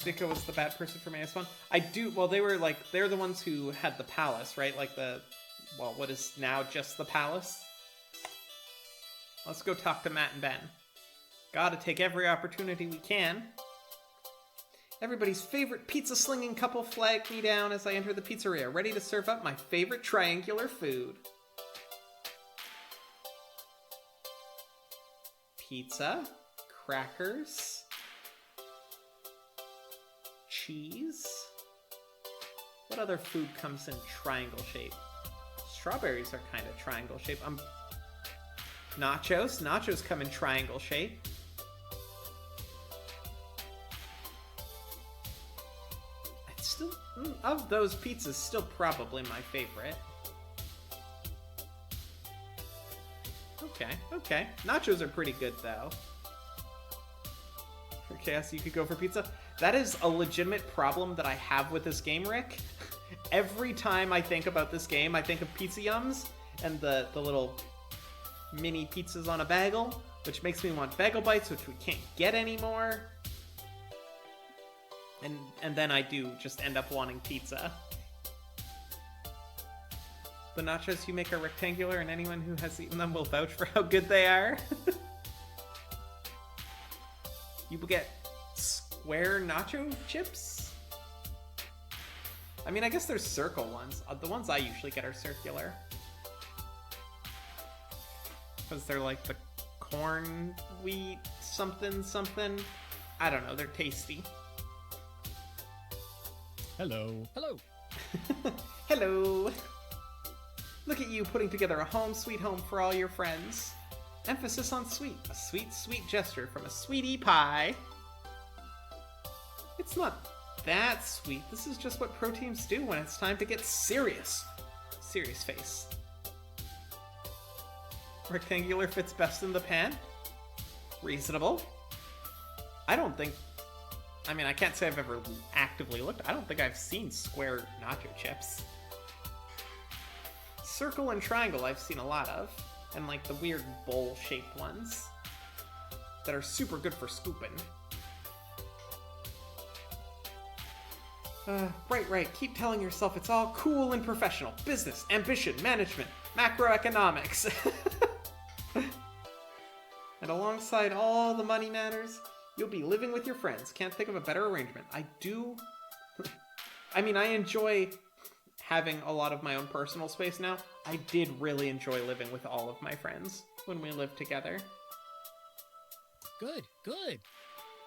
Dicko was the bad person for Mayas one. I do. Well, they're the ones who had the palace, right? Like what is now just the palace. Let's go talk to Matt and Ben. Gotta take every opportunity we can. Everybody's favorite pizza-slinging couple flag me down as I enter the pizzeria, ready to serve up my favorite triangular food. Pizza, crackers, cheese. What other food comes in triangle shape? Strawberries are kind of triangle shape. Nachos. Nachos come in triangle shape. Still, of those pizzas, still probably my favorite. Okay. Nachos are pretty good, though. For chaos, you could go for pizza. That is a legitimate problem that I have with this game, Rick. Every time I think about this game, I think of Pizza Yums and the little mini pizzas on a bagel, which makes me want bagel bites, which we can't get anymore. And then I do just end up wanting pizza. The nachos you make are rectangular, and anyone who has eaten them will vouch for how good they are. You will get square nacho chips? I mean, I guess there's circle ones. The ones I usually get are circular. Because they're like the corn, wheat, something. I don't know, they're tasty. Hello. Hello. Look at you putting together a home sweet home for all your friends. Emphasis on sweet. A sweet, sweet gesture from a sweetie pie. It's not that sweet. This is just what pro teams do when it's time to get serious. Serious face. Rectangular fits best in the pan. Reasonable. I can't say I've ever actively looked. I don't think I've seen square nacho chips. Circle and triangle I've seen a lot of. And like the weird bowl-shaped ones. That are super good for scooping. Right. Keep telling yourself it's all cool and professional. Business, ambition, management, macroeconomics. And alongside all the money matters, you'll be living with your friends. Can't think of a better arrangement. I enjoy having a lot of my own personal space now. I did really enjoy living with all of my friends when we lived together. Good.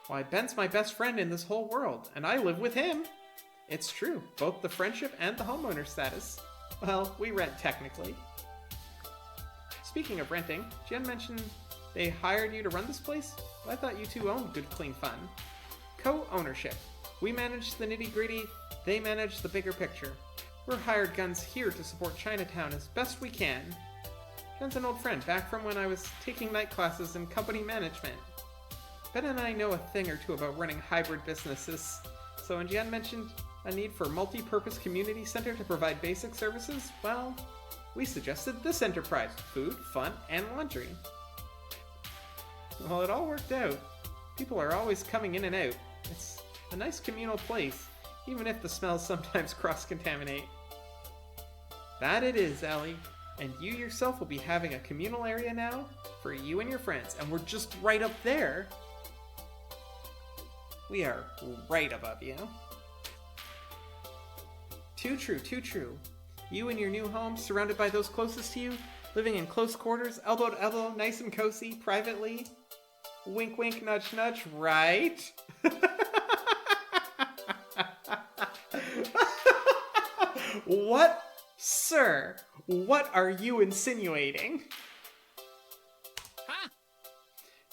Why, Ben's my best friend in this whole world, and I live with him. It's true, both the friendship and the homeowner status. Well, we rent technically. Speaking of renting, Jen mentioned they hired you to run this place? Well, I thought you two owned Good Clean Fun. Co-ownership. We manage the nitty-gritty, they manage the bigger picture. We're hired guns here to support Chinatown as best we can. Jen's an old friend, back from when I was taking night classes in company management. Ben and I know a thing or two about running hybrid businesses. So when Jen mentioned a need for a multi-purpose community center to provide basic services, well, we suggested this enterprise. Food, fun, and laundry. Well, it all worked out. People are always coming in and out. It's a nice communal place, even if the smells sometimes cross-contaminate. That it is, Ellie. And you yourself will be having a communal area now for you and your friends, and we're just right up there. We are right above you. Too true. You and your new home, surrounded by those closest to you, living in close quarters, elbow to elbow, nice and cozy, privately. Wink, wink, nudge, nudge, right? What? Sir, what are you insinuating? Ha!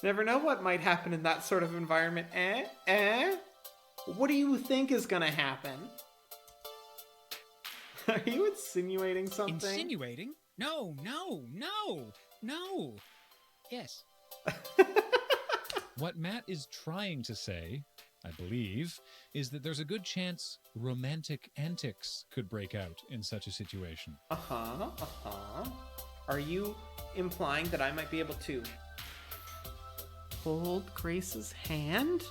Never know what might happen in that sort of environment, eh? What do you think is gonna happen? Are you insinuating something? Insinuating? No. Yes. What Matt is trying to say, I believe, is that there's a good chance romantic antics could break out in such a situation. Are you implying that I might be able to hold Grace's hand?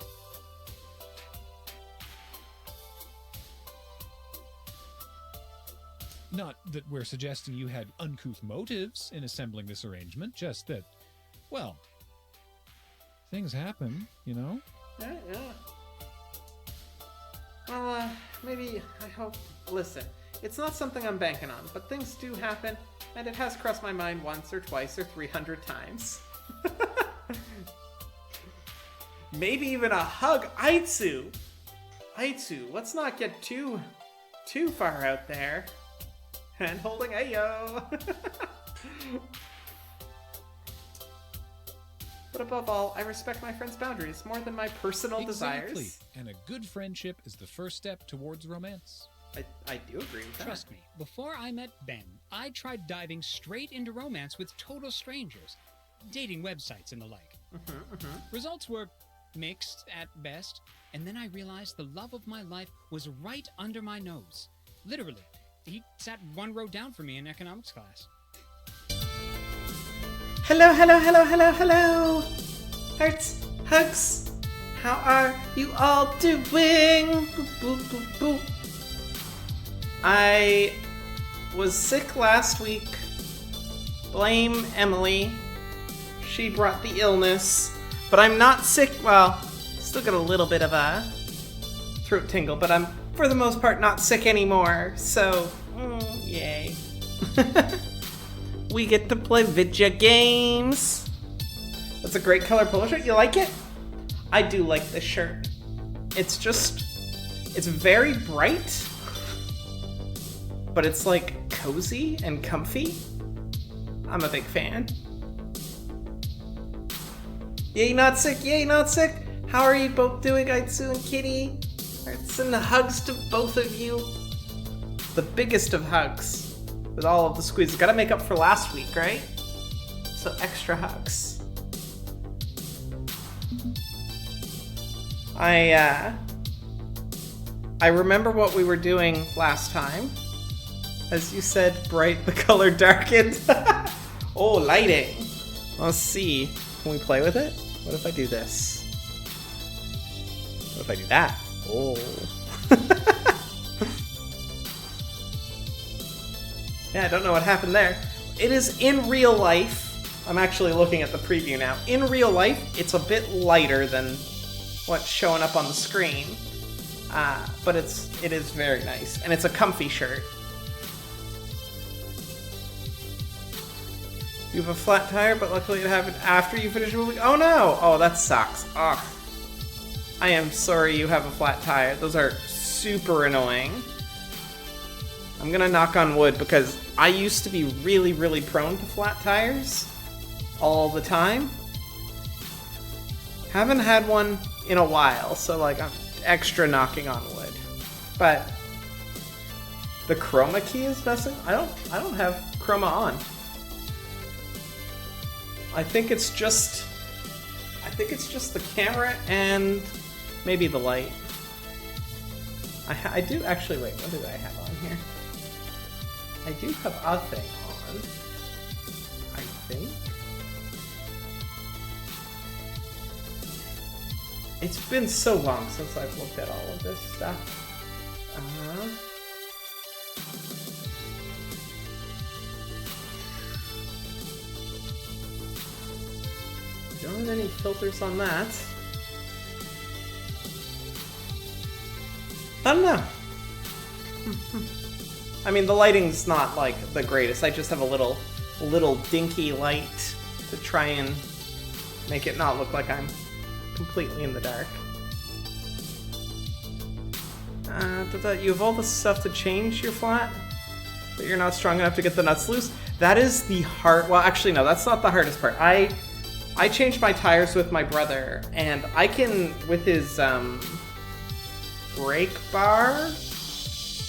Not that we're suggesting you had uncouth motives in assembling this arrangement, just that, well, things happen, you know? Yeah, yeah. Well, maybe, I hope... Listen, it's not something I'm banking on, but things do happen, and it has crossed my mind once or twice or 300 times. Maybe even a hug. Aitsu, let's not get too far out there. Hand holding, ayo. But above all, I respect my friend's boundaries more than my personal desires. And a good friendship is the first step towards romance. I do agree with that. Trust me, before I met Ben, I tried diving straight into romance with total strangers, dating websites and the like. Results were mixed at best, and then I realized the love of my life was right under my nose. Literally, he sat one row down from me in economics class. Hello, hello, hello, hello, hello! Hearts, hugs, how are you all doing? Boop, boop, boop, boop. I was sick last week. Blame Emily. She brought the illness. But I'm not sick. Well, still got a little bit of a throat tingle, but I'm, for the most part, not sick anymore. So, yay. We get to play video games. That's a great color polo shirt. You like it? I do like this shirt. It's very bright, but it's like cozy and comfy. I'm a big fan. Yay, not sick. Yay, not sick. How are you both doing, Aitsu and Kitty? Hearts and hugs to both of you. The biggest of hugs. With all of the squeezes. Gotta make up for last week, right? So extra hugs. I remember what we were doing last time. As you said, bright, the color darkened. Oh, lighting. Let's see. Can we play with it? What if I do this? What if I do that? Oh. Yeah, I don't know what happened there. It is in real life. I'm actually looking at the preview now. In real life, it's a bit lighter than what's showing up on the screen. But it is very nice. And it's a comfy shirt. You have a flat tire, but luckily it happened after you finished moving. Oh no! Oh, that sucks. Ugh. I am sorry you have a flat tire. Those are super annoying. I'm gonna knock on wood because I used to be really, really prone to flat tires all the time. Haven't had one in a while, so like I'm extra knocking on wood. But the chroma key is messing. I don't have chroma on. I think it's just the camera and maybe the light. I do actually, wait, what do I have on here? I do have a thing on, I think. It's been so long since I've looked at all of this stuff. Don't have any filters on that. I don't know. I mean, the lighting's not like the greatest. I just have a little dinky light to try and make it not look like I'm completely in the dark. You have all the stuff to change your flat, but you're not strong enough to get the nuts loose. That is the hard. Well, actually, no, that's not the hardest part. I changed my tires with my brother, and I can, with his brake bar,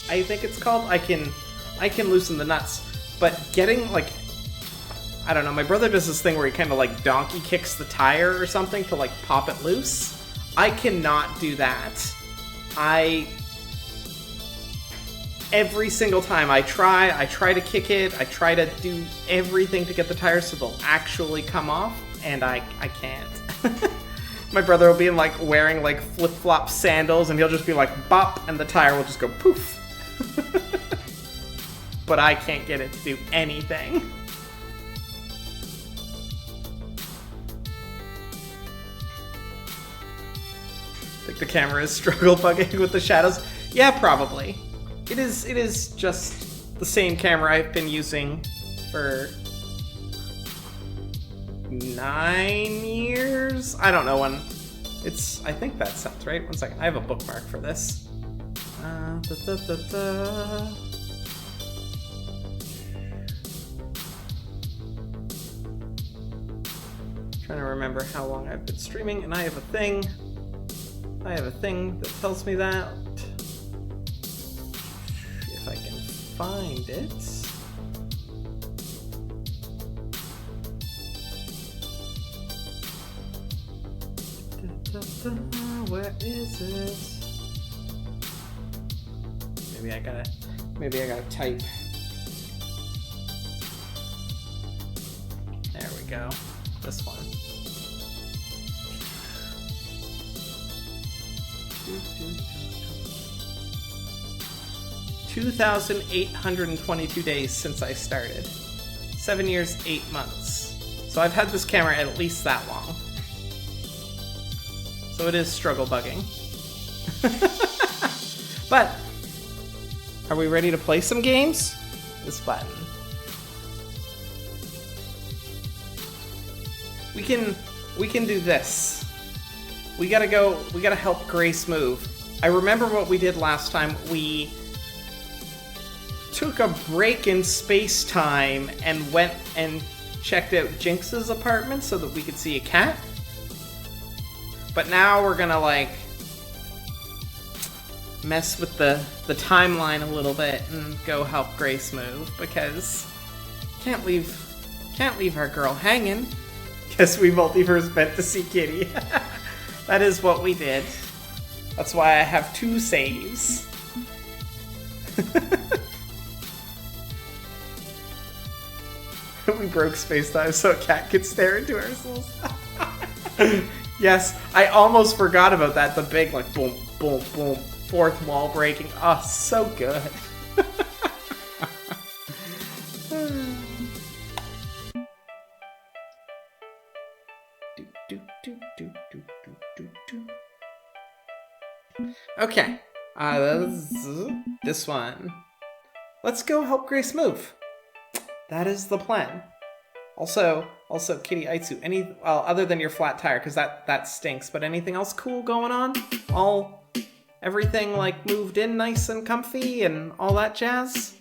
I think it's called, I can loosen the nuts. But getting, like, I don't know, my brother does this thing where he kind of like donkey kicks the tire or something to like pop it loose. I cannot do that. Every single time I try to kick it, I try to do everything to get the tires so they'll actually come off, and I can't. My brother will be like wearing like flip-flop sandals, and he'll just be like bop, and the tire will just go poof. but I can't get it to do anything. Think the camera is struggle bugging with the shadows? Yeah, probably. It is just the same camera I've been using for 9 years? I don't know when. I think that sounds right. One second. I have a bookmark for this. Trying to remember how long I've been streaming, and I have a thing that tells me that. If I can find it. Where is it? Maybe I gotta type. There we go. This one. 2,822 days since I started. 7 years, 8 months. So I've had this camera at least that long. So it is struggle bugging. But are we ready to play some games? This button. We can do this. We gotta help Grace move. I remember what we did last time. We took a break in space-time and went and checked out Jinx's apartment so that we could see a cat. But now we're gonna like mess with the timeline a little bit and go help Grace move, because can't leave our girl hanging. Guess we multiverse meant to see Kitty. That is what we did. That's why I have 2 saves. We broke space-time so a cat could stare into our souls. Yes, I almost forgot about that. The big, like, boom, boom, boom, 4th wall breaking. Oh, so good. Okay, this one. Let's go help Grace move. That is the plan. Also, Kitty Aitsu, other than your flat tire, because that stinks, but anything else cool going on? Everything like moved in nice and comfy and all that jazz?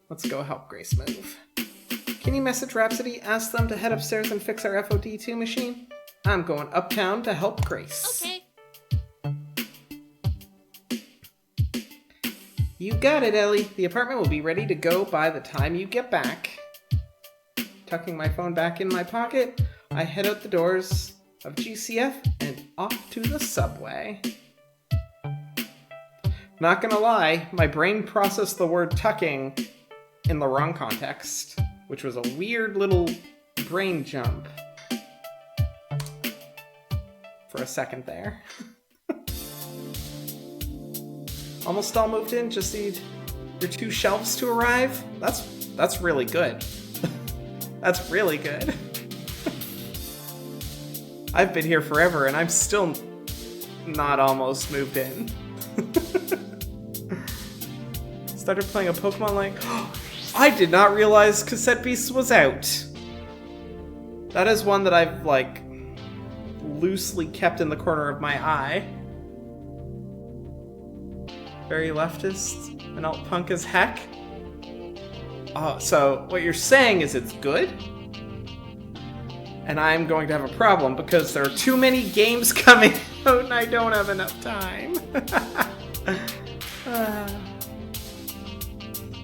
Let's go help Grace move. Can you message Rhapsody? Ask them to head upstairs and fix our FOD2 machine? I'm going uptown to help Grace. Okay. You got it, Ellie. The apartment will be ready to go by the time you get back. Tucking my phone back in my pocket, I head out the doors of GCF and off to the subway. Not gonna lie, my brain processed the word tucking in the wrong context, which was a weird little brain jump for a second there. Almost all moved in, just need your 2 shelves to arrive. That's really good. That's really good. I've been here forever and I'm still not almost moved in. Started playing a Pokemon like, I did not realize Cassette Beasts was out. That is one that I've like loosely kept in the corner of my eye. Very leftist and alt-punk as heck. So what you're saying is it's good? And I'm going to have a problem because there are too many games coming out and I don't have enough time.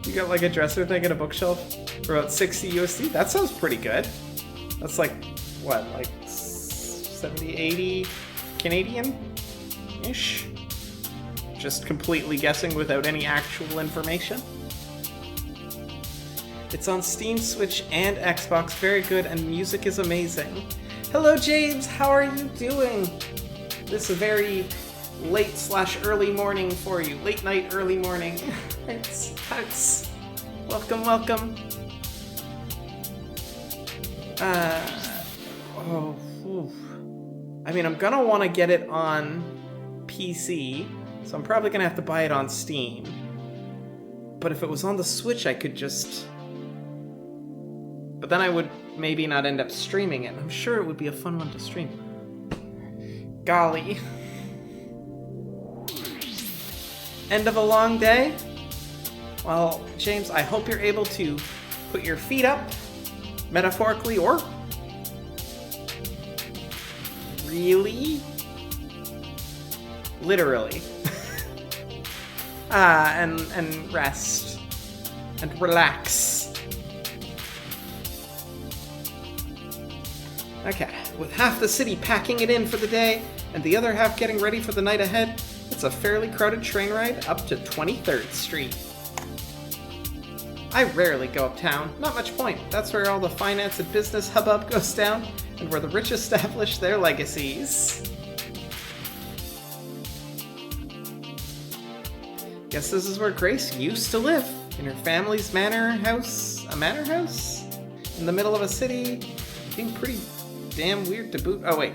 You got like a dresser thing and a bookshelf for about 60 USD? That sounds pretty good. That's like, what, like 70, 80 Canadian-ish? Just completely guessing without any actual information. It's on Steam, Switch, and Xbox. Very good, and music is amazing. Hello, James. How are you doing? This very late/early morning for you. Late night, early morning. Hearts. Welcome. I mean, I'm gonna want to get it on PC, so I'm probably gonna have to buy it on Steam. But if it was on the Switch, I could just... But then I would maybe not end up streaming it. I'm sure it would be a fun one to stream. Golly. End of a long day? Well, James, I hope you're able to put your feet up, metaphorically or really? Literally. And rest. And relax. Okay, with half the city packing it in for the day, and the other half getting ready for the night ahead, it's a fairly crowded train ride up to 23rd Street. I rarely go uptown, not much point. That's where all the finance and business hubbub goes down, and where the rich establish their legacies. Guess this is where Grace used to live, in her family's manor house. A manor house? In the middle of a city, being pretty damn weird to boot. Oh wait,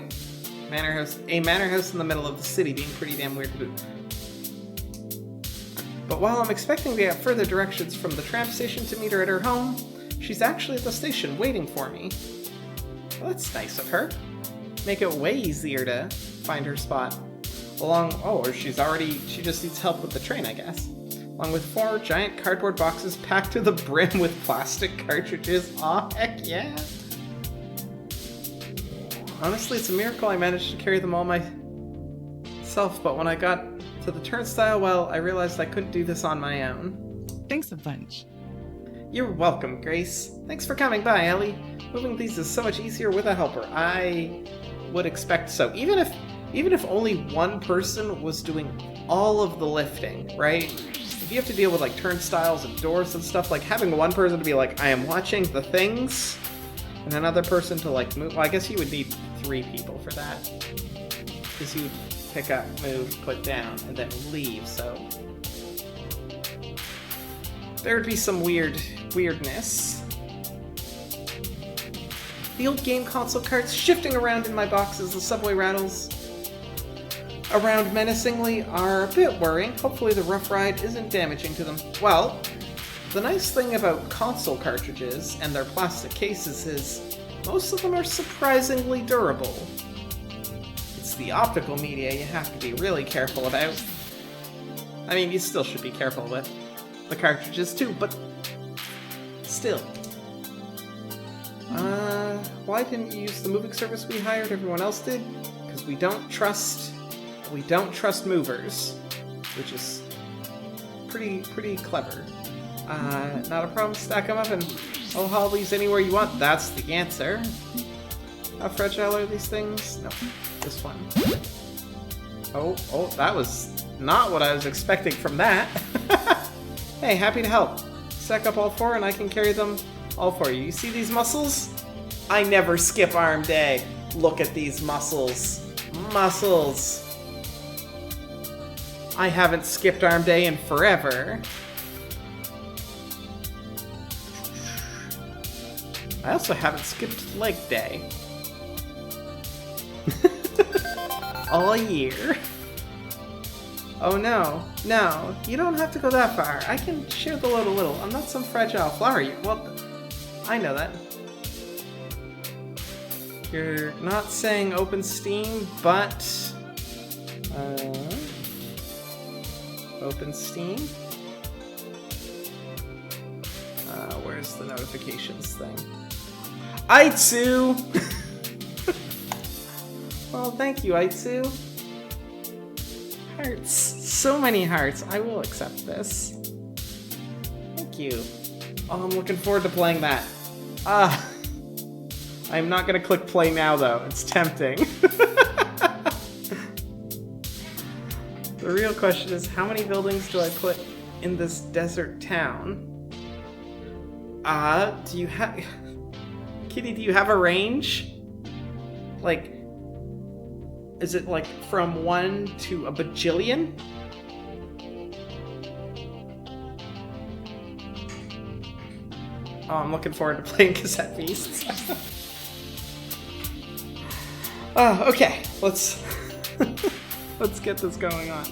manor house. A manor house in the middle of the city being pretty damn weird to boot. But while I'm expecting to get further directions from the tram station to meet her at her home, she's actually at the station waiting for me. Well, that's nice of her. Make it way easier to find her spot. Or she just needs help with the train, I guess. Along with 4 giant cardboard boxes packed to the brim with plastic cartridges. Aw, heck yeah. Honestly, it's a miracle I managed to carry them all myself, but when I got to the turnstile, well, I realized I couldn't do this on my own. Thanks a bunch. You're welcome, Grace. Thanks for coming by, Ellie. Moving these is so much easier with a helper. I would expect so. Even if only one person was doing all of the lifting, right? If you have to deal with like turnstiles and doors and stuff, like having one person to be like, I am watching the things, and another person to like move. Well, I guess you would need 3 people for that. Because you would pick up, move, put down, and then leave, so there would be some weirdness. The old game console carts shifting around in my box as the subway rattles around menacingly are a bit worrying. Hopefully the rough ride isn't damaging to them. Well, the nice thing about console cartridges and their plastic cases is most of them are surprisingly durable. It's the optical media you have to be really careful about. I mean, you still should be careful with the cartridges too, but still. Why didn't you use the moving service we hired? Everyone else did? Because we don't trust movers, which is pretty clever. Not a problem. Stack them up and I'll haul these anywhere you want. That's the answer. How fragile are these things? No, this one. Oh, that was not what I was expecting from that. Hey, happy to help. Stack up all 4 and I can carry them all for you. You see these muscles? I never skip arm day. Look at these muscles. Muscles. I haven't skipped arm day in forever. I also haven't skipped leg day. All year. Oh no, you don't have to go that far. I can share the load a little. I'm not some fragile flower. Well, I know that. You're not saying open Steam, but... open Steam? Where's the notifications thing? Aitsu! Well, thank you, Aitsu. Hearts. So many hearts. I will accept this. Thank you. Oh, I'm looking forward to playing that. I'm not gonna click play now, though. It's tempting. The real question is, how many buildings do I put in this desert town? Do you have... Kitty, do you have a range? Like, Is it like from 1 to a bajillion? Oh, I'm looking forward to playing Cassette Beasts. Oh, okay. Let's let's get this going on.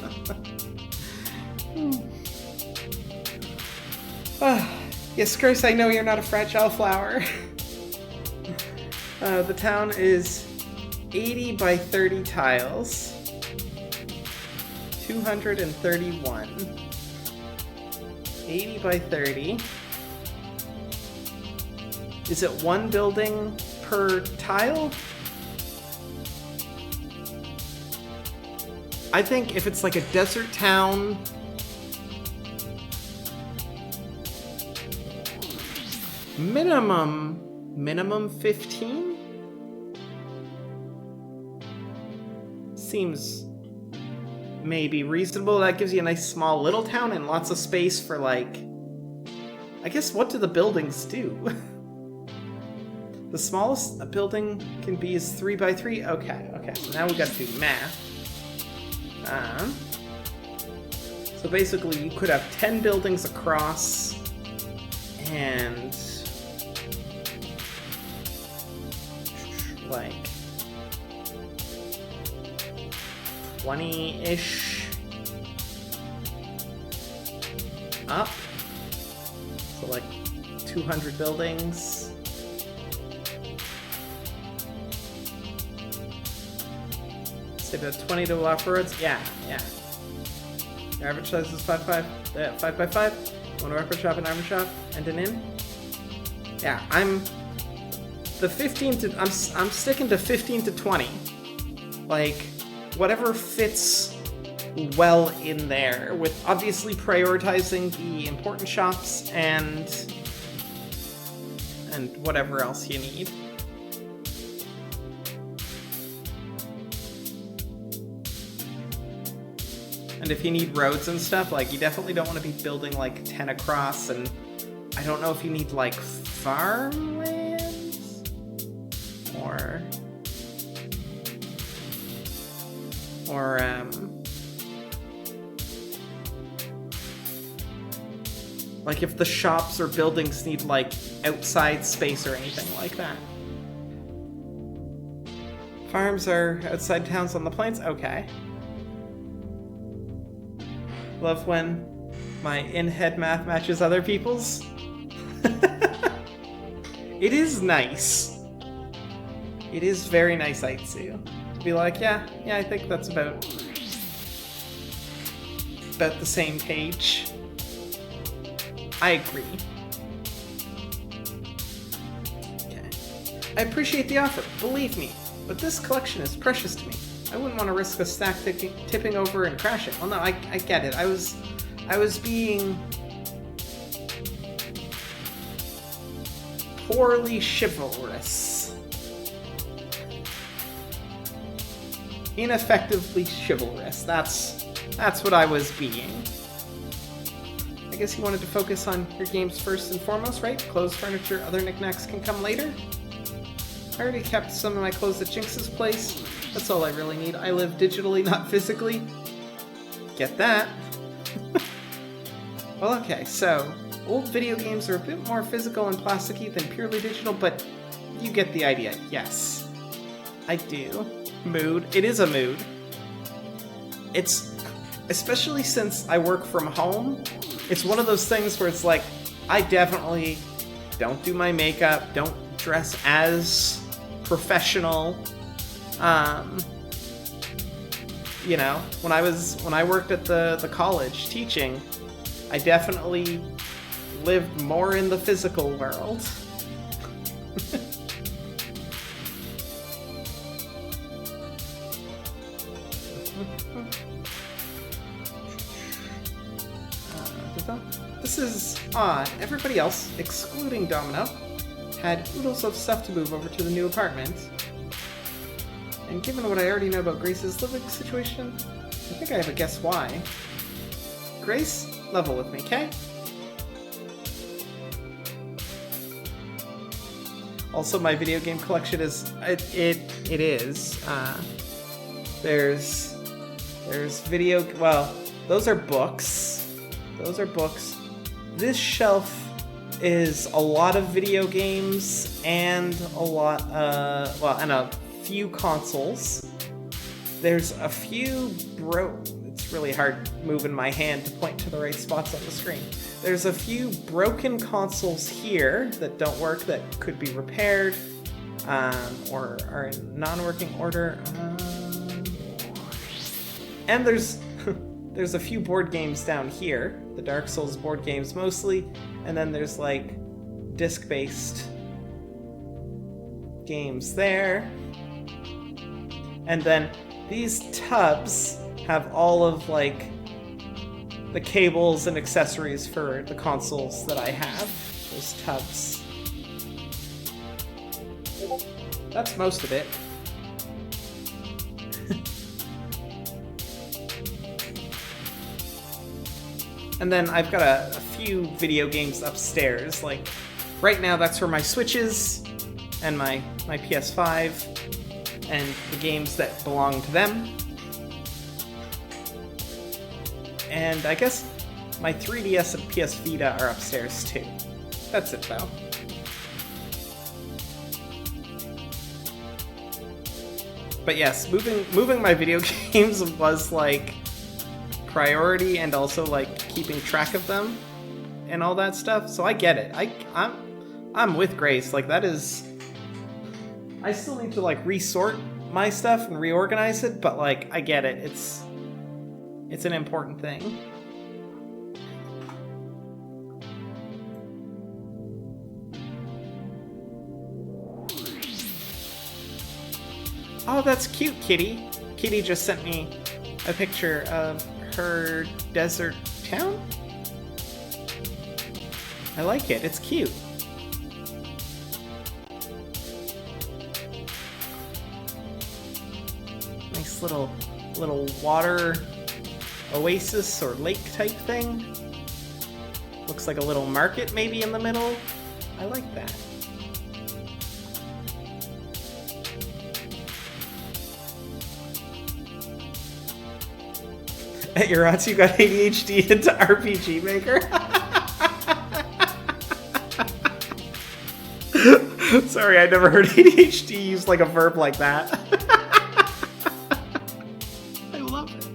Yes, Grace, I know you're not a fragile flower. The town is 80 by 30 tiles. 231. 80 by 30. Is it one building per tile? I think if it's like a desert town, minimum 15? Seems maybe reasonable. That gives you a nice small little town and lots of space for, like, I guess, what do the buildings do? The smallest a building can be is 3 by 3. Okay, so now we gotta do math. So basically you could have 10 buildings across and like 20-ish up. So like 200 buildings. Say about 20 to off-roads? Yeah. Your average size is 5 by 5. One record shop, an armor shop, and an inn. Yeah, I'm sticking to 15 to 20. Like, whatever fits well in there, with obviously prioritizing the important shops and whatever else you need. And if you need roads and stuff, like, you definitely don't want to be building like 10 across, and I don't know if you need like farmlands or like if the shops or buildings need like outside space or anything like that. Farms are outside towns on the plains? Okay. Love when my in-head math matches other people's. It is nice. It is very nice, Aitsu. To be like, yeah, I think that's about the same page. I agree. Okay. I appreciate the offer, believe me, but this collection is precious to me. I wouldn't want to risk a stack tipping over and crashing. Well, no, I get it. I was being poorly chivalrous. Ineffectively chivalrous. That's what I was being. I guess you wanted to focus on your games first and foremost, right? Clothes, furniture, other knickknacks can come later. I already kept some of my clothes at Jinx's place. That's all I really need. I live digitally, not physically. Get that. Well, okay, so old video games are a bit more physical and plasticky than purely digital, but you get the idea. Yes, I do. Mood. It is a mood. It's, especially since I work from home, it's one of those things where it's like, I definitely don't do my makeup, don't dress as professional. You know, when I worked at the college teaching, I definitely lived more in the physical world. This is odd. Everybody else, excluding Domino, had oodles of stuff to move over to the new apartment. And given what I already know about Grace's living situation, I think I have a guess why. Grace, level with me, okay? Also, my video game collection is... It is. There's video, well, those are books. Those are books. This shelf is a lot of video games and a lot, and a few consoles. There's a few it's really hard moving my hand to point to the right spots on the screen. There's a few broken consoles here that don't work that could be repaired, or are in non-working order. And there's there's a few board games down here, the Dark Souls board games mostly, and then there's like disc-based games there. And then these tubs have all of like the cables and accessories for the consoles that I have. Those tubs. That's most of it. And then I've got a few video games upstairs. Like, right now that's where my Switch is, and my PS5, and the games that belong to them. And I guess my 3DS and PS Vita are upstairs too. That's it though. But yes, moving my video games was like priority, and also like keeping track of them and all that stuff. So I get it. I'm with Grace. Like, that is, I still need to like resort my stuff and reorganize it, but like I get it. It's an important thing. Oh, that's cute, Kitty. Kitty just sent me a picture of her desert town. I like it. It's cute. Nice little water oasis or lake type thing. Looks like a little market maybe in the middle. I like that. At your odds, you got ADHD into RPG Maker. Sorry, I never heard ADHD used like a verb like that. I love it.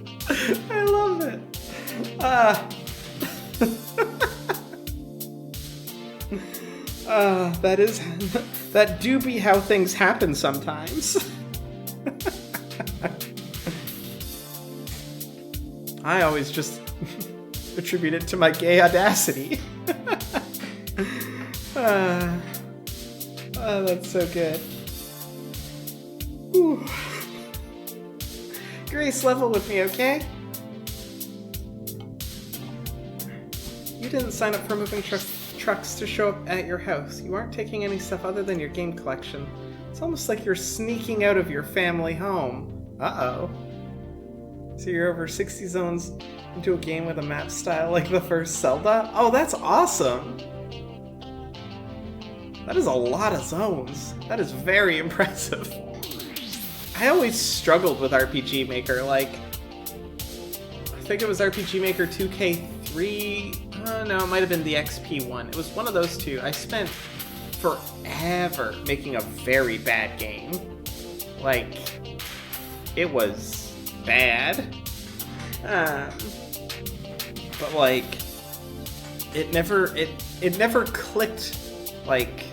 I love it. That do be how things happen sometimes. I always just attribute it to my gay audacity. That's so good. Whew. Grace, level with me, okay? You didn't sign up for moving trucks to show up at your house. You aren't taking any stuff other than your game collection. It's almost like you're sneaking out of your family home. Uh-oh. So you're over 60 zones into a game with a map style like the first Zelda? Oh, that's awesome! That is a lot of zones. That is very impressive. I always struggled with RPG Maker, like, I think it was RPG Maker 2K3, no, it might have been the XP one. It was one of those two. I spent forever making a very bad game. Like, it was bad. But like, it never clicked like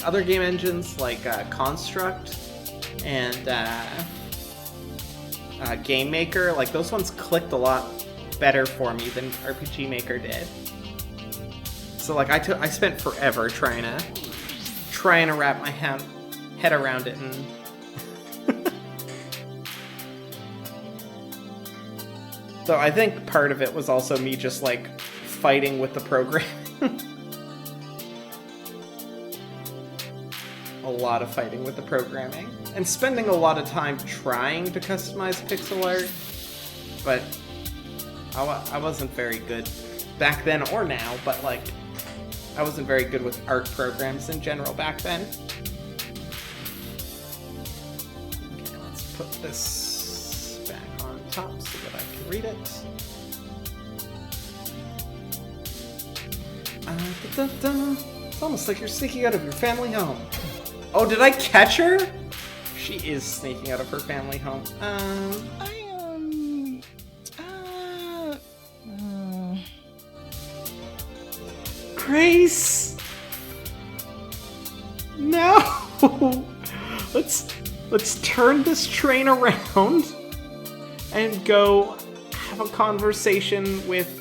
other game engines like Construct and Game Maker. Like, those ones clicked a lot better for me than RPG Maker did. So like I spent forever trying to wrap my head around it, and so I think part of it was also me just like fighting with the program. A lot of fighting with the programming and spending a lot of time trying to customize pixel art, but I wasn't very good back then or now, but like I wasn't very good with art programs in general back then. Okay, let's put this back on top so that I can read it. It's almost like you're sneaking out of your family home. Oh, did I catch her? She is sneaking out of her family home. Grace! No! Let's turn this train around and go have a conversation with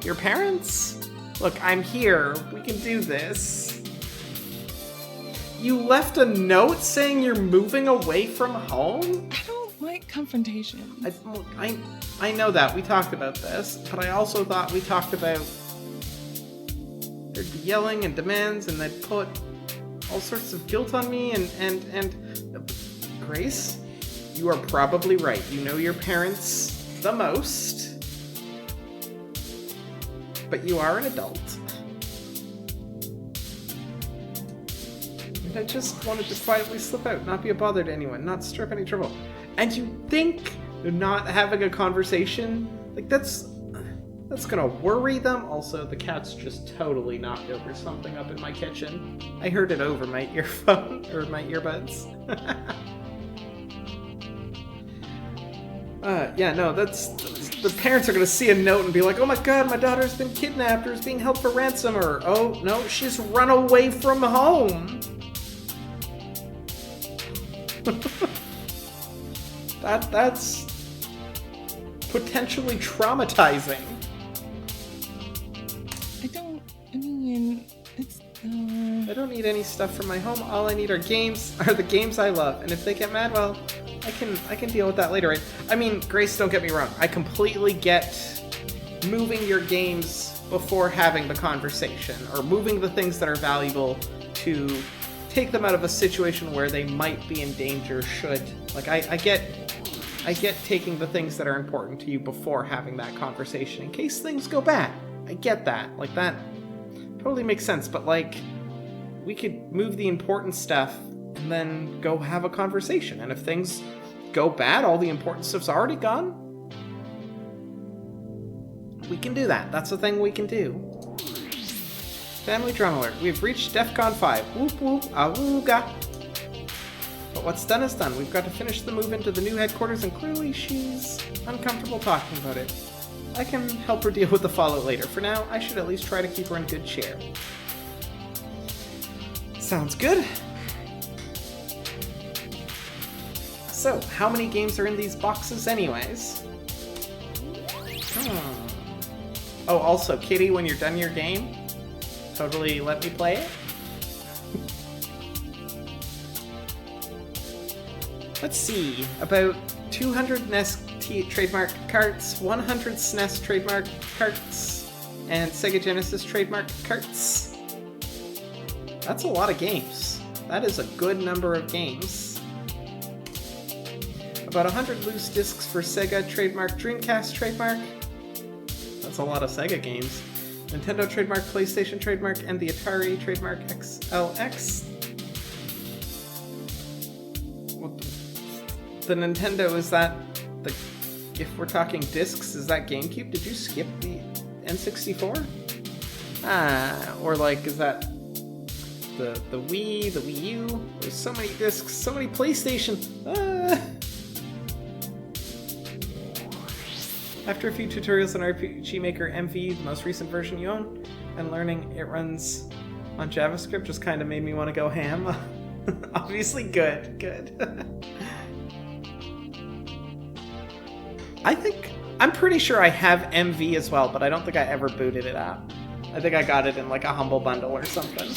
your parents? Look, I'm here. We can do this. You left a note saying you're moving away from home? I don't like confrontation. I know that. We talked about this, but I also thought we talked about there'd be yelling and demands, and they'd put all sorts of guilt on me, and Grace, you are probably right. You know your parents the most. But you are an adult. And I just wanted to quietly slip out, not be a bother to anyone, not stir up any trouble. And you think not having a conversation, like that's gonna worry them? Also, the cat's just totally knocked over something up in my kitchen. I heard it over my earphone, or my earbuds. Yeah, no, the parents are gonna see a note and be like, oh my god, my daughter's been kidnapped or is being held for ransom, or oh no, she's run away from home. That's potentially traumatizing. I don't need any stuff from my home. All I need are the games I love. And if they get mad, well, I can deal with that later, right? I mean, Grace, don't get me wrong. I completely get moving your games before having the conversation, or moving the things that are valuable to take them out of a situation where they might be in danger should. Like, I get taking the things that are important to you before having that conversation in case things go bad. I get that. Like, that totally makes sense, but like, we could move the important stuff and then go have a conversation. And if things go bad, all the important stuff's already gone. We can do that. That's the thing we can do. Family drama alert. We've reached DEFCON 5. Whoop whoop, awooga. But what's done is done. We've got to finish the move into the new headquarters, and clearly she's uncomfortable talking about it. I can help her deal with the fallout later. For now, I should at least try to keep her in good cheer. Sounds good. So, how many games are in these boxes anyways? Oh, also, Kitty, when you're done your game, totally let me play it. Let's see, about 200 NES trademark carts, 100 SNES trademark carts, and Sega Genesis trademark carts. That's a lot of games. That is a good number of games. About 100 loose discs for Sega trademark, Dreamcast trademark. That's a lot of Sega games. Nintendo trademark, PlayStation trademark, and the Atari trademark XLX. The Nintendo, is that the... If we're talking discs, is that GameCube? Did you skip the N64? Or like, is that the Wii, the Wii U? There's so many discs, so many PlayStation. After a few tutorials on RPG Maker MV, the most recent version you own, and learning it runs on JavaScript just kind of made me want to go ham. Obviously good. I'm pretty sure I have MV as well, but I don't think I ever booted it up. I think I got it in like a Humble Bundle or something.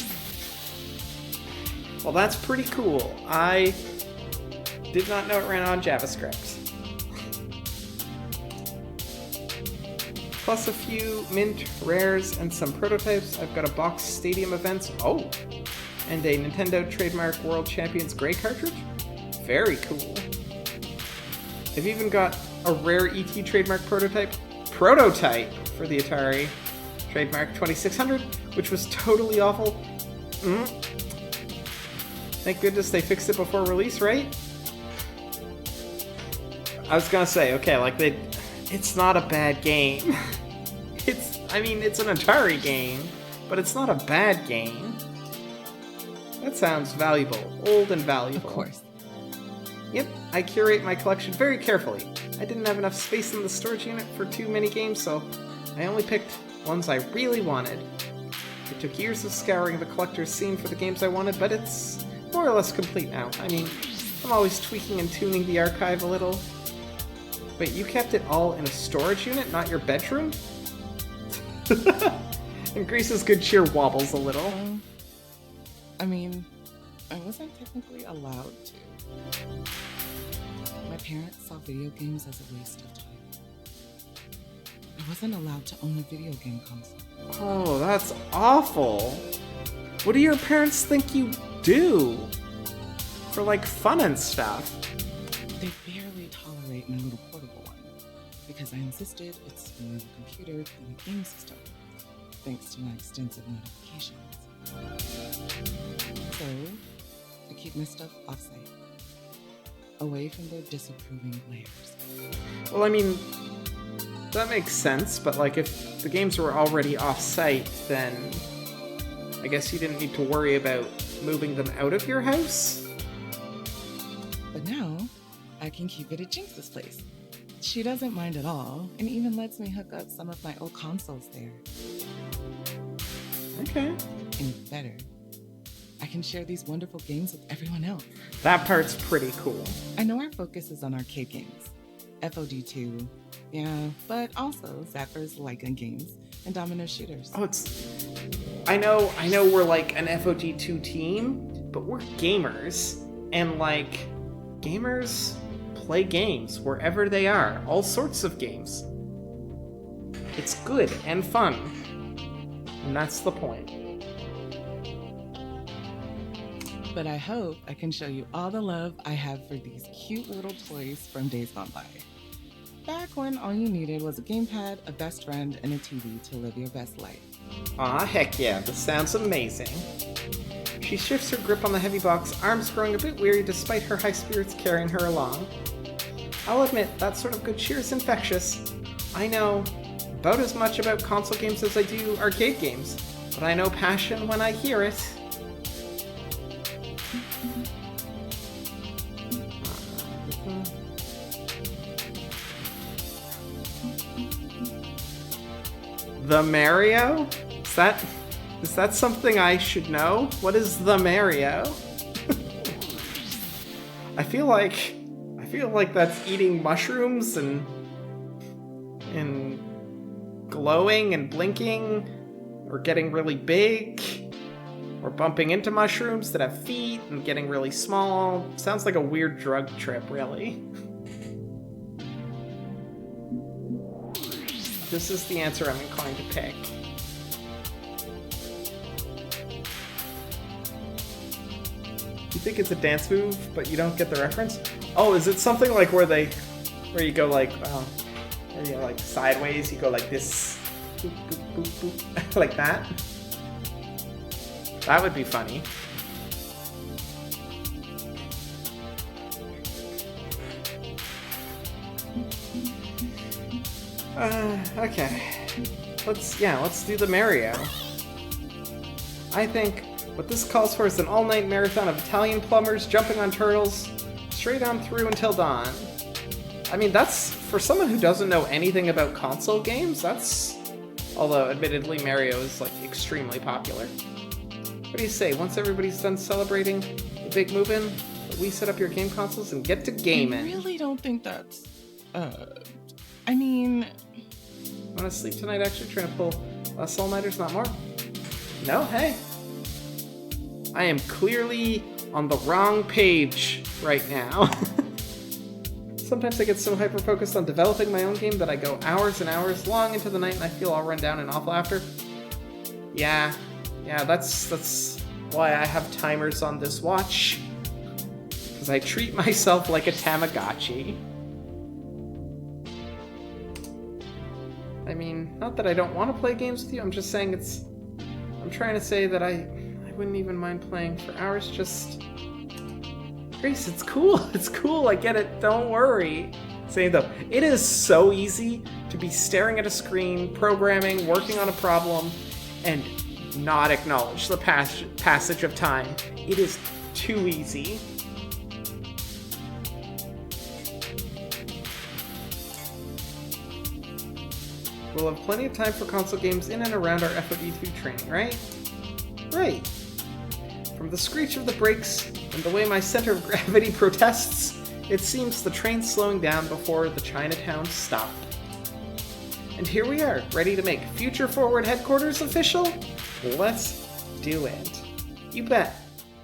Well, that's pretty cool. I did not know it ran on JavaScript. Plus a few mint rares and some prototypes. I've got a box Stadium Events. Oh! And a Nintendo trademark World Champions Grey cartridge. Very cool. I've even got a rare ET trademark prototype for the Atari trademark 2600, which was totally awful. Thank goodness they fixed it before release, right? I was gonna say, okay, like it's not a bad game. It's an Atari game, but it's not a bad game. That sounds valuable, old and valuable. Of course. Yep, I curate my collection very carefully. I didn't have enough space in the storage unit for too many games, so I only picked ones I really wanted. It took years of scouring the collector's scene for the games I wanted, but it's more or less complete now. I mean, I'm always tweaking and tuning the archive a little. Wait, you kept it all in a storage unit, not your bedroom? And Grease's good cheer wobbles a little. I mean, I wasn't technically allowed to. My parents saw video games as a waste of time. I wasn't allowed to own a video game console. Oh, that's awful. What do your parents think you do? For like fun and stuff. They barely tolerate my little portable one because I insisted it's more of a computer than a game system, thanks to my extensive notifications. So, I keep my stuff offsite, away from their disapproving glares. Well, I mean, that makes sense, but like if the games were already off-site, then I guess you didn't need to worry about moving them out of your house? But now, I can keep it at Jinx's place. She doesn't mind at all, and even lets me hook up some of my old consoles there. Okay. And better, I can share these wonderful games with everyone else. That part's pretty cool. I know our focus is on arcade games, FOD2, yeah, but also Zapper's light gun games and domino shooters. Oh, I know we're like an FOD2 team, but we're gamers, and like, gamers play games wherever they are, all sorts of games. It's good and fun, and that's the point. But I hope I can show you all the love I have for these cute little toys from days gone by. Back when all you needed was a gamepad, a best friend, and a TV to live your best life. Aw, heck yeah, this sounds amazing. She shifts her grip on the heavy box, arms growing a bit weary despite her high spirits carrying her along. I'll admit, that sort of good cheer is infectious. I know about as much about console games as I do arcade games, but I know passion when I hear it. The Mario? Is that something I should know? What is the Mario? I feel like that's eating mushrooms and glowing and blinking, or getting really big, or bumping into mushrooms that have feet and getting really small. Sounds like a weird drug trip, really. This is the answer I'm inclined to pick. You think it's a dance move, but you don't get the reference? Oh, is it something like where you go like, where you like sideways, you go like this, boop, boop, boop, boop, like that? That would be funny. Okay. Let's do the Mario. I think what this calls for is an all-night marathon of Italian plumbers jumping on turtles, straight on through until dawn. I mean, that's, for someone who doesn't know anything about console games, that's... Although, admittedly, Mario is, like, extremely popular. What do you say, once everybody's done celebrating the big move-in, we set up your game consoles and get to gaming? I really don't think that's... I mean... Want to sleep tonight, actually? Trying to pull less all-nighters, not more? No? Hey. I am clearly on the wrong page right now. Sometimes I get so hyper-focused on developing my own game that I go hours and hours long into the night and I feel all run down and awful after. Yeah, that's why I have timers on this watch. Because I treat myself like a Tamagotchi. I mean, not that I don't want to play games with you, I'm just saying I'm trying to say that I wouldn't even mind playing for hours, just... Grace, it's cool, I get it, don't worry. Same though. It is so easy to be staring at a screen, programming, working on a problem, and not acknowledge the passage of time. It is too easy. We'll have plenty of time for console games in and around our FOD2 training, right? Right. From the screech of the brakes and the way my center of gravity protests, it seems the train's slowing down before the Chinatown stop. And here we are, ready to make Future Forward headquarters official? Let's do it. You bet.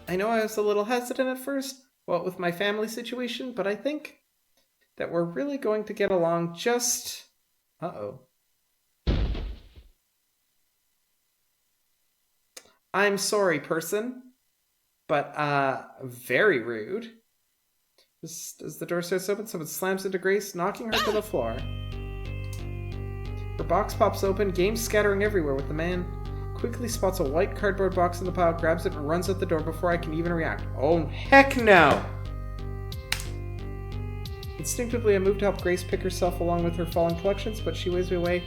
I know I was a little hesitant at first, what with my family situation, but I think that we're really going to get along just... Uh-oh. I'm sorry, person. But, very rude. Just as the door starts open, someone slams into Grace, knocking her to the floor. Her box pops open, games scattering everywhere with the man quickly spots a white cardboard box in the pile, grabs it, and runs out the door before I can even react. Oh, heck no! Instinctively, I move to help Grace pick herself along with her falling collections, but she waves me away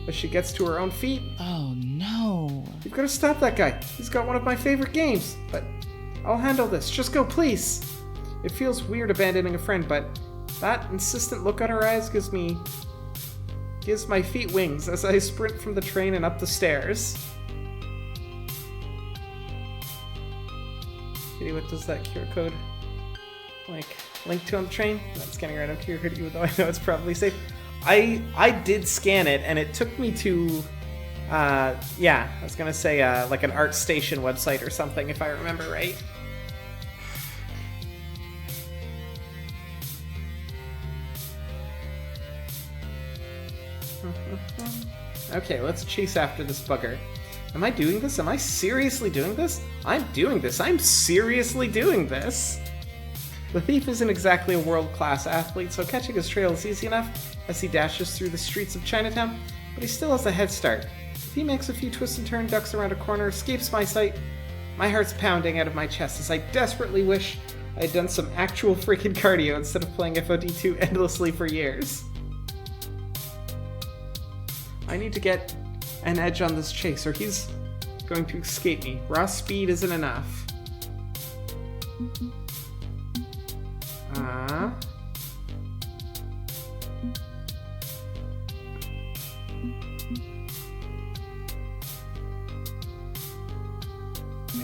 as she gets to her own feet. Oh, no. You've got to stop that guy. He's got one of my favorite games. But I'll handle this. Just go, please. It feels weird abandoning a friend, but that insistent look on her eyes gives my feet wings as I sprint from the train and up the stairs. Kitty, what does that QR code, link to on the train? I'm not scanning right up to your hood, even though I know it's probably safe. I did scan it, and it took me to, yeah, I was gonna say, like an ArtStation website or something, if I remember right. Okay, let's chase after this bugger. Am I doing this? Am I seriously doing this? I'm doing this. I'm seriously doing this. The thief isn't exactly a world-class athlete, so catching his trail is easy enough as he dashes through the streets of Chinatown, but he still has a head start. If he makes a few twists and turns, ducks around a corner, escapes my sight, my heart's pounding out of my chest as I desperately wish I had done some actual freaking cardio instead of playing FOD2 endlessly for years. I need to get an edge on this chase, or he's going to escape me. Raw speed isn't enough. I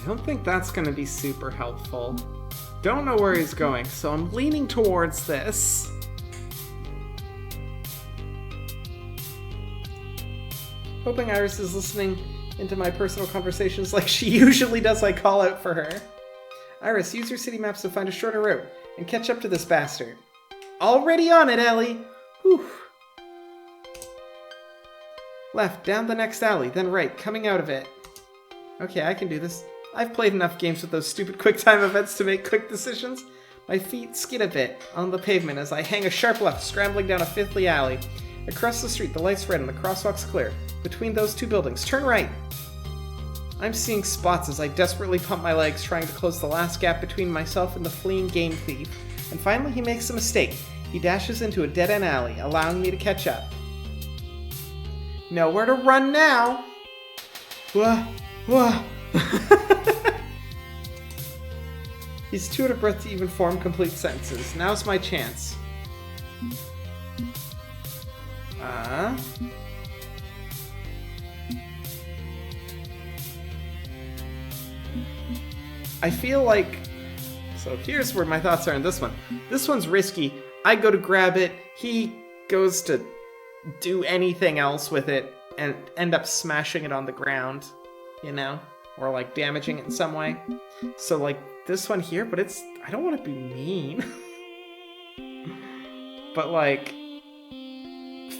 don't think that's going to be super helpful. Don't know where he's going, so I'm leaning towards this. Hoping Iris is listening into my personal conversations like she usually does. I call out for her. Iris, use your city maps to find a shorter route and catch up to this bastard. Already on it, Ellie! Whew. Left, down the next alley, then right, coming out of it. Okay, I can do this. I've played enough games with those stupid QuickTime events to make quick decisions. My feet skid a bit on the pavement as I hang a sharp left, scrambling down a fifthly alley. Across the street, the light's red and the crosswalk's clear. Between those two buildings, turn right! I'm seeing spots as I desperately pump my legs, trying to close the last gap between myself and the fleeing game thief. And finally, he makes a mistake. He dashes into a dead-end alley, allowing me to catch up. Nowhere to run now! Wah! Wah! He's too out of breath to even form complete sentences. Now's my chance. I feel like... So here's where my thoughts are on this one. This one's risky. I go to grab it, he goes to do anything else with it, and end up smashing it on the ground, you know? Or, like, damaging it in some way. So, like, this one here, but it's... I don't want to be mean. But, like...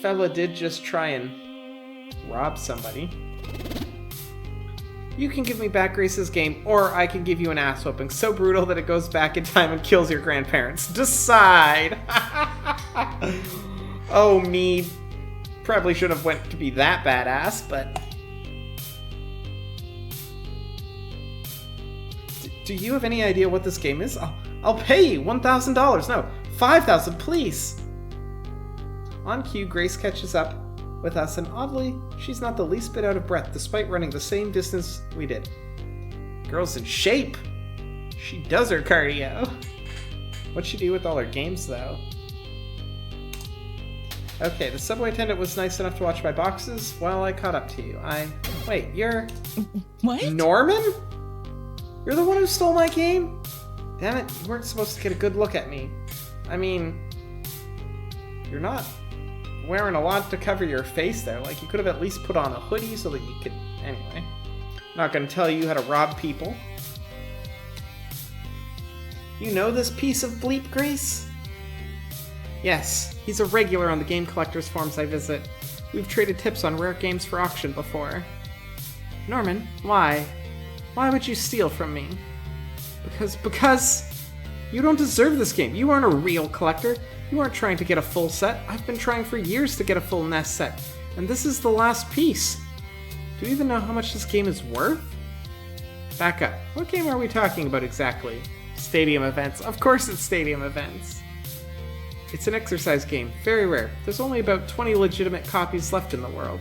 Fella did just try and rob somebody. You can give me back Grace's game, or I can give you an ass whooping so brutal that it goes back in time and kills your grandparents. Decide! Oh, me. Probably should have went to be that badass, but... Do you have any idea what this game is? I'll pay you $1,000. No, $5,000, please. On cue, Grace catches up with us, and oddly, she's not the least bit out of breath despite running the same distance we did. Girl's in shape! She does her cardio! What'd she do with all her games, though? Okay, the subway attendant was nice enough to watch my boxes while I caught up to you. Wait, you're... What? Norman? You're the one who stole my game? Damn it, you weren't supposed to get a good look at me. I mean... You're not wearing a lot to cover your face there. Like, you could have at least put on a hoodie so that you could... Anyway. I'm not gonna tell you how to rob people. You know this piece of bleep, Grace? Yes, he's a regular on the game collectors forums I visit. We've traded tips on rare games for auction before. Norman, why? Why would you steal from me? Because you don't deserve this game. You aren't a real collector. You aren't trying to get a full set. I've been trying for years to get a full NES set, and this is the last piece. Do you even know how much this game is worth? Back up. What game are we talking about exactly? Stadium Events. Of course it's Stadium Events. It's an exercise game. Very rare. There's only about 20 legitimate copies left in the world.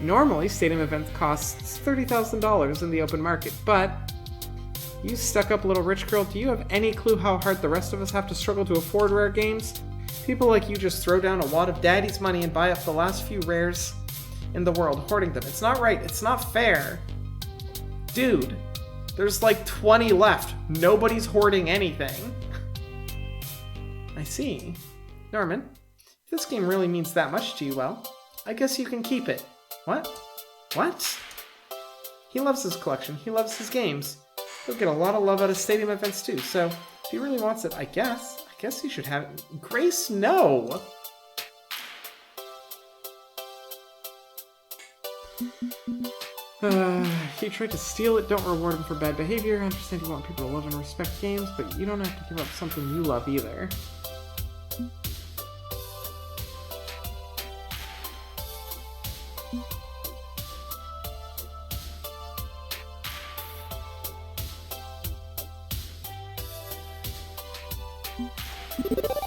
Normally, Stadium Events costs $30,000 in the open market, but... You stuck-up little rich girl, do you have any clue how hard the rest of us have to struggle to afford rare games? People like you just throw down a wad of daddy's money and buy up the last few rares in the world, hoarding them. It's not right. It's not fair. Dude, there's like 20 left. Nobody's hoarding anything. I see. Norman, if this game really means that much to you, well, I guess you can keep it. What? What? He loves his collection. He loves his games. He'll get a lot of love out of Stadium Events too, so if he really wants it, I guess he should have it. Grace, no! He tried to steal it, don't reward him for bad behavior. I understand you want people to love and respect games, but you don't have to give up something you love either.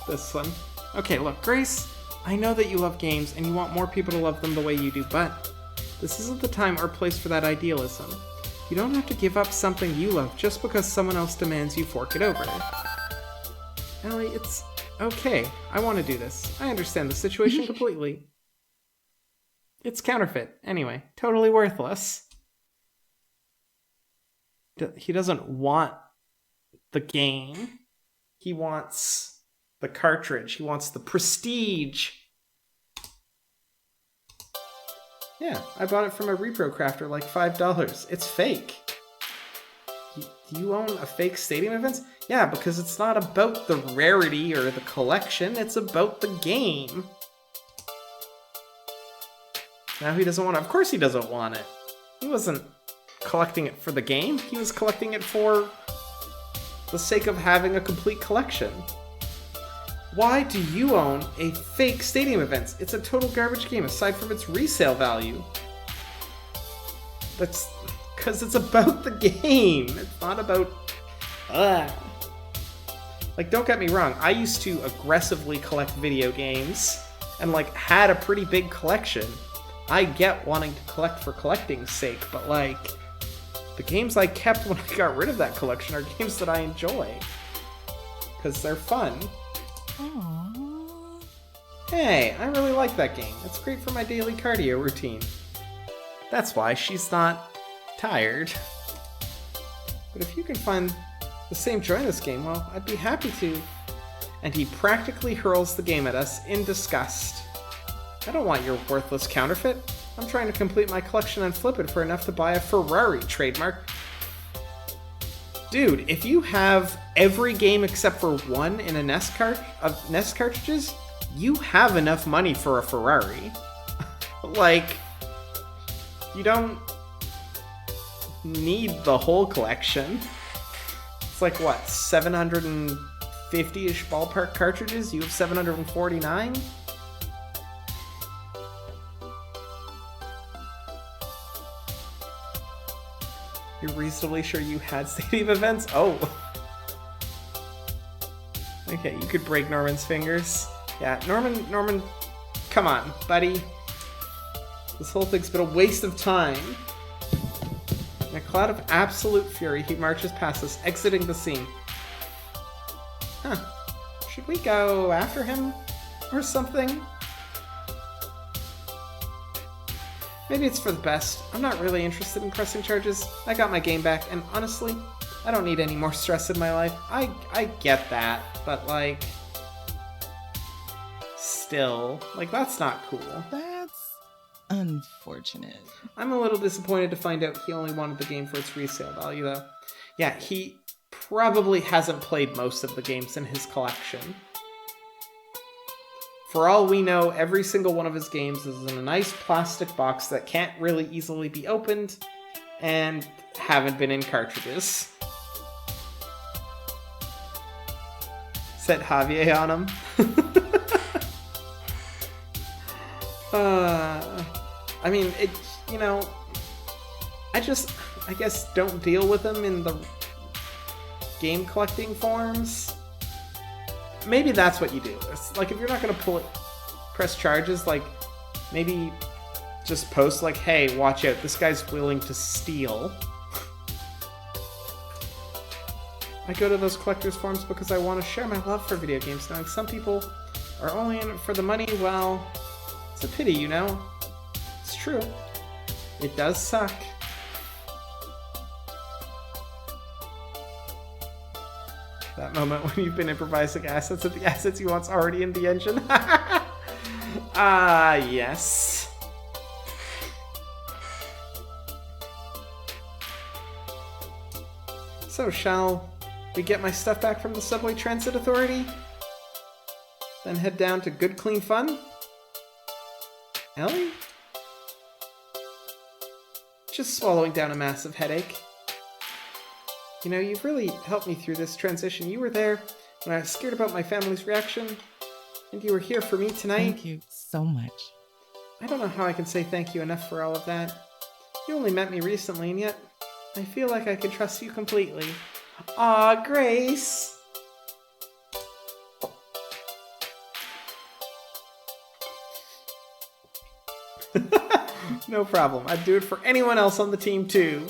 This one. Okay, look, Grace, I know that you love games and you want more people to love them the way you do, but this isn't the time or place for that idealism. You don't have to give up something you love just because someone else demands you fork it over. Ellie, it's okay. I want to do this. I understand the situation completely. It's counterfeit. Anyway, totally worthless. He doesn't want the game. He wants the cartridge. He wants the prestige. Yeah, I bought it from a repro crafter like $5. It's fake. You own a fake Stadium Events? Yeah, because it's not about the rarity or the collection. It's about the game. Now he doesn't want it. Of course he doesn't want it. He wasn't collecting it for the game. He was collecting it for the sake of having a complete collection. Why do you own a fake Stadium Events? It's a total garbage game aside from its resale value. That's because it's about the game. It's not about... Like, don't get me wrong. I used to aggressively collect video games and, like, had a pretty big collection. I get wanting to collect for collecting's sake, but, like, the games I kept when I got rid of that collection are games that I enjoy. Because they're fun. Aww. Hey, I really like that game. It's great for my daily cardio routine. That's why she's not tired. But if you can find the same joy in this game, well, I'd be happy to. And he practically hurls the game at us in disgust. I don't want your worthless counterfeit. I'm trying to complete my collection and flip it for enough to buy a Ferrari trademark. Dude, if you have every game except for one in a NES cartridges, you have enough money for a Ferrari. Like, you don't need the whole collection. It's like, what, 750-ish ballpark cartridges? You have 749? You're reasonably sure you had Stadium Events? Oh. Okay, you could break Norman's fingers. Yeah, Norman come on, buddy. This whole thing's been a waste of time. In a cloud of absolute fury, he marches past us, exiting the scene. Huh. Should we go after him? Or something? Maybe it's for the best. I'm not really interested in pressing charges. I got my game back, and honestly, I don't need any more stress in my life. I get that, but like... Still, like, that's not cool. That's unfortunate. I'm a little disappointed to find out he only wanted the game for its resale value, though. Yeah, he probably hasn't played most of the games in his collection. For all we know, every single one of his games is in a nice plastic box that can't really easily be opened and haven't been in cartridges. Set Javier on him. I mean, it, you know, I guess don't deal with them in the game collecting forums. Maybe that's what you do. It's like, if you're not going to press charges, like, maybe just post like, hey, watch out, this guy's willing to steal. I go to those collectors forums because I want to share my love for video games, knowing some people are only in it for the money. Well, it's a pity, you know? It's true. It does suck. That moment when you've been improvising assets of the assets you want's already in the engine. Ah, yes. So, shall we get my stuff back from the Subway Transit Authority? Then head down to Good Clean Fun? Ellie? Just swallowing down a massive headache. You know, you've really helped me through this transition. You were there when I was scared about my family's reaction, and you were here for me tonight. Thank you so much. I don't know how I can say thank you enough for all of that. You only met me recently, and yet I feel like I can trust you completely. Aw, Grace! No problem. I'd do it for anyone else on the team, too.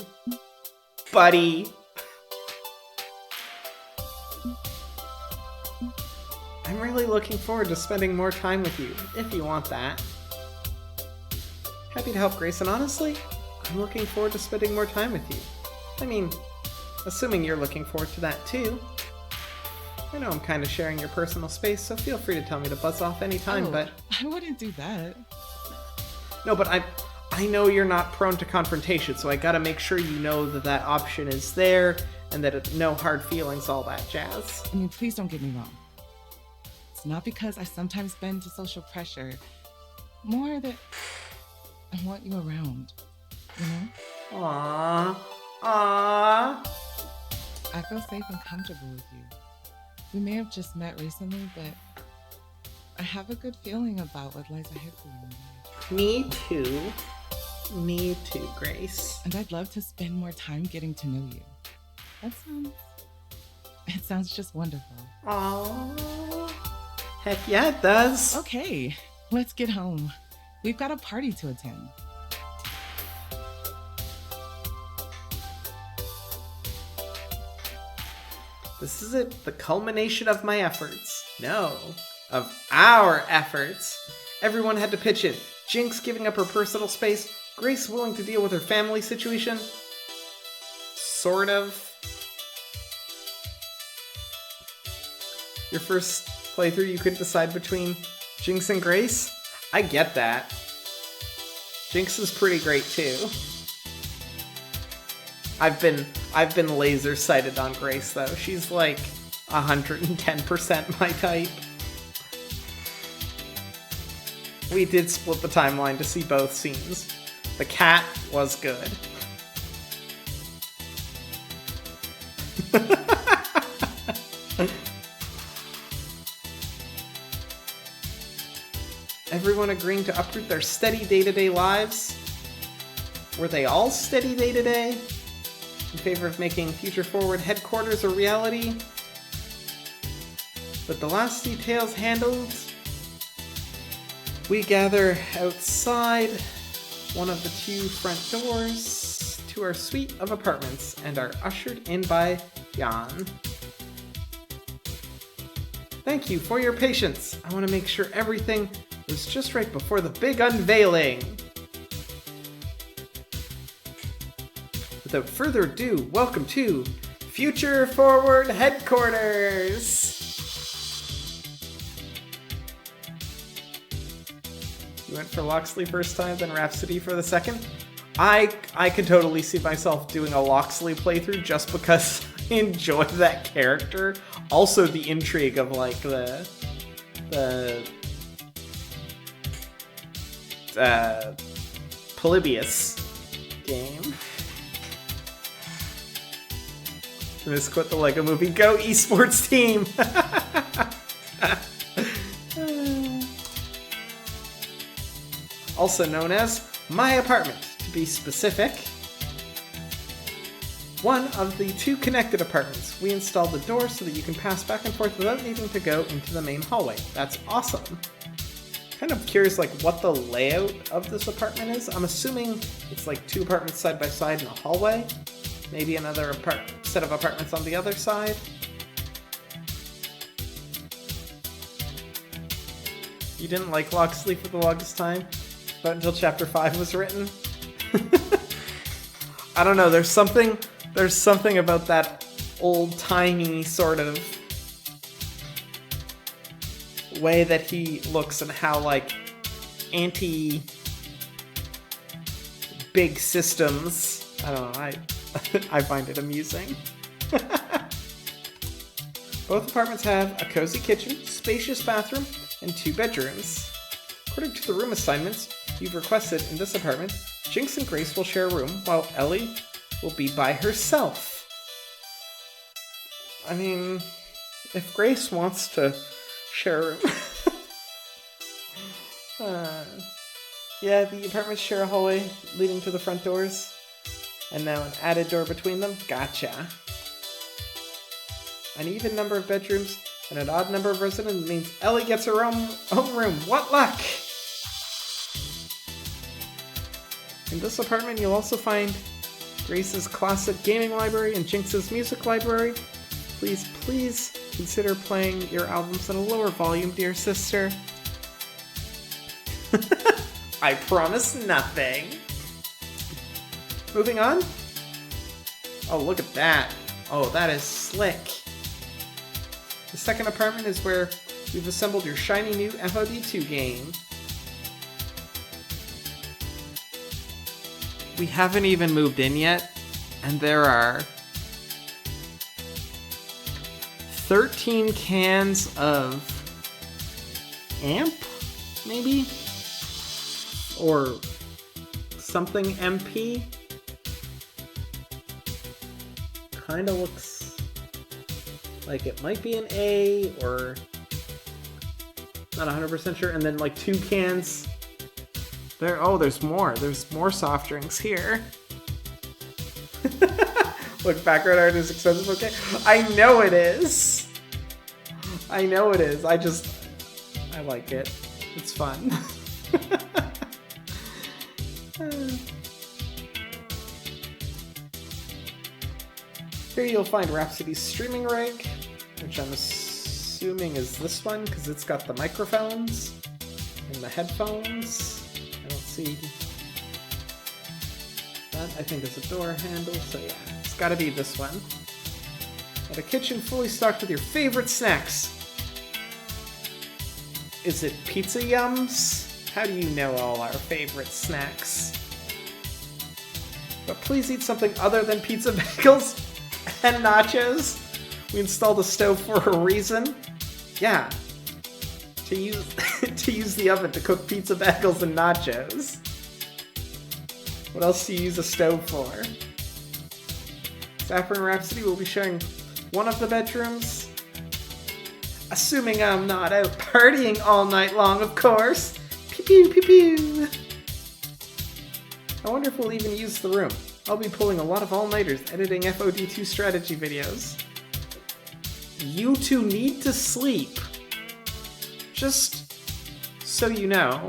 Buddy. I'm really looking forward to spending more time with you, if you want that. Happy to help, Grace, and honestly, I'm looking forward to spending more time with you. I mean, assuming you're looking forward to that, too. I know I'm kind of sharing your personal space, so feel free to tell me to buzz off anytime, but... I wouldn't do that. No, but I know you're not prone to confrontation, so I gotta make sure you know that that option is there, and that no hard feelings, all that jazz. I mean, please don't get me wrong. It's not because I sometimes bend to social pressure. More that I want you around, you know? Aww. Aww. I feel safe and comfortable with you. We may have just met recently, but I have a good feeling about what lies ahead for you. Me too. Me too, Grace. And I'd love to spend more time getting to know you. It sounds just wonderful. Aww. Heck yeah, it does. Okay, let's get home. We've got a party to attend. This is it, the culmination of my efforts. No, of our efforts. Everyone had to pitch in. Jinx giving up her personal space, Grace willing to deal with her family situation. Sort of. Your first playthrough, you couldn't decide between Jinx and Grace? I get that. Jinx is pretty great too. I've been laser sighted on Grace though. She's like 110% my type. We did split the timeline to see both scenes. The cat was good. Everyone agreeing to uproot their steady day-to-day lives? Were they all steady day-to-day? In favor of making Future Forward headquarters a reality? But the last details handled? We gather outside one of the two front doors to our suite of apartments and are ushered in by Jan. Thank you for your patience. I want to make sure everything was just right before the big unveiling. Without further ado, welcome to Future Forward Headquarters. You went for Loxley first time, then Rhapsody for the second. I could totally see myself doing a Loxley playthrough just because I enjoy that character. Also the intrigue of like the Polybius game. Misquote the Lego Movie. Go esports team! Also known as my apartment, to be specific. One of the two connected apartments. We installed the door so that you can pass back and forth without needing to go into the main hallway. That's awesome. Kind of curious like what the layout of this apartment is. I'm assuming it's like two apartments side by side in a hallway. Maybe another set of apartments on the other side. You didn't like Loxley for the longest time? But until chapter 5 was written? I don't know, there's something about that old-timey sort of way that he looks and how like anti big systems. I don't know, I find it amusing. Both apartments have a cozy kitchen, spacious bathroom, and 2 bedrooms. According to the room assignments you've requested in this apartment, Jinx and Grace will share a room, while Ellie will be by herself. I mean, if Grace wants to share a room... yeah, the apartments share a hallway leading to the front doors. And now an added door between them? Gotcha. An even number of bedrooms and an odd number of residents means Ellie gets her own room. What luck! In this apartment, you'll also find Grace's classic gaming library and Jinx's music library. Please consider playing your albums at a lower volume, dear sister. I promise nothing. Moving on. Oh, look at that. Oh, that is slick. The second apartment is where you've assembled your shiny new FOD2 game. We haven't even moved in yet, and there are 13 cans of AMP, maybe? Or something MP? Kinda looks like it might be an A, or not 100% sure. And then like 2 cans there. Oh, there's more soft drinks here. Look, background art is expensive. Okay, I know it is. I like it. It's fun. Here you'll find Rhapsody's streaming rig, which I'm assuming is this one because it's got the microphones and the headphones. I don't see that. I think it's a door handle, so yeah, it's got to be this one. And a kitchen fully stocked with your favorite snacks. Is it pizza yums? How do you know all our favorite snacks? But please eat something other than pizza bagels and nachos. We installed a stove for a reason. Yeah. To use the oven to cook pizza bagels and nachos. What else do you use a stove for? Saffron and Rhapsody will be sharing one of the bedrooms. Assuming I'm not out partying all night long, of course. Pew pew pew pew. I wonder if we'll even use the room. I'll be pulling a lot of all-nighters editing FOD2 strategy videos. You two need to sleep. Just so you know.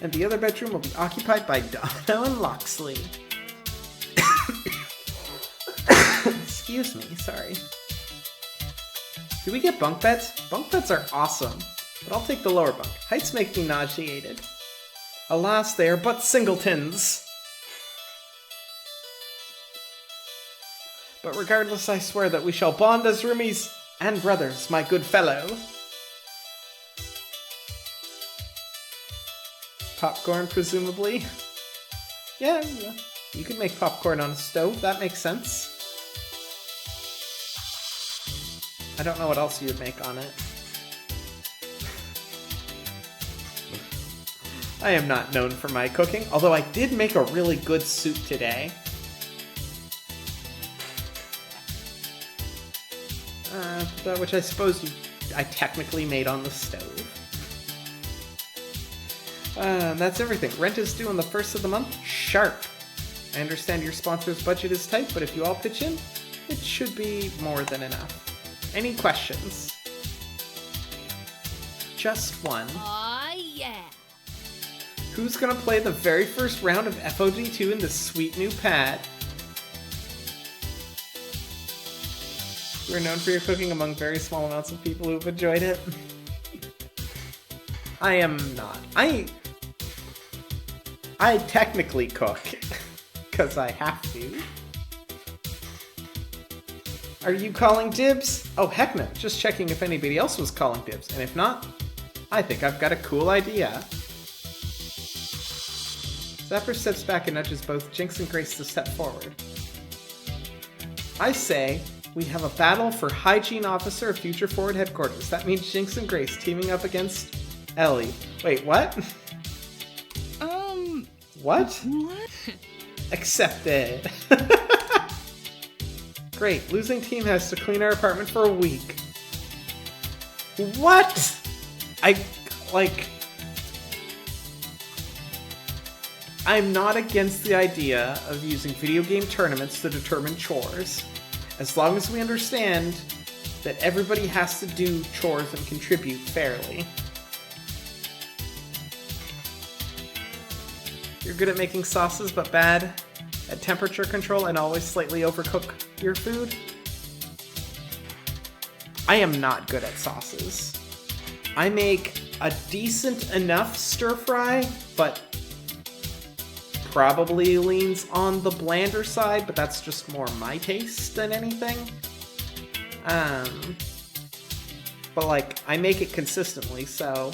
And the other bedroom will be occupied by Dono and Loxley. Excuse me, sorry. Do we get bunk beds? Bunk beds are awesome, but I'll take the lower bunk. Heights make me nauseated. Alas, they are but singletons. But regardless, I swear that we shall bond as roomies and brothers, my good fellow. Popcorn, presumably. Yeah, you could make popcorn on a stove, that makes sense. I don't know what else you would make on it. I am not known for my cooking, although I did make a really good soup today. Which I suppose I technically made on the stove. That's everything. Rent is due on the 1st of the month, sharp. I understand your sponsor's budget is tight, but if you all pitch in, it should be more than enough. Any questions? Just one. Aw, yeah. Who's gonna play the very first round of FOD2 in this sweet new pad? You're known for your cooking among very small amounts of people who've enjoyed it. I am not. I technically cook, because I have to. Are you calling dibs? Oh, heck no. Just checking if anybody else was calling dibs. And if not, I think I've got a cool idea. Zapper steps back and nudges both Jinx and Grace to step forward. I say we have a battle for Hygiene Officer of Future Forward Headquarters. That means Jinx and Grace teaming up against Ellie. Wait, what? What? What? Accepted. Great. Losing team has to clean our apartment for a week. What? I'm not against the idea of using video game tournaments to determine chores, as long as we understand that everybody has to do chores and contribute fairly. You're good at making sauces, but bad at temperature control and always slightly overcook your food? I am not good at sauces. I make a decent enough stir fry, but probably leans on the blander side, but that's just more my taste than anything. But like, I make it consistently, so,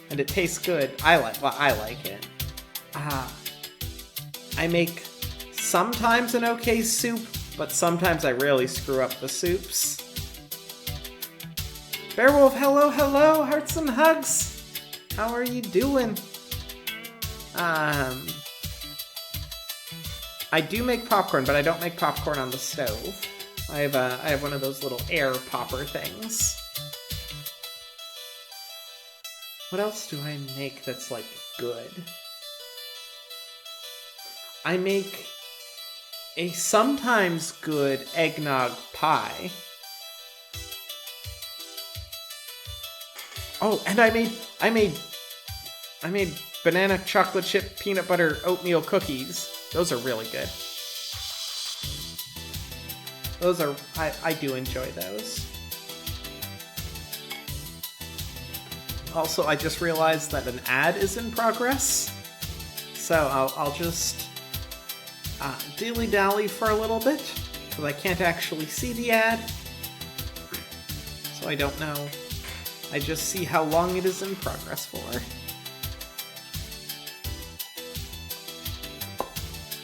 and it tastes good. I like it. I make sometimes an okay soup, but sometimes I really screw up the soups. Beowulf, hello, hearts and hugs. How are you doing? I do make popcorn, but I don't make popcorn on the stove. I have one of those little air popper things. What else do I make that's like good? I make a sometimes good eggnog pie. Oh, and I made banana chocolate chip peanut butter oatmeal cookies. Those are really good. Those are, I do enjoy those. Also, I just realized that an ad is in progress. So I'll just dilly-dally for a little bit, because I can't actually see the ad. So I don't know. I just see how long it is in progress for.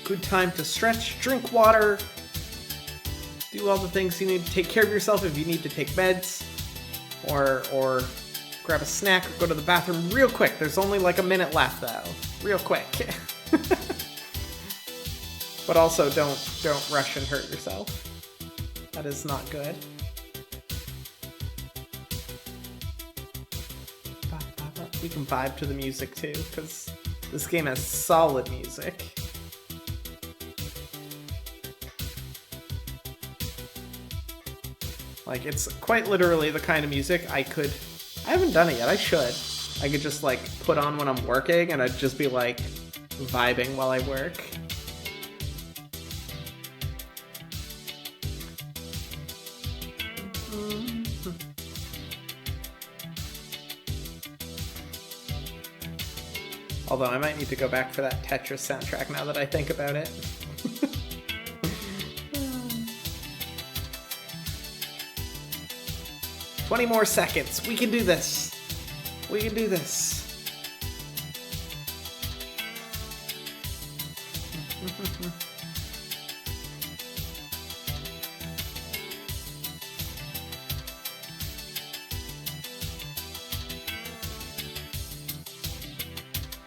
Good time to stretch, drink water, do all the things you need to take care of yourself if you need to take meds, or grab a snack or go to the bathroom real quick. There's only like a minute left though. Real quick. But also don't rush and hurt yourself. That is not good. We can vibe to the music too, because this game has solid music. Like, it's quite literally the kind of music I haven't done it yet, I should. I could just, like, put on when I'm working, and I'd just be, like, vibing while I work. Although I might need to go back for that Tetris soundtrack now that I think about it. 20 more seconds. We can do this. We can do this.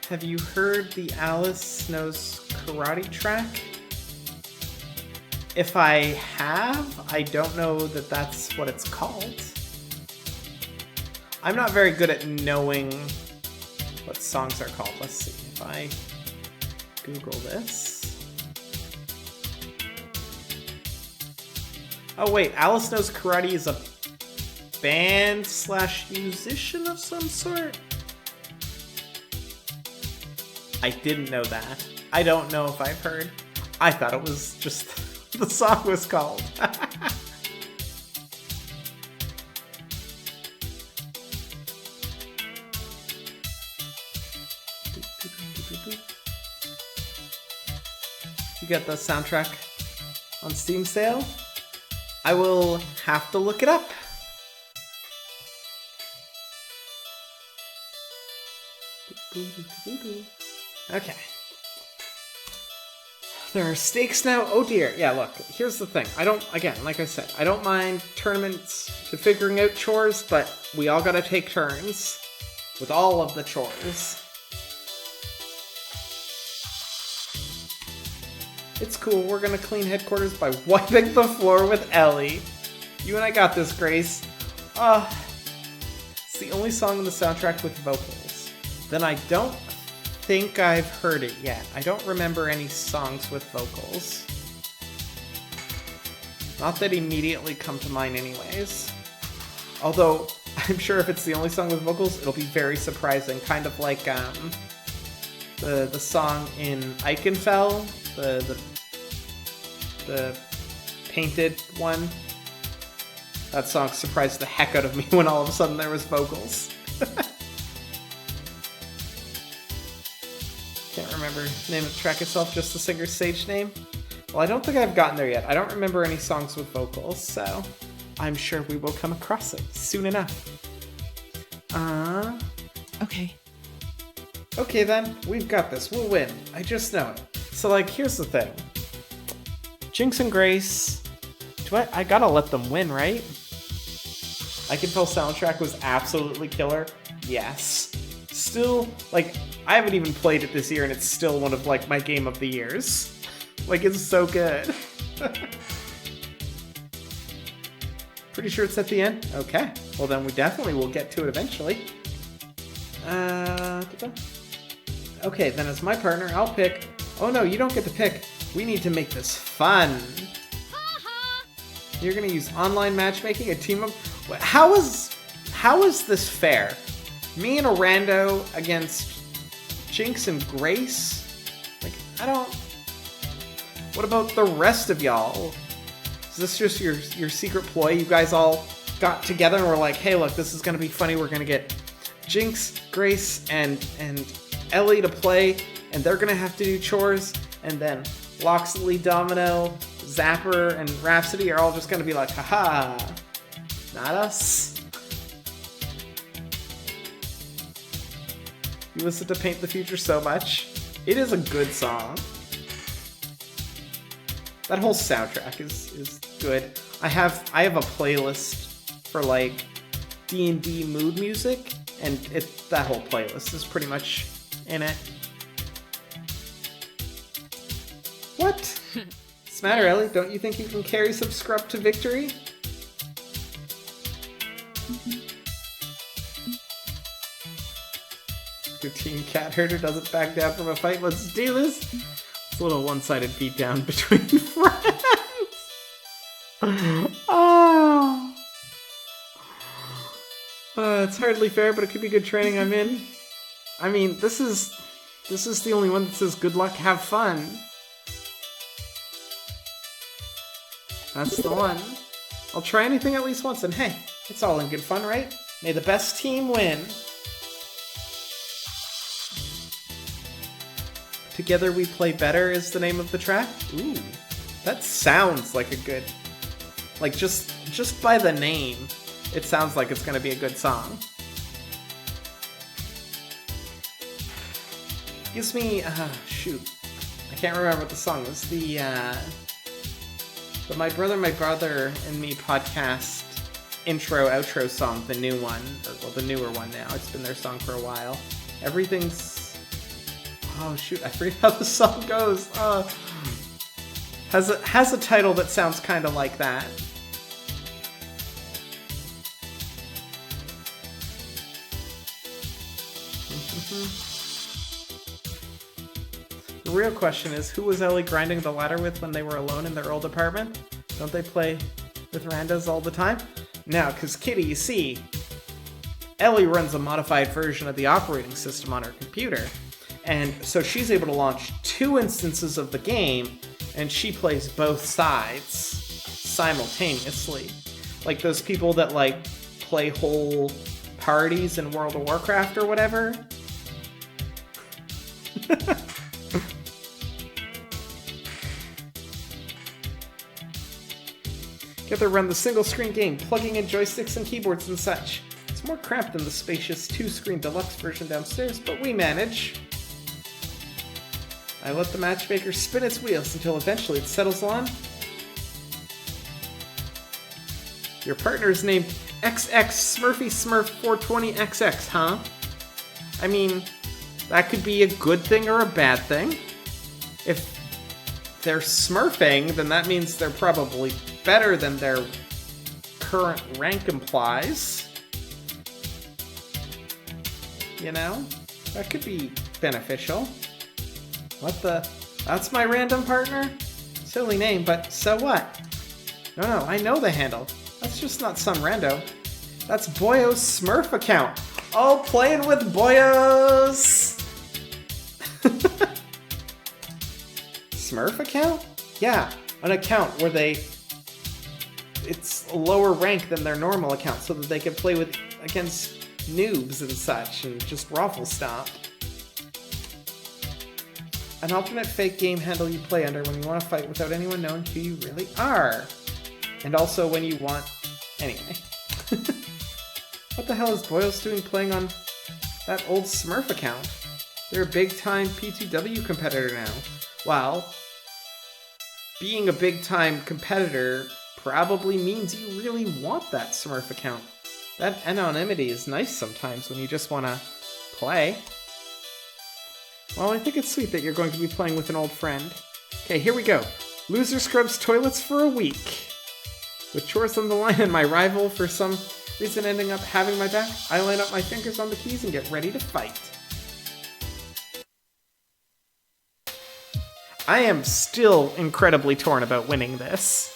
Have you heard the Alice Knows Karate track? If I have, I don't know that that's what it's called. I'm not very good at knowing what songs are called. Let's see if I Google this. Oh wait, Alice Knows Karate is a band / musician of some sort? I didn't know that. I don't know if I've heard. I thought it was just the song was called. You got the soundtrack on Steam sale? I will have to look it up. Okay. There are stakes now. Oh dear. Yeah, look, here's the thing. Again, like I said, I don't mind tournaments to figuring out chores, but we all gotta take turns with all of the chores. It's cool. We're gonna clean headquarters by wiping the floor with Ellie. You and I got this, Grace. It's the only song in the soundtrack with vocals. Then I don't think I've heard it yet. I don't remember any songs with vocals. Not that immediately come to mind anyways. Although, I'm sure if it's the only song with vocals, it'll be very surprising. Kind of like the song in Eichenfell, the painted one. That song surprised the heck out of me when all of a sudden there was vocals. Can't remember the name of the track itself, just the singer's stage name. Well, I don't think I've gotten there yet. I don't remember any songs with vocals, so I'm sure we will come across it soon enough. Okay. Okay then, we've got this. We'll win. I just know it. So, like, here's the thing. Jinx and Grace, I gotta let them win, right? Eichenfell soundtrack was absolutely killer. Yes. Still, like, I haven't even played it this year, and it's still one of, like, my game of the years. Like, it's so good. Pretty sure it's at the end? Okay. Well, then we definitely will get to it eventually. Okay, then as my partner, I'll pick... Oh no, you don't get to pick. We need to make this fun. You're gonna use online matchmaking, a team of... How is this fair? Me and a rando against Jinx and Grace? Like, I don't... What about the rest of y'all? Is this just your secret ploy? You guys all got together and were like, hey, look, this is gonna be funny. We're gonna get Jinx, Grace, and Ellie to play, and they're gonna have to do chores, and then Loxley, Domino, Zapper, and Rhapsody are all just gonna be like, haha, not us. You listen to Paint the Future so much. It is a good song. That whole soundtrack is good. I have a playlist for like D&D mood music, and that whole playlist is pretty much in it. What? What's the matter, Ellie? Don't you think you can carry some scrub to victory? Your team cat herder doesn't back down from a fight. Let's do this. It's a little one-sided beatdown between friends. Oh. It's hardly fair, but it could be good training I'm in. I mean, this is the only one that says good luck, have fun. That's the one. I'll try anything at least once, and hey, it's all in good fun, right? May the best team win. Together We Play Better is the name of the track? Ooh, that sounds like a good... Like, just by the name, it sounds like it's gonna be a good song. Gives me, shoot. I can't remember what the song was. The My Brother and Me podcast intro, outro song, the new one, or, well, the newer one now. It's been their song for a while. Everything's... Oh, shoot, I forget how the song goes. Has a title that sounds kind of like that. The real question is, who was Ellie grinding the ladder with when they were alone in their old apartment? Don't they play with randos all the time? No, because Kitty, you see, Ellie runs a modified version of the operating system on her computer, and so she's able to launch 2 instances of the game, and she plays both sides simultaneously. Like those people that, like, play whole parties in World of Warcraft or whatever. Together run the single-screen game, plugging in joysticks and keyboards and such. It's more cramped than the spacious 2-screen deluxe version downstairs, but we manage. I let the matchmaker spin its wheels until eventually it settles on. Your partner is named XX Smurfy Smurf 420XX, huh? I mean, that could be a good thing or a bad thing. If they're smurfing, then that means they're probably better than their current rank implies. You know? That could be beneficial. What the? That's my random partner? Silly name, but so what? No, I know the handle. That's just not some rando. That's Boyo's Smurf account. Oh, playing with Boyos! Smurf account? Yeah, an account where it's a lower rank than their normal account so that they can play against noobs and such and just raffle stomp. An alternate fake game handle you play under when you want to fight without anyone knowing who you really are. And also when you want... Anyway. What the hell is Boyos doing playing on that old Smurf account? They're a big-time P2W competitor now. Well, being a big-time competitor probably means you really want that Smurf account. That anonymity is nice sometimes when you just want to play. Well, I think it's sweet that you're going to be playing with an old friend. Okay, here we go. Loser scrubs toilets for a week. With chores on the line and my rival for some reason ending up having my back, I line up my fingers on the keys and get ready to fight. I am still incredibly torn about winning this.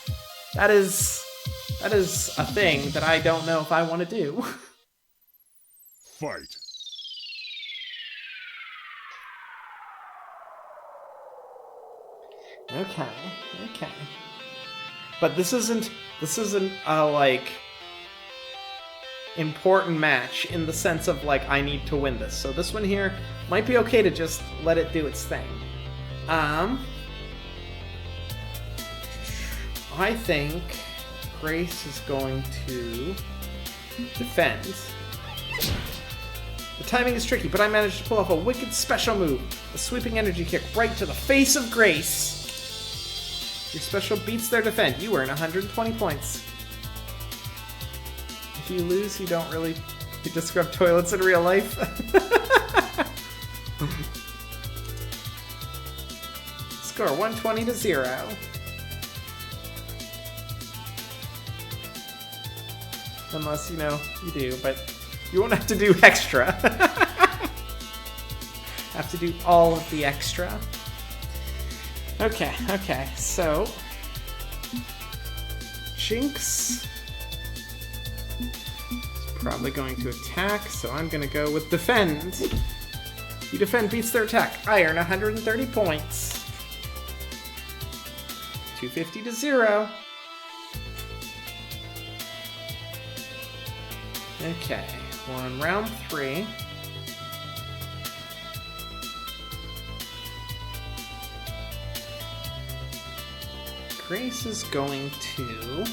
That is a thing that I don't know if I want to do. Fight. Okay. But this isn't a, like, important match in the sense of, like, I need to win this. So this one here might be okay to just let it do its thing. I think Grace is going to defend. The timing is tricky, but I managed to pull off a wicked special move. A sweeping energy kick right to the face of Grace. Your special beats their defend. You earn 120 points. If you lose, you don't really get to scrub toilets in real life. Score 120 to 0. Unless, you know, you do, but you won't have to do extra. Have to do all of the extra. Okay, so Jinx is probably going to attack, so I'm gonna go with defend. You defend beats their attack. I earn 130 points. 250 to 0. Okay, we're on round 3. Grace is going to...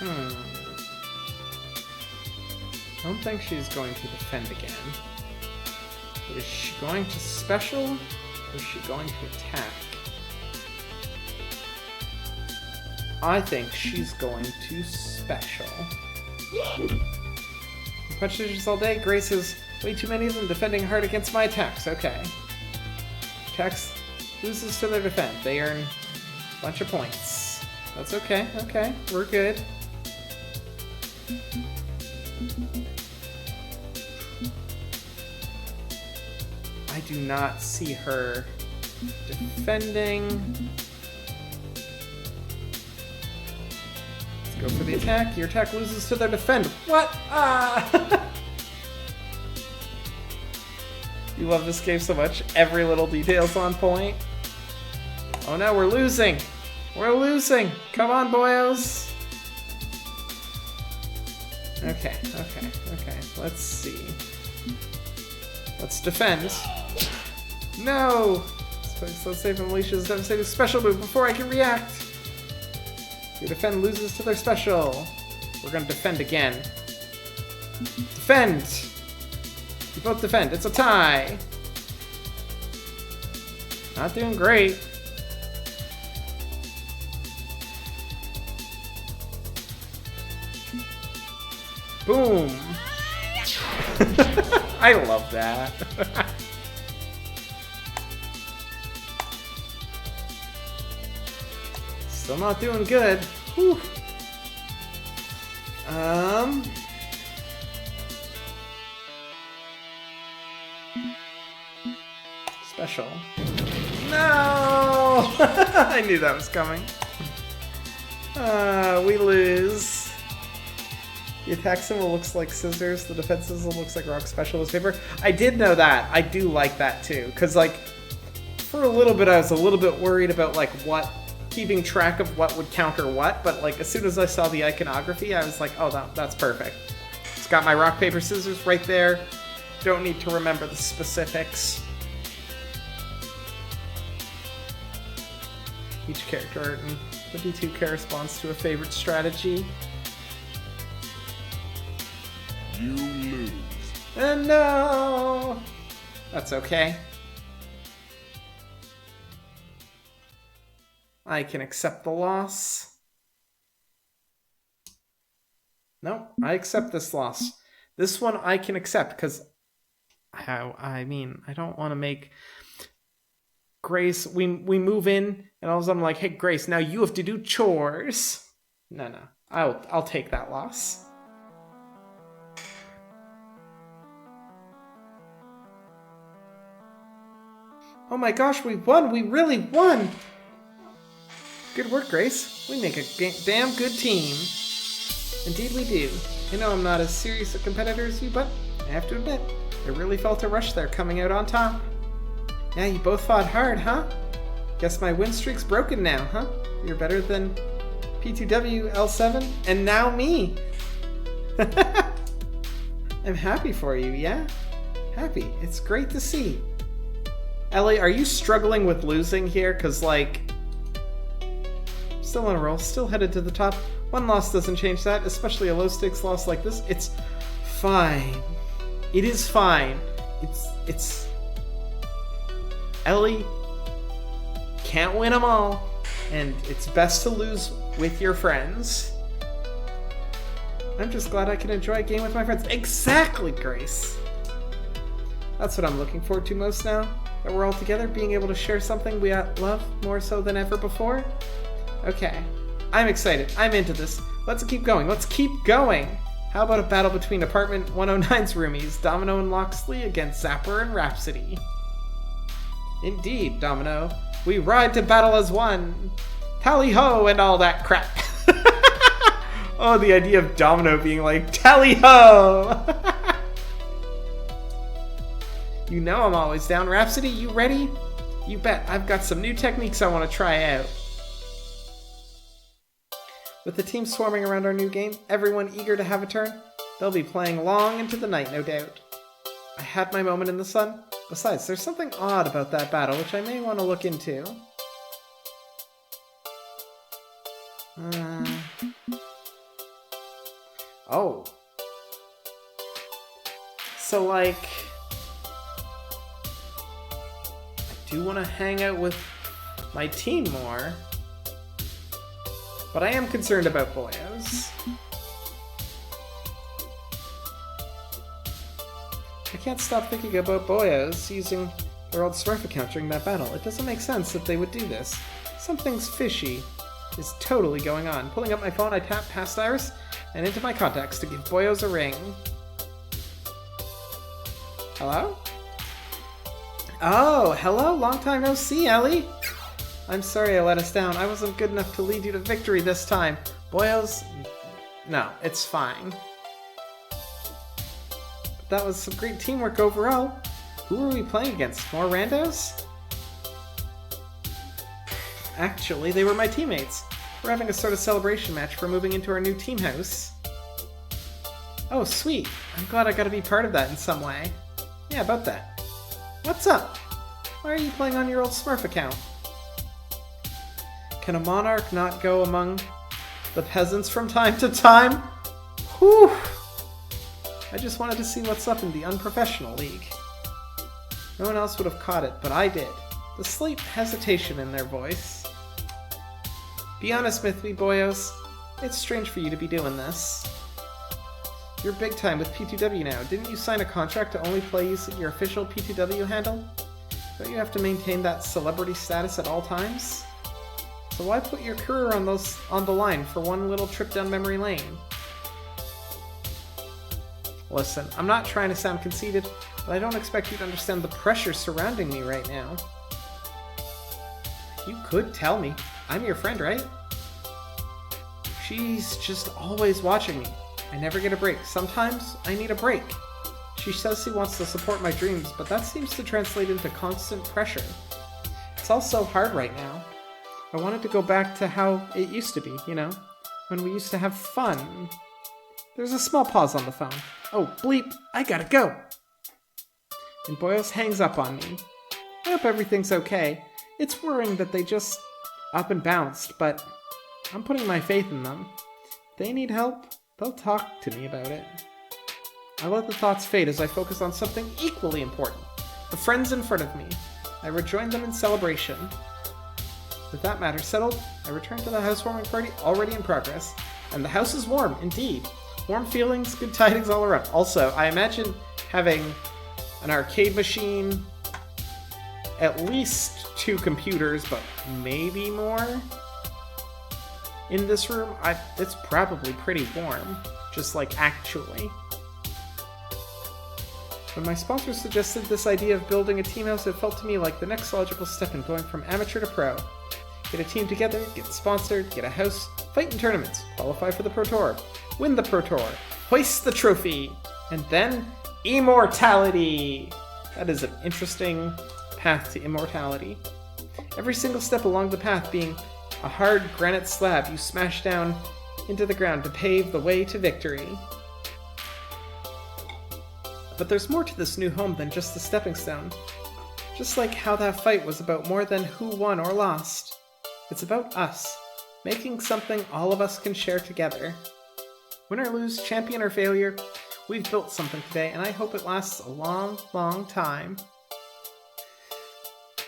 I don't think she's going to defend again. But is she going to special, or is she going to attack? I think she's going to special. Punch digits all day. Grace has way too many of them, defending hard against my attacks. Okay. Attacks loses to their defend. They earn a bunch of points. That's okay. Okay, we're good. I do not see her defending. Let's go for the attack. Your attack loses to their defend. What? Ah! You love this game so much. Every little detail's on point. Oh no, we're losing. We're losing. Come on, boyos. Okay. Let's see. Let's defend. No! Let's save Alicia's devastating special move before I can react. Your defend loses to their special. We're gonna defend again. Defend! You both defend. It's a tie. Not doing great. Boom! I love that. Still not doing good. Whew. Special. No! I knew that was coming. We lose. The attack symbol looks like scissors. The defense symbol looks like rock specialist paper. I did know that. I do like that too. Because, like, for a little bit, I was a little bit worried about, like, keeping track of what would counter what. But, like, as soon as I saw the iconography, I was like, oh, that's perfect. It's got my rock, paper, scissors right there. Don't need to remember the specifics. Each character art and the D2 corresponds to a favorite strategy. You lose. And no! That's okay. I can accept the loss. No, I accept this loss. This one I can accept because I mean, I don't want to make Grace, we move in and all of a sudden I'm like, hey Grace, now you have to do chores. No, I'll take that loss. Oh my gosh, we won! We really won! Good work, Grace. We make a damn good team. Indeed we do. I know I'm not as serious a competitor as you, but I have to admit, I really felt a rush there coming out on top. Yeah, you both fought hard, huh? Guess my win streak's broken now, huh? You're better than P2W, L7, and now me! I'm happy for you, yeah? Happy. It's great to see. Ellie, are you struggling with losing here? Because, like, still on a roll, still headed to the top. One loss doesn't change that, especially a low-stakes loss like this. It's fine. It is fine. It's... Ellie can't win them all, and it's best to lose with your friends. I'm just glad I can enjoy a game with my friends. Exactly, Grace! That's what I'm looking forward to most now. That we're all together, being able to share something we love more so than ever before. Okay, I'm excited. I'm into this. Let's keep going. Let's keep going. How about a battle between Apartment 109's roomies, Domino and Loxley, against Zapper and Rhapsody? Indeed, Domino. We ride to battle as one. Tally ho and all that crap. Oh, the idea of Domino being like, tally-ho! You know I'm always down. Rhapsody, you ready? You bet. I've got some new techniques I want to try out. With the team swarming around our new game, everyone eager to have a turn, they'll be playing long into the night, no doubt. I had my moment in the sun. Besides, there's something odd about that battle, which I may want to look into. Oh. So, like... I do want to hang out with my team more. But I am concerned about Boyos. I can't stop thinking about Boyos using their old Smurf account during that battle. It doesn't make sense that they would do this. Something's fishy is totally going on. Pulling up my phone, I tap past Iris and into my contacts to give Boyos a ring. Hello? Oh, hello? Long time no see, Ellie. I'm sorry I let us down. I wasn't good enough to lead you to victory this time. Boyos... No, it's fine. But that was some great teamwork overall. Who were we playing against? More randos? Actually, they were my teammates. We're having a sort of celebration match for moving into our new team house. Oh, sweet. I'm glad I got to be part of that in some way. Yeah, about that. What's up? Why are you playing on your old Smurf account? Can a monarch not go among the peasants from time to time? Whew! I just wanted to see what's up in the unprofessional league. No one else would have caught it, but I did. The slight hesitation in their voice. Be honest with me, Boyos. It's strange for you to be doing this. You're big time with P2W now. Didn't you sign a contract to only play using your official P2W handle? Don't you have to maintain that celebrity status at all times? So why put your career on the line for one little trip down memory lane? Listen, I'm not trying to sound conceited, but I don't expect you to understand the pressure surrounding me right now. You could tell me. I'm your friend, right? She's just always watching me. I never get a break. Sometimes I need a break. She says she wants to support my dreams, but that seems to translate into constant pressure. It's all so hard right now. I wanted to go back to how it used to be, you know? When we used to have fun. There's a small pause on the phone. Oh, bleep, I gotta go. And Boyos hangs up on me. I hope everything's okay. It's worrying that they just up and bounced, but I'm putting my faith in them. If they need help, they'll talk to me about it. I let the thoughts fade as I focus on something equally important. The friends in front of me. I rejoined them in celebration. With that matter settled, I returned to the housewarming party already in progress. And the house is warm, indeed. Warm feelings, good tidings all around. Also, I imagine having an arcade machine, at least 2 computers, but maybe more in this room. It's probably pretty warm, just like actually. When my sponsor suggested this idea of building a team house, it felt to me like the next logical step in going from amateur to pro. Get a team together, get sponsored, get a house, fight in tournaments, qualify for the Pro Tour, win the Pro Tour, hoist the trophy, and then immortality! That is an interesting path to immortality. Every single step along the path being a hard granite slab you smash down into the ground to pave the way to victory. But there's more to this new home than just the stepping stone. Just like how that fight was about more than who won or lost. It's about us, making something all of us can share together. Win or lose, champion or failure, we've built something today, and I hope it lasts a long, long time.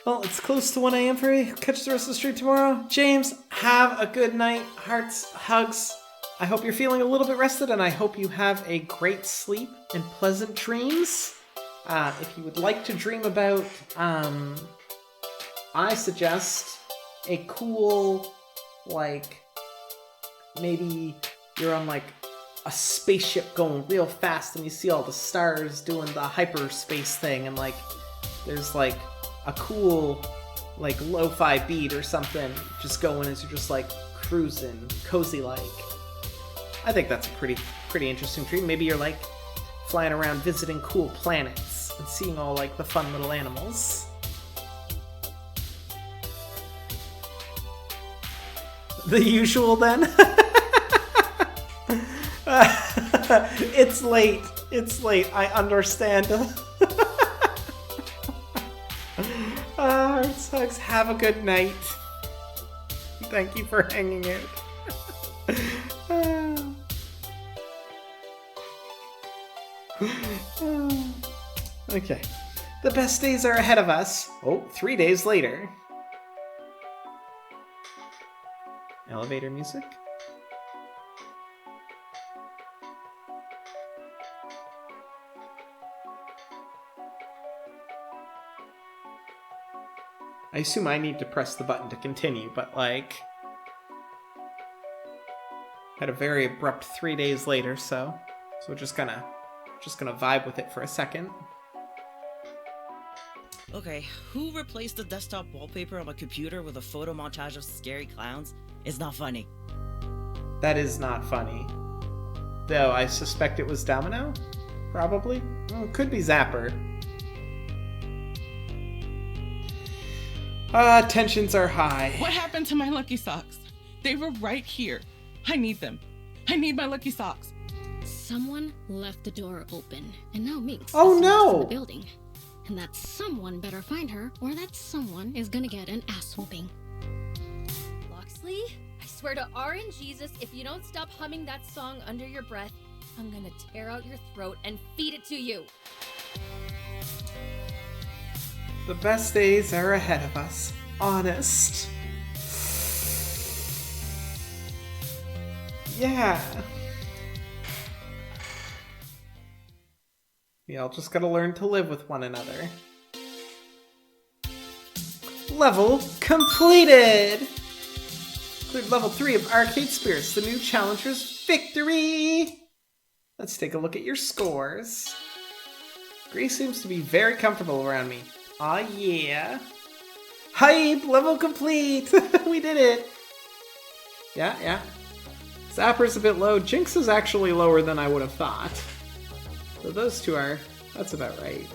Well, it's close to 1 a.m. for you. Catch the rest of the stream tomorrow. James, have a good night. Hearts, hugs. I hope you're feeling a little bit rested, and I hope you have a great sleep and pleasant dreams. If you would like to dream about, I suggest a cool, like, maybe you're on, like, a spaceship going real fast, and you see all the stars doing the hyperspace thing, and, like, there's, like, a cool, like, lo-fi beat or something just going as you're just, like, cruising, cozy-like. I think that's a pretty interesting dream. Maybe you're like flying around visiting cool planets and seeing all like the fun little animals. The usual then? It's late. It's late. I understand. It sucks. Have a good night. Thank you for hanging out. Okay. The best days are ahead of us. Oh, 3 days later. Elevator music? I assume I need to press the button to continue, but like... Had a very abrupt 3 days later, so we're just gonna vibe with it for a second. Okay, who replaced the desktop wallpaper on my computer with a photo montage of scary clowns? It's not funny. That is not funny. Though I suspect it was Domino? Probably? Well, it could be Zapper. Tensions are high. What happened to my Lucky Socks? They were right here. I need them. I need my Lucky Socks. Someone left the door open, and now Minx Oh, is lost no! in the building. And that someone better find her, or that someone is gonna get an ass whooping. Loxley, I swear to R and Jesus, if you don't stop humming that song under your breath, I'm gonna tear out your throat and feed it to you. The best days are ahead of us. Honest. Yeah. We all just gotta learn to live with one another. Level completed! Cleared level 3 of Arcade Spirits, the new challenger's victory! Let's take a look at your scores. Grace seems to be very comfortable around me. Aw, yeah. Hype! Level complete! We did it! Yeah. Zapper's a bit low. Jinx is actually lower than I would have thought. So those two are... that's about right.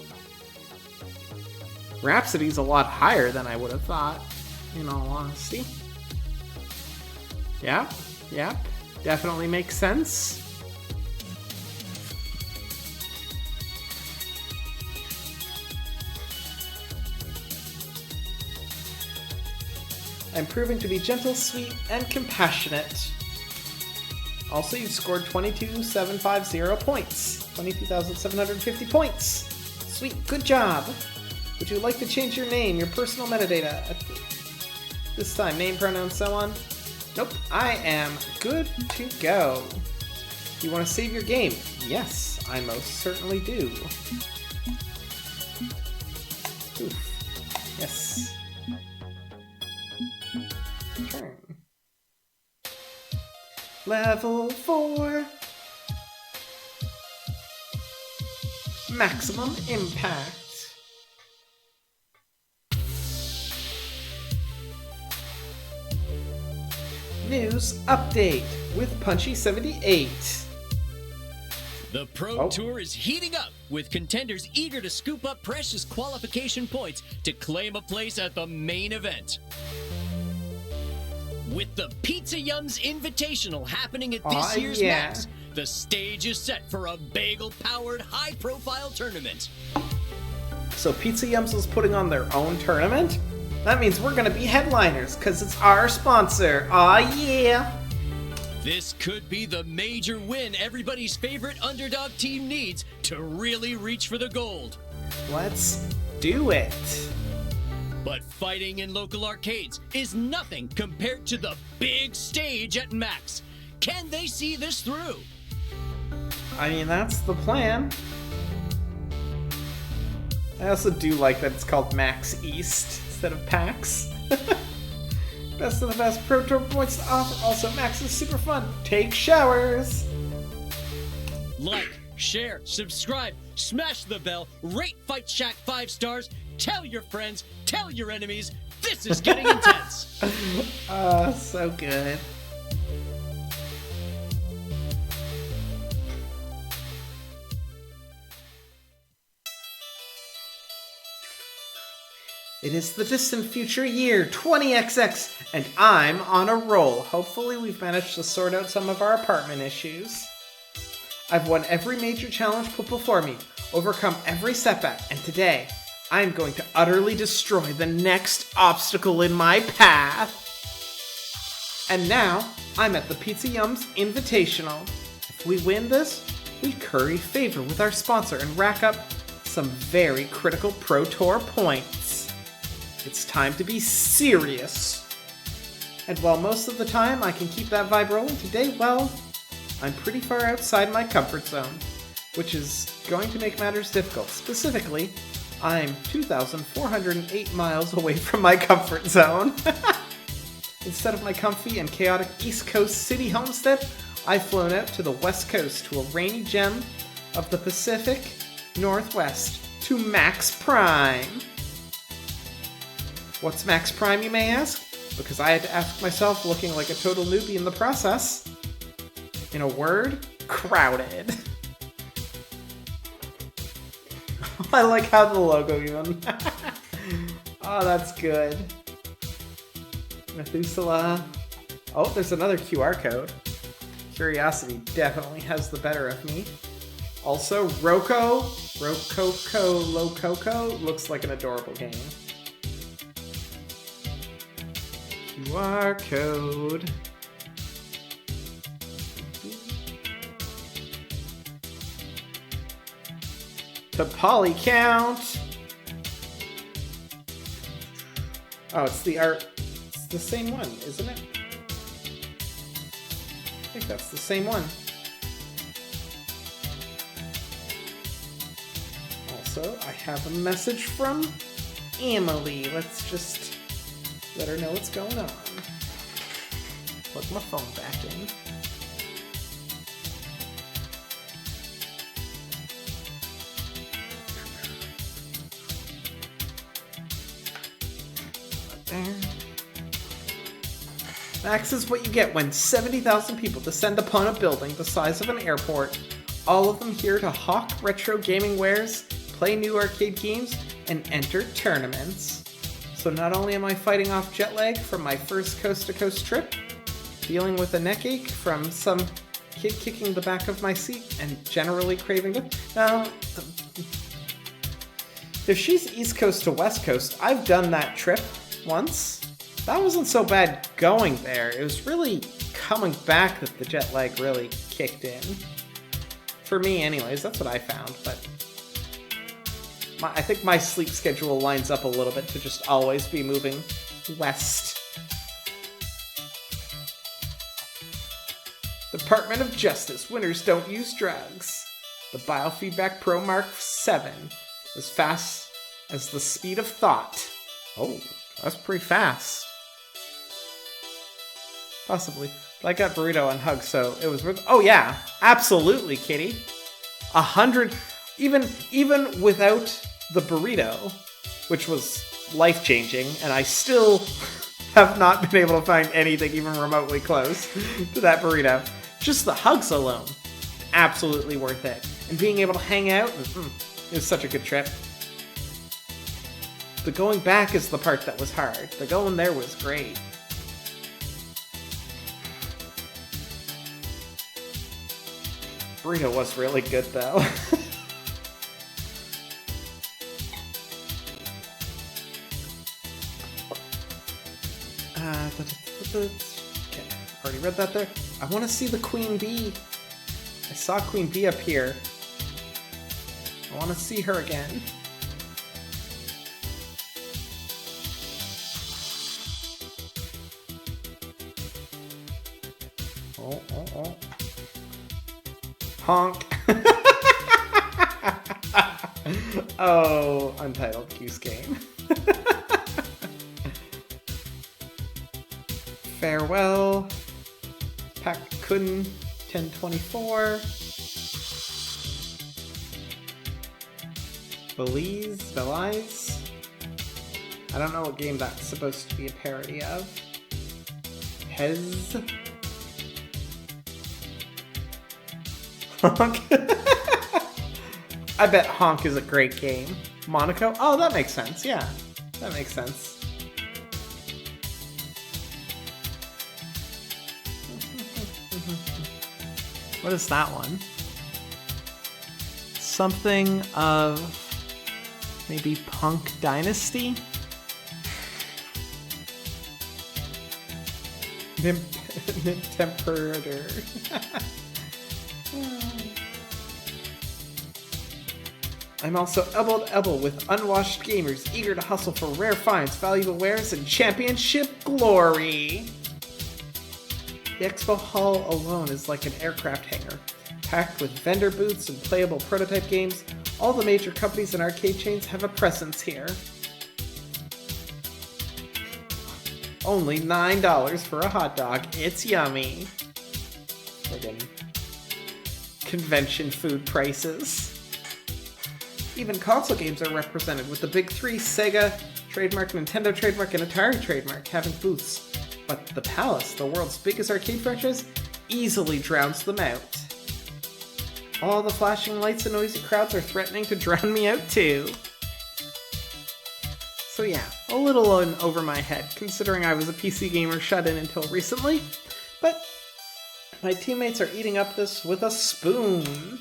Rhapsody's a lot higher than I would have thought, in all honesty. Yep. Definitely makes sense. I'm proving to be gentle, sweet, and compassionate. Also, you've scored 22,750 points. 22,750 points. Sweet, good job. Would you like to change your name, your personal metadata? This time, name, pronouns, so on? Nope, I am good to go. Do you want to save your game? Yes, I most certainly do. Oof. Yes. Turn. Level 4. Maximum impact. News update with Punchy78. The Pro Tour is heating up, with contenders eager to scoop up precious qualification points to claim a place at the main event. With the Pizza Yums Invitational happening at this year's Max, the stage is set for a bagel-powered, high-profile tournament. So Pizza Yums is putting on their own tournament? That means we're gonna be headliners, because it's our sponsor. Aw, yeah! This could be the major win everybody's favorite underdog team needs to really reach for the gold. Let's do it. But fighting in local arcades is nothing compared to the big stage at Max. Can they see this through? I mean, that's the plan. I also do like that it's called Max East instead of PAX. Best of the best Pro Tour points to offer. Also, Max is super fun. Take showers. Like, share, subscribe, smash the bell, rate Fight Shack 5 stars, tell your friends, tell your enemies. This is getting intense. So good. It is the distant future year 20XX, and I'm on a roll. Hopefully we've managed to sort out some of our apartment issues. I've won every major challenge put before me, overcome every setback, and today, I'm going to utterly destroy the next obstacle in my path. And now, I'm at the Pizza Yums Invitational. If we win this, we curry favor with our sponsor and rack up some very critical Pro Tour points. It's time to be serious. And while most of the time I can keep that vibe rolling, today, well, I'm pretty far outside my comfort zone, which is going to make matters difficult. Specifically, I'm 2,408 miles away from my comfort zone. Instead of my comfy and chaotic East Coast city homestead, I've flown out to the West Coast to a rainy gem of the Pacific Northwest, to Max Prime. What's Max Prime, you may ask? Because I had to ask myself, looking like a total newbie in the process. In a word, crowded. I like how the logo even. Oh, that's good. Methuselah. Oh, there's another QR code. Curiosity definitely has the better of me. Also, Rococo Lococo looks like an adorable game. QR code. To Polycount. Oh, it's the art. It's the same one, isn't it? I think that's the same one. Also, I have a message from Emily. Let's just let her know what's going on. Plug my phone back in. There. Max is what you get when 70,000 people descend upon a building the size of an airport, all of them here to hawk retro gaming wares, play new arcade games, and enter tournaments. So not only am I fighting off jet lag from my first coast-to-coast trip, dealing with a neck ache from some kid kicking the back of my seat, and generally craving it. Now, if she's East Coast to West Coast, I've done that trip once. That wasn't so bad going there. It was really coming back that the jet lag really kicked in. For me anyways, that's what I found, but I think my sleep schedule lines up a little bit to just always be moving west. Department of Justice, winners don't use drugs. The Biofeedback Pro Mark 7, as fast as the speed of thought. Oh, that's pretty fast. Possibly. But I got Burrito and Hug, so it was worth. Oh yeah, absolutely, Kitty. 100, even without the burrito, which was life-changing, and I still have not been able to find anything even remotely close to that burrito. Just the hugs alone, absolutely worth it. And being able to hang out, it was such a good trip. The going back is the part that was hard. The going there was great. Burrito was really good though. Okay, already read that there. I want to see the Queen Bee. I saw Queen Bee up here. I want to see her again. Oh. Honk. Oh, Untitled Goose Game. Farewell. Pak Kun 1024. Belize. I don't know what game that's supposed to be a parody of. Hez. Honk. I bet Honk is a great game. Monaco? Oh, that makes sense, yeah. That makes sense. What is that one? Something of maybe Punk Dynasty? Temperator. I'm also elbow to elbow with unwashed gamers eager to hustle for rare finds, valuable wares, and championship glory. The expo hall alone is like an aircraft hangar, packed with vendor booths and playable prototype games. All the major companies and arcade chains have a presence here. Only $9 for a hot dog. It's yummy. Friggin' convention food prices. Even console games are represented, with the big three, Sega trademark, Nintendo trademark, and Atari trademark, having booths. But the Palace, the world's biggest arcade franchise, easily drowns them out. All the flashing lights and noisy crowds are threatening to drown me out too. So yeah, a little in over my head, considering I was a PC gamer shut in until recently, but my teammates are eating up this with a spoon.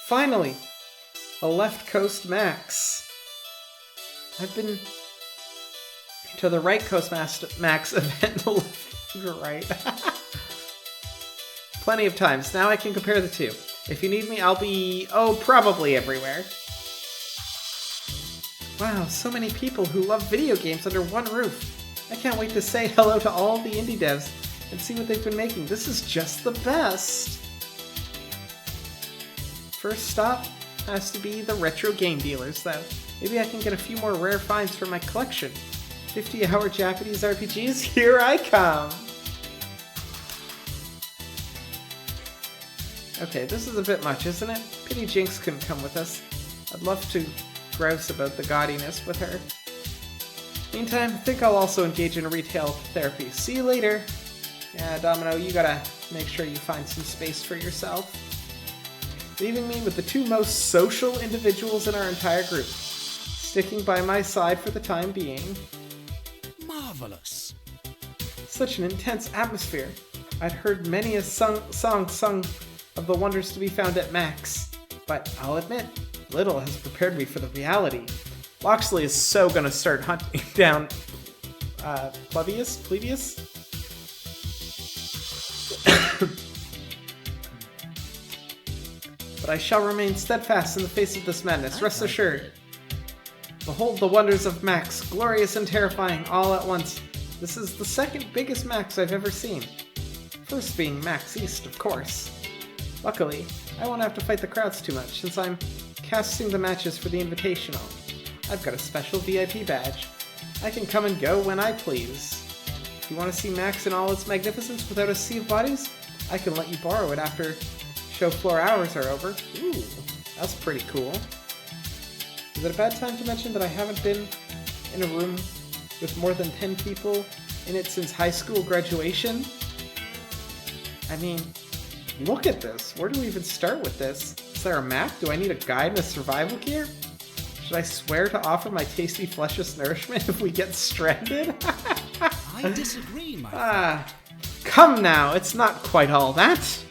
Finally, a Left Coast Max. I've been to the Right Coast Max event, you're right. Plenty of times. Now I can compare the two. If you need me, I'll be, probably everywhere. Wow, so many people who love video games under one roof. I can't wait to say hello to all the indie devs and see what they've been making. This is just the best. First stop has to be the retro game dealers, though. Maybe I can get a few more rare finds for my collection. 50-hour Japanese RPGs, here I come! Okay, this is a bit much, isn't it? Pity Jinx couldn't come with us. I'd love to grouse about the gaudiness with her. Meantime, I think I'll also engage in retail therapy. See you later! Yeah, Domino, you gotta make sure you find some space for yourself. Leaving me with the two most social individuals in our entire group, sticking by my side for the time being. Marvelous. Such an intense atmosphere. I'd heard many a song sung of the wonders to be found at Max, but I'll admit, little has prepared me for the reality. Loxley is so gonna start hunting down Plebius? But I shall remain steadfast in the face of this madness, rest assured. Behold the wonders of Max, glorious and terrifying all at once. This is the second biggest Max I've ever seen. First being Max East, of course. Luckily, I won't have to fight the crowds too much, since I'm casting the matches for the Invitational. I've got a special VIP badge. I can come and go when I please. If you want to see Max in all its magnificence without a sea of bodies, I can let you borrow it after show floor hours are over. Ooh, that's pretty cool. Is it a bad time to mention that I haven't been in a room with more than 10 people in it since high school graduation? I mean, look at this. Where do we even start with this? Is there a map? Do I need a guide and a survival gear? Should I swear to offer my tasty fleshless nourishment if we get stranded? I disagree, my friend. Come now, it's not quite all that.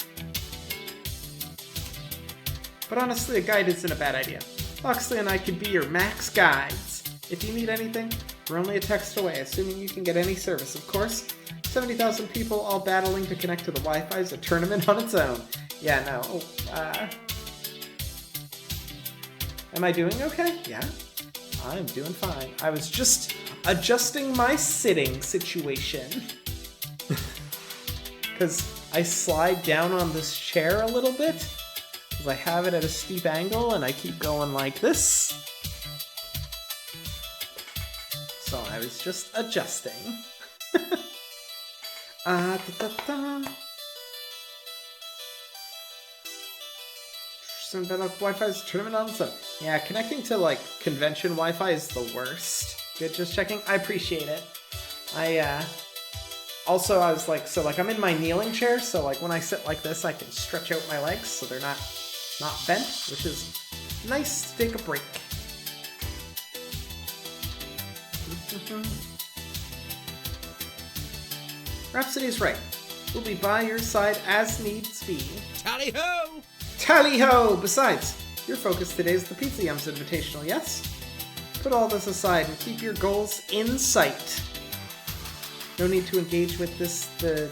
But honestly, a guide isn't a bad idea. Loxley and I could be your Max guides. If you need anything, we're only a text away, assuming you can get any service, of course. 70,000 people all battling to connect to the Wi-Fi is a tournament on its own. Yeah, no. Am I doing okay? Yeah, I'm doing fine. I was just adjusting my sitting situation. Because I slide down on this chair a little bit. Because I have it at a steep angle and I keep going like this. So I was just adjusting. Wi-Fi's tournament on so yeah, connecting to like convention Wi-Fi is the worst. Good, just checking. I appreciate it. I was like, so like I'm in my kneeling chair, so like when I sit like this I can stretch out my legs so they're not bent, which is nice to take a break. Rhapsody's right. We'll be by your side as needs be. Tally-ho! Tally-ho! Besides, your focus today is the Pizza Yums Invitational, yes? Put all this aside and keep your goals in sight. No need to engage with the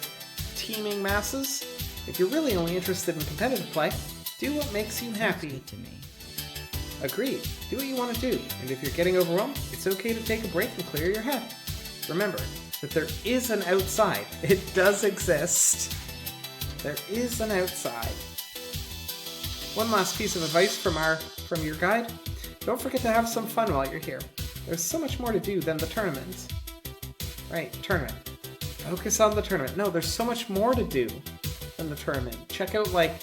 teeming masses. If you're really only interested in competitive play, do what makes you happy. Good to me. Agreed. Do what you want to do, and if you're getting overwhelmed, it's okay to take a break and clear your head. Remember that there is an outside. It does exist. There is an outside. One last piece of advice from your guide. Don't forget to have some fun while you're here. There's so much more to do than the tournament. Right, tournament. Focus on the tournament. No, there's so much more to do than the tournament. Check out, like,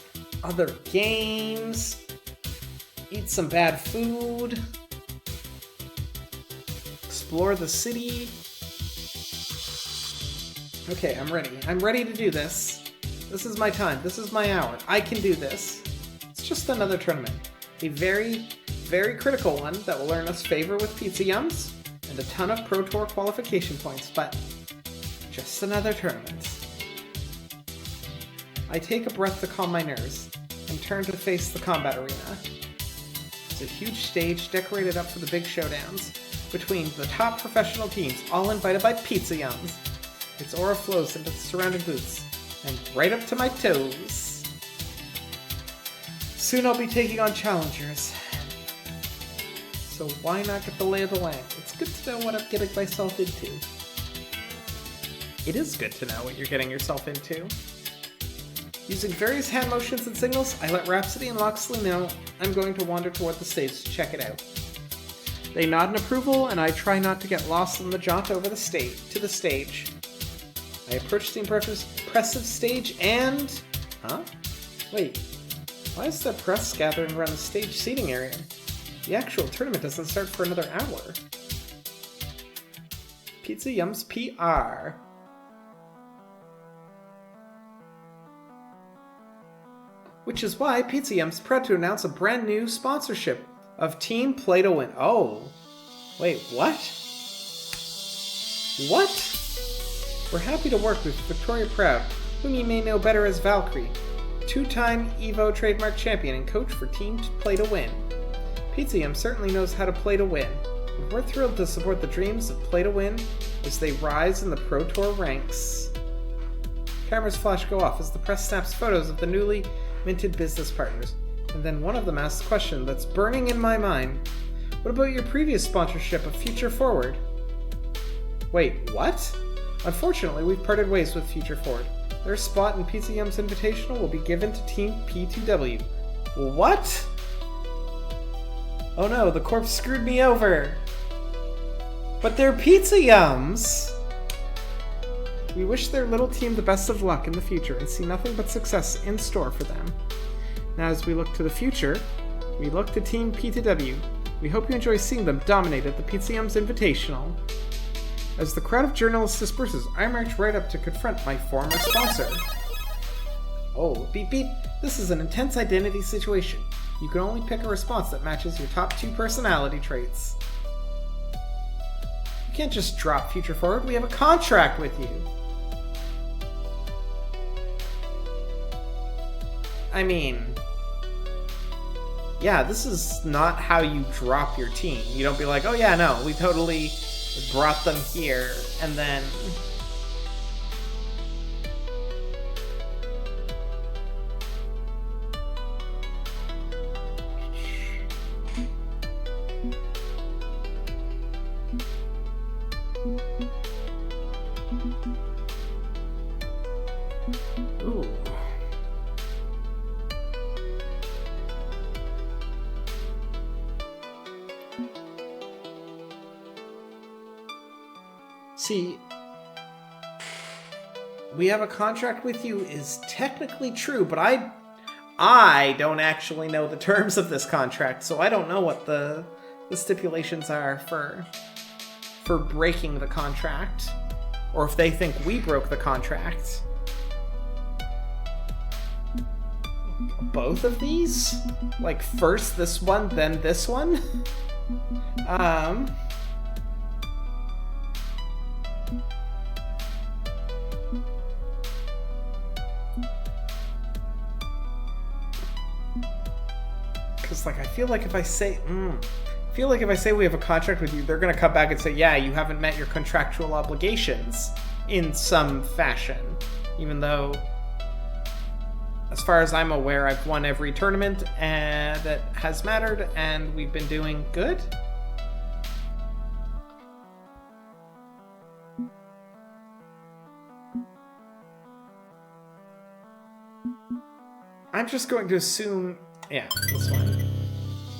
other games. Eat some bad food. Explore the city. Okay, I'm ready. I'm ready to do this. This is my time. This is my hour. I can do this. It's just another tournament. A very, very critical one that will earn us favor with Pizza Yums and a ton of Pro Tour qualification points, but just another tournament. I take a breath to calm my nerves and turn to face the combat arena. It's a huge stage decorated up for the big showdowns between the top professional teams, all invited by Pizza Yums. Its aura flows into the surrounding booths and right up to my toes. Soon I'll be taking on challengers. So why not get the lay of the land? It's good to know what I'm getting myself into. It is good to know what you're getting yourself into. Using various hand motions and signals, I let Rhapsody and Loxley know I'm going to wander toward the stage to check it out. They nod in approval, and I try not to get lost on the jaunt over the stage. I approach the impressive stage and... Huh? Wait, why is there press gathering around the stage seating area? The actual tournament doesn't start for another hour. Pizza Yums PR. Which is why Pizza Yums is proud to announce a brand new sponsorship of Team Play to Win. Oh, wait, what? What? We're happy to work with Victoria Proud, whom you may know better as Valkyrie, two-time EVO trademark champion and coach for Team Play to Win. Pizza Yums certainly knows how to play to win, and we're thrilled to support the dreams of Play to Win as they rise in the Pro Tour ranks. Cameras flash go off as the press snaps photos of the newly minted business partners, and then one of them asks a question that's burning in my mind. What about your previous sponsorship of Future Forward? Wait, what? Unfortunately, we've parted ways with Future Forward. Their spot in Pizza Yums Invitational will be given to Team P2W. What? Oh no, the corpse screwed me over. But they're Pizza Yums! We wish their little team the best of luck in the future and see nothing but success in store for them. Now as we look to the future, we look to Team P2W. We hope you enjoy seeing them dominate at the Pizza Yums Invitational. As the crowd of journalists disperses, I march right up to confront my former sponsor. Oh, beep beep, this is an intense identity situation. You can only pick a response that matches your top 2 personality traits. You can't just drop Future Forward, we have a contract with you. I mean, yeah, this is not how you drop your team. You don't be like, oh yeah, no, we totally brought them here, and then... Ooh. See, we have a contract with you is technically true, but I don't actually know the terms of this contract, so I don't know what the stipulations are for breaking the contract, or if they think we broke the contract. Both of these? Like, first this one, then this one? Because, like, I feel like if I say we have a contract with you, they're going to come back and say, yeah, you haven't met your contractual obligations in some fashion. Even though, as far as I'm aware, I've won every tournament that has mattered, and we've been doing good. I'm just going to assume... Yeah, this one.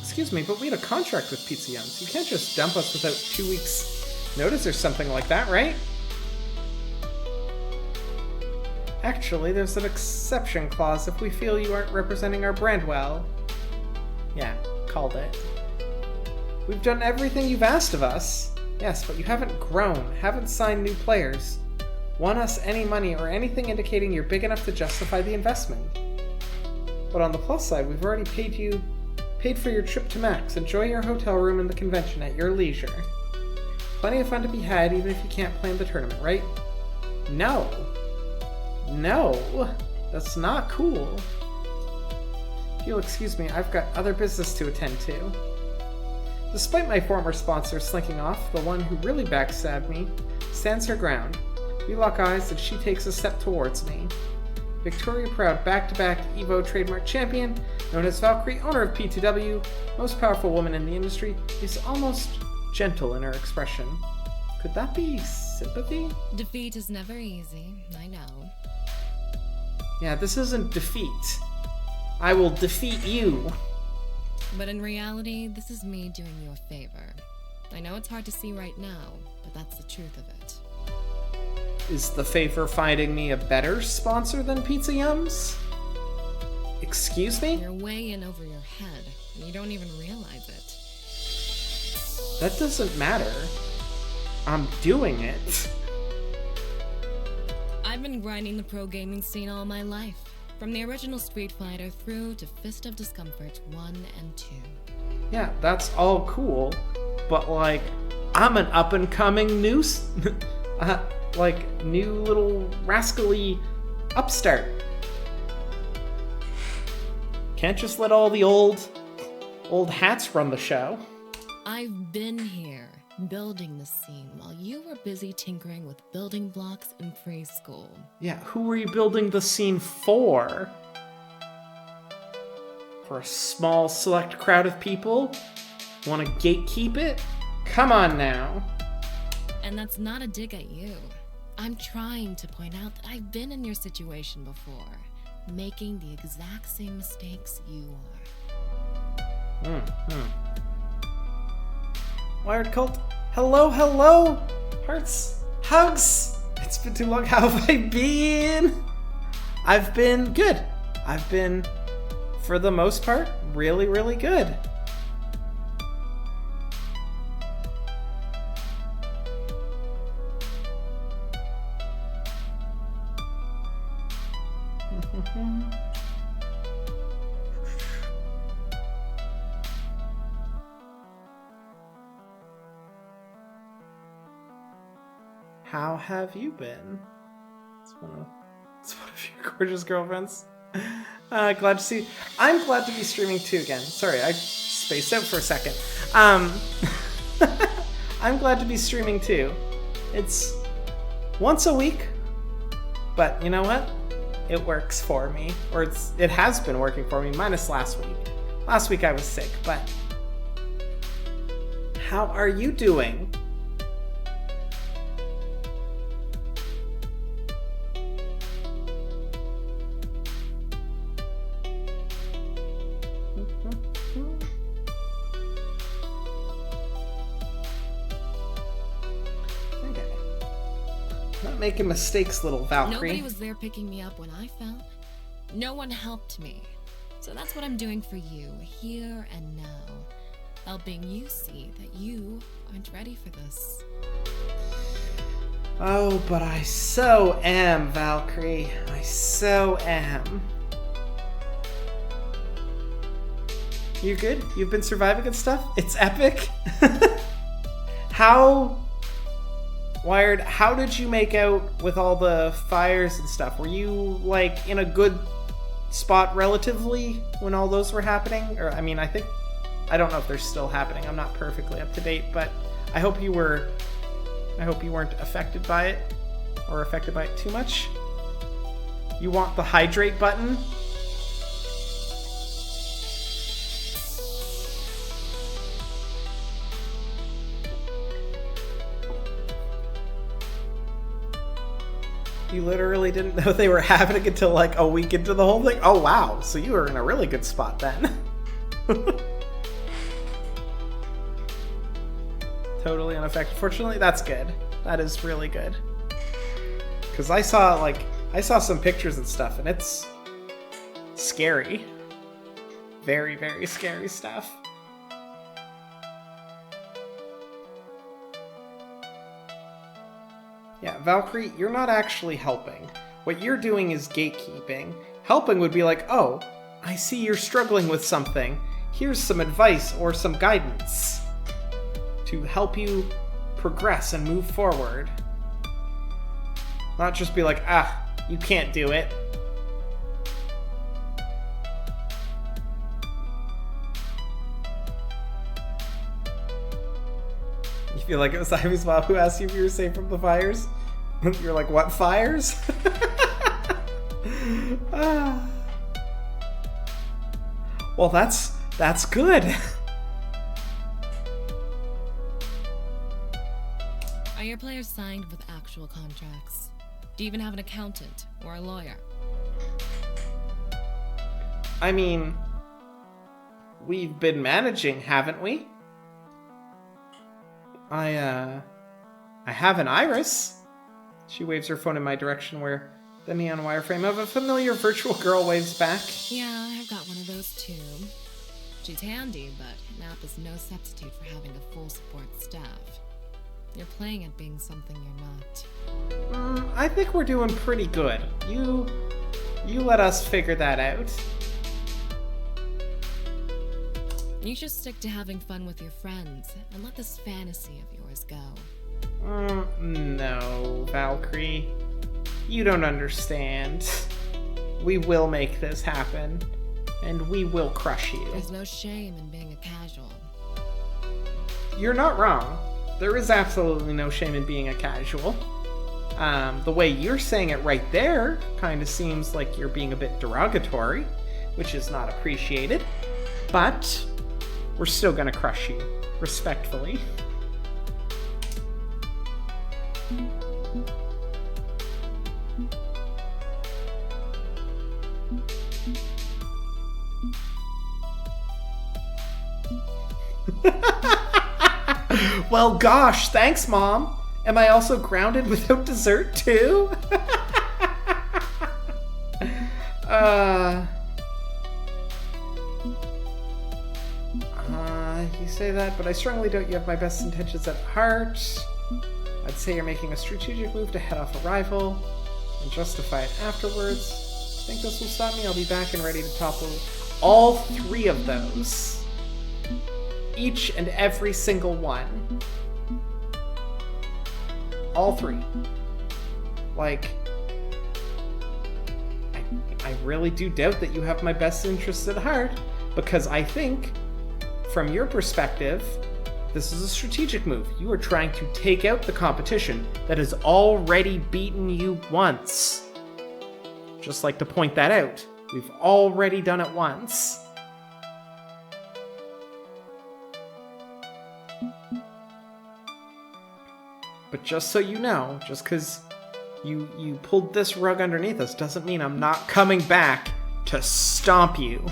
Excuse me, but we had a contract with Pizza Yums. You can't just dump us without 2 weeks' notice or something like that, right? Actually, there's an exception clause if we feel you aren't representing our brand well. Yeah, called it. We've done everything you've asked of us. Yes, but you haven't grown, haven't signed new players, won us any money or anything indicating you're big enough to justify the investment. But on the plus side, we've already paid for your trip to Max. Enjoy your hotel room in the convention at your leisure. Plenty of fun to be had even if you can't plan the tournament, right? No. No, that's not cool. If you'll excuse me, I've got other business to attend to. Despite my former sponsor slinking off, the one who really backstabbed me stands her ground. We lock eyes and she takes a step towards me. Victoria Proud back-to-back EVO trademark champion, known as Valkyrie, owner of P2W, most powerful woman in the industry, is almost gentle in her expression. Could that be sympathy? Defeat is never easy, I know. Yeah, this isn't defeat. I will defeat you. But in reality, this is me doing you a favor. I know it's hard to see right now, but that's the truth of it. Is the favor finding me a better sponsor than Pizza Yums? Excuse me? You're way in over your head, and you don't even realize it. That doesn't matter. I'm doing it. I've been grinding the pro gaming scene all my life. From the original Street Fighter through to Fist of Discomfort 1 and 2. Yeah, that's all cool, but like, I'm an up-and-coming new little rascally upstart. Can't just let all the old hats run the show. I've been here, building the scene, while you were busy tinkering with building blocks in preschool. Yeah, who were you building the scene for? For a small, select crowd of people? Want to gatekeep it? Come on now. And that's not a dig at you. I'm trying to point out that I've been in your situation before, making the exact same mistakes you are. Wired Cult, hello, hello! Hearts, hugs! It's been too long. How have I been? I've been good. I've been, for the most part, really, really good. How have you been? It's one of your gorgeous girlfriends. Glad to see. I'm glad to be streaming too again. Sorry, I spaced out for a second. I'm glad to be streaming too. It's once a week, but you know what? It works for me, or it has been working for me, minus last week. Last week I was sick, but how are you doing? Making mistakes, little Valkyrie. Nobody was there picking me up when I fell. No one helped me. So that's what I'm doing for you, here and now. Helping you see that you aren't ready for this. Oh, but I so am, Valkyrie. I so am. You good? You've been surviving and stuff? It's epic? Wired, how did you make out with all the fires and stuff? Were you, like, in a good spot relatively when all those were happening. Or, I mean, I don't know if they're still happening. I'm not perfectly up to date, but I hope you weren't affected by it, or affected by it too much. You want the hydrate button? You literally didn't know they were happening until like a week into the whole thing? Oh wow, so you were in a really good spot then. Totally unaffected. Fortunately, that's good. That is really good. Because I saw some pictures and stuff, and it's scary. Very, very scary stuff. Yeah, Valkyrie, you're not actually helping. What you're doing is gatekeeping. Helping would be like, oh, I see you're struggling with something. Here's some advice or some guidance to help you progress and move forward. Not just be like, ah, you can't do it. You feel like it was Ivy's mom who asked you if you were safe from the fires? You're like, what fires? Well, that's good. Are your players signed with actual contracts? Do you even have an accountant or a lawyer? I mean, we've been managing, haven't we? I have an Iris. She waves her phone in my direction where the neon wireframe of a familiar virtual girl waves back. Yeah, I've got one of those too. She's handy, but NAP is no substitute for having a full support staff. You're playing at being something you're not. I think we're doing pretty good. You let us figure that out. You should stick to having fun with your friends and let this fantasy of yours go. No, Valkyrie. You don't understand. We will make this happen, and we will crush you. There's no shame in being a casual. You're not wrong. There is absolutely no shame in being a casual. The way you're saying it right there kind of seems like you're being a bit derogatory, which is not appreciated. But we're still gonna crush you, respectfully. Well, gosh, thanks, Mom. Am I also grounded without dessert, too? You say that, but I strongly doubt you have my best intentions at heart. I'd say you're making a strategic move to head off a rival and justify it afterwards. Think this will stop me? I'll be back and ready to topple all three of those. Each and every single one. All three. Like, I really do doubt that you have my best interests at heart, because I think, from your perspective, this is a strategic move. You are trying to take out the competition that has already beaten you once. Just like to point that out. We've already done it once. But just so you know, just because you pulled this rug underneath us doesn't mean I'm not coming back to stomp you.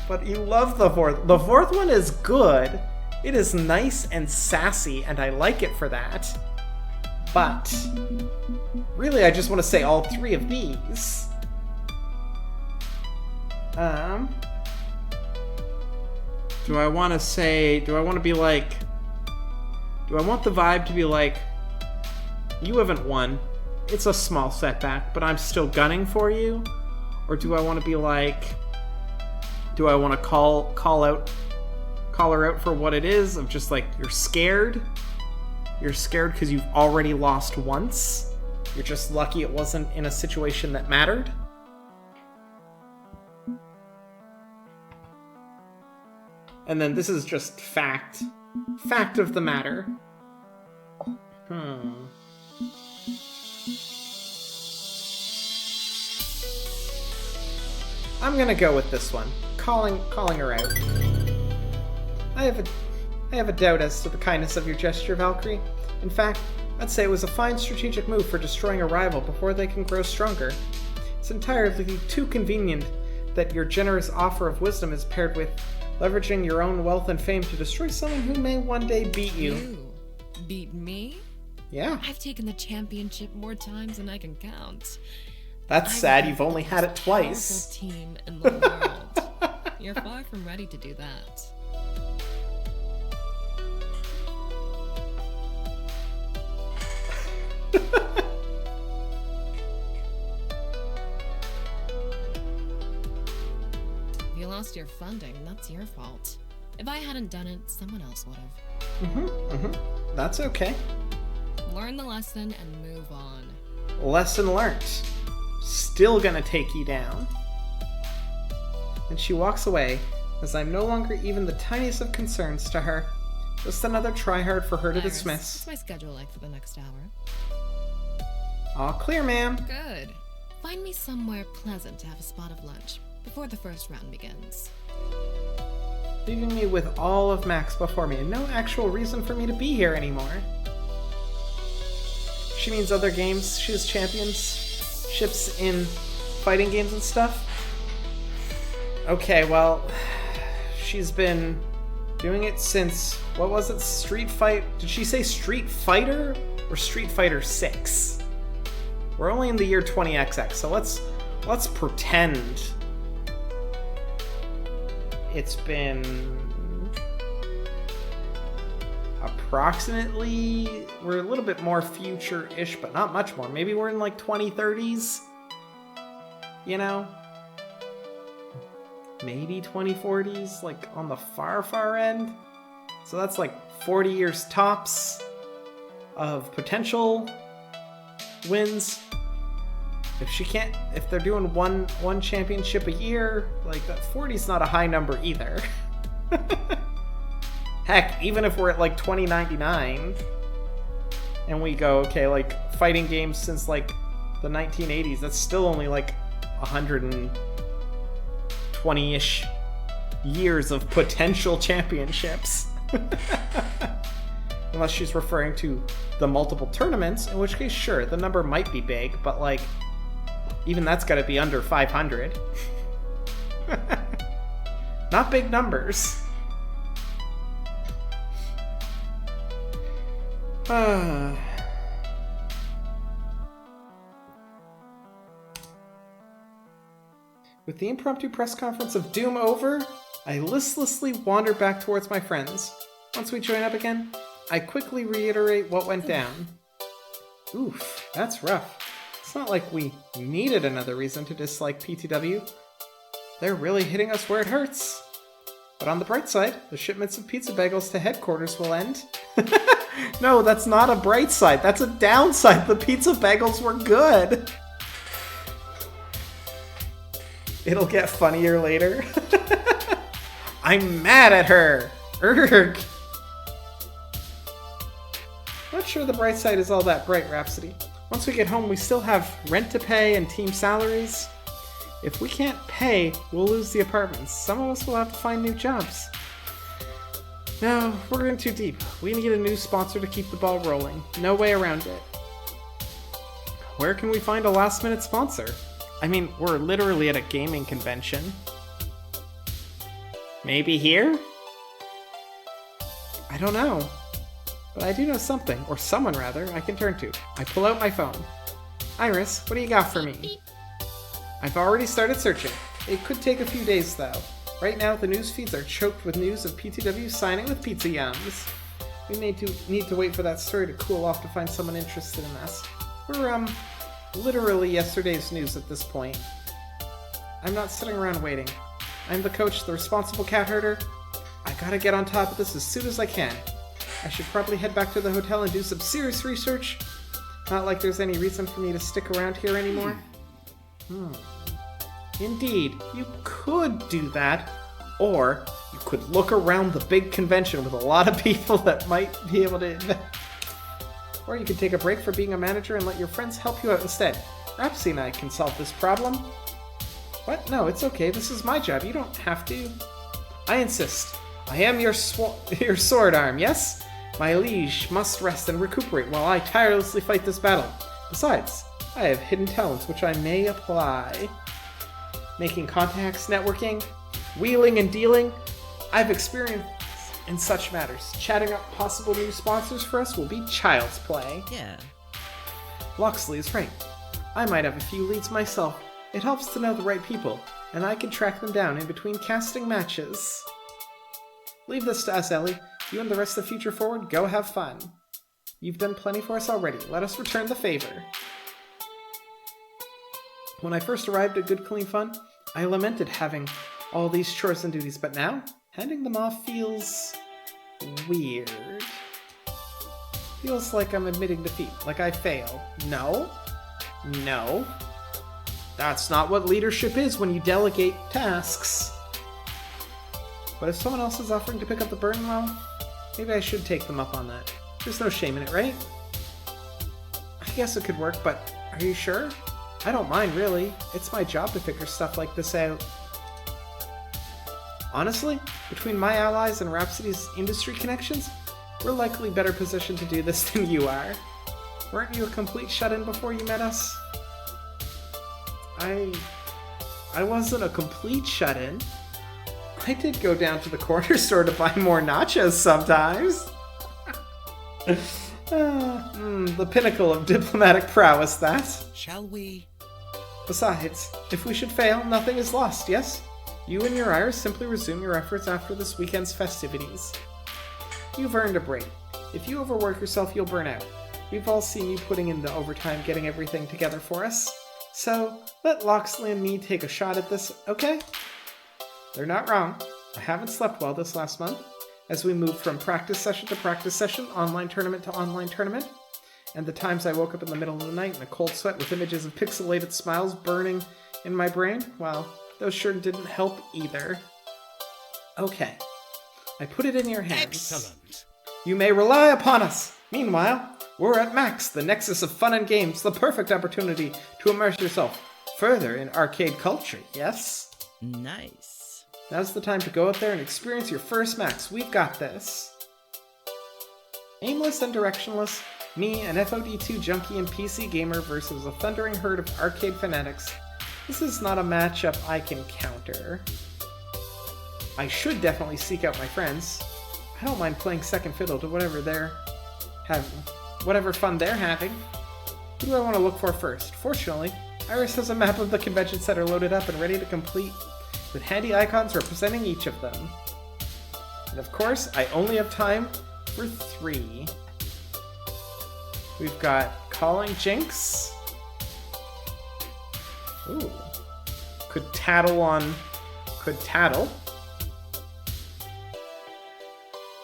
But you love the fourth. The fourth one is good. It is nice and sassy, and I like it for that. But really, I just want to say all three of these. Do I want to be like, do I want the vibe to be like, you haven't won, it's a small setback, but I'm still gunning for you? Or do I want to be like, do I want to call her out for what it is, of just like, you're scared? You're scared because you've already lost once? You're just lucky it wasn't in a situation that mattered? And then this is just fact. Fact of the matter. I'm gonna go with this one. Calling her out. I have a doubt as to the kindness of your gesture, Valkyrie. In fact, I'd say it was a fine strategic move for destroying a rival before they can grow stronger. It's entirely too convenient that your generous offer of wisdom is paired with leveraging your own wealth and fame to destroy someone who may one day beat you. You beat me? Yeah. I've taken the championship more times than I can count. That's sad, you've only had it twice. Powerful team in the world. You're far from ready to do that. If you lost your funding, that's your fault. If I hadn't done it, someone else would have. That's okay. Learn the lesson and move on. Lesson learned. Still gonna take you down. And she walks away, as I'm no longer even the tiniest of concerns to her. Just another tryhard for her to Iris, dismiss. what's my schedule like for the next hour? All clear, ma'am. Good. Find me somewhere pleasant to have a spot of lunch before the first round begins. Leaving me with all of Max before me and no actual reason for me to be here anymore. She means other games. She has championships in fighting games and stuff. Okay, well, she's been doing it since, what was it, Street Fight? Did she say Street Fighter or Street Fighter 6? We're only in the year 20XX, so let's pretend it's been approximately, we're a little bit more future-ish, but not much more. Maybe we're in like 2030s, you know? Maybe 2040s, like on the far end. So that's like 40 years tops of potential wins. If they're doing one championship a year, like that 40's not a high number either. Heck, even if we're at like 2099 and we go, okay, like fighting games since like the 1980s, that's still only like 120-ish years of potential championships. Unless she's referring to the multiple tournaments, in which case, sure, the number might be big, but like, even that's gotta be under 500. Not big numbers. With the impromptu press conference of Doom over, I listlessly wander back towards my friends. Once we join up again, I quickly reiterate what went down. Oof, that's rough. It's not like we needed another reason to dislike PTW. They're really hitting us where it hurts. But on the bright side, the shipments of pizza bagels to headquarters will end. No, that's not a bright side. That's a downside. The pizza bagels were good. It'll get funnier later. I'm mad at her. Urgh. Not sure the bright side is all that bright, Rhapsody. Once we get home, we still have rent to pay and team salaries. If we can't pay, we'll lose the apartments. Some of us will have to find new jobs. No, we're in too deep. We need a new sponsor to keep the ball rolling. No way around it. Where can we find a last-minute sponsor? I mean, we're literally at a gaming convention. Maybe here? I don't know. But I do know something, or someone rather, I can turn to. I pull out my phone. Iris, what do you got for me? I've already started searching. It could take a few days, though. Right now, the news feeds are choked with news of PTW signing with Pizza Yums. We need to wait for that story to cool off to find someone interested in us. We're, literally yesterday's news at this point. I'm not sitting around waiting. I'm the coach, the responsible cat herder. I gotta get on top of this as soon as I can. I should probably head back to the hotel and do some serious research. Not like there's any reason for me to stick around here anymore. Indeed, you could do that, or You could look around the big convention with a lot of people that might be able to invest. Or you could take a break from being a manager and let your friends help you out instead. Rhapsody and I can solve this problem. What? No, it's okay. This is my job. You don't have to. I insist. I am your sword arm, yes? My liege must rest and recuperate while I tirelessly fight this battle. Besides, I have hidden talents which I may apply. Making contacts, networking, wheeling and dealing. I've experience in such matters. Chatting up possible new sponsors for us will be child's play. Yeah. Loxley is right. I might have a few leads myself. It helps to know the right people, and I can track them down in between casting matches. Leave this to us, Ellie. You and the rest of Future Forward, go have fun. You've done plenty for us already. Let us return the favor. When I first arrived at Good Clean Fun, I lamented having all these chores and duties, but now, handing them off feels weird. Feels like I'm admitting defeat, like I failed. No. No. That's not what leadership is when you delegate tasks. But if someone else is offering to pick up the burden, well, maybe I should take them up on that. There's no shame in it, right? I guess it could work, but are you sure? I don't mind, really. It's my job to figure stuff like this out. Honestly, between my allies and Rhapsody's industry connections, we're likely better positioned to do this than you are. Weren't you a complete shut-in before you met us? I wasn't a complete shut-in. I did go down to the corner store to buy more nachos sometimes. The pinnacle of diplomatic prowess, that. Shall we? Besides, if we should fail, nothing is lost, yes? You and your Iris simply resume your efforts after this weekend's festivities. You've earned a break. If you overwork yourself, you'll burn out. We've all seen you putting in the overtime getting everything together for us. So, let Loxley and me take a shot at this, okay? They're not wrong. I haven't slept well this last month, as we moved from practice session to practice session, online tournament to online tournament, and the times I woke up in the middle of the night in a cold sweat with images of pixelated smiles burning in my brain, well, those sure didn't help either. Okay. I put it in your hands. Excellent. You may rely upon us. Meanwhile, we're at Max, the nexus of fun and games, the perfect opportunity to immerse yourself further in arcade culture, yes? Nice. Now's the time to go out there and experience your first Max. We've got this. Aimless and directionless, me, an FOD2 junkie and PC gamer versus a thundering herd of arcade fanatics. This is not a matchup I can counter. I should definitely seek out my friends. I don't mind playing second fiddle to whatever fun they're having. Who do I want to look for first? Fortunately, Iris has a map of the convention center loaded up and ready to complete, with handy icons representing each of them. And of course, I only have time for 3. We've got Calling Jinx. Ooh. Could tattle.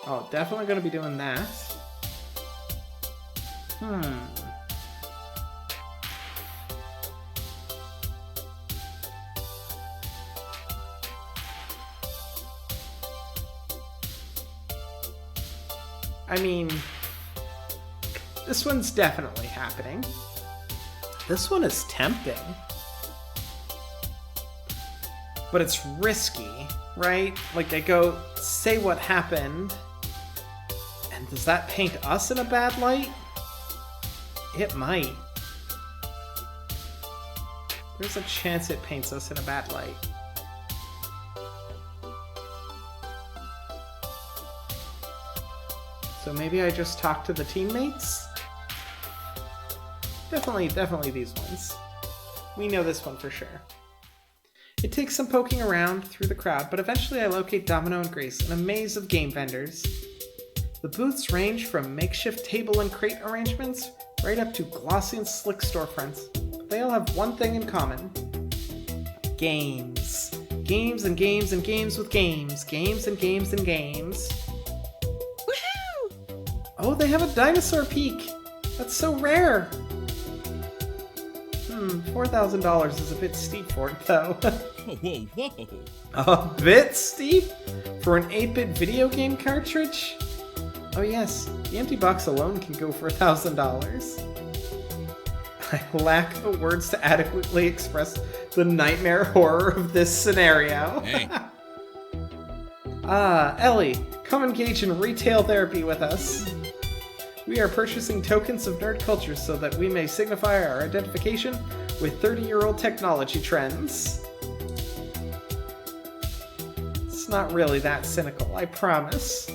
Oh, definitely gonna be doing that. I mean, this one's definitely happening. This one is tempting. But it's risky, right? Like, I go, say what happened, and does that paint us in a bad light? It might. There's a chance it paints us in a bad light. So maybe I just talk to the teammates? Definitely these ones. We know this one for sure. It takes some poking around through the crowd, but eventually I locate Domino and Grace in a maze of game vendors. The booths range from makeshift table and crate arrangements right up to glossy and slick storefronts. But they all have one thing in common. Games. Games and games and games with games. Games and games and games. Woohoo! Oh, they have a dinosaur peak! That's so rare! $4,000 is a bit steep for it, though. Whoa, whoa, whoa. A bit steep? For an 8-bit video game cartridge? Oh yes, the empty box alone can go for $1,000. I lack the words to adequately express the nightmare horror of this scenario. Hey. Ellie, come engage in retail therapy with us. We are purchasing tokens of nerd culture so that we may signify our identification with 30-year-old technology trends. It's not really that cynical, I promise.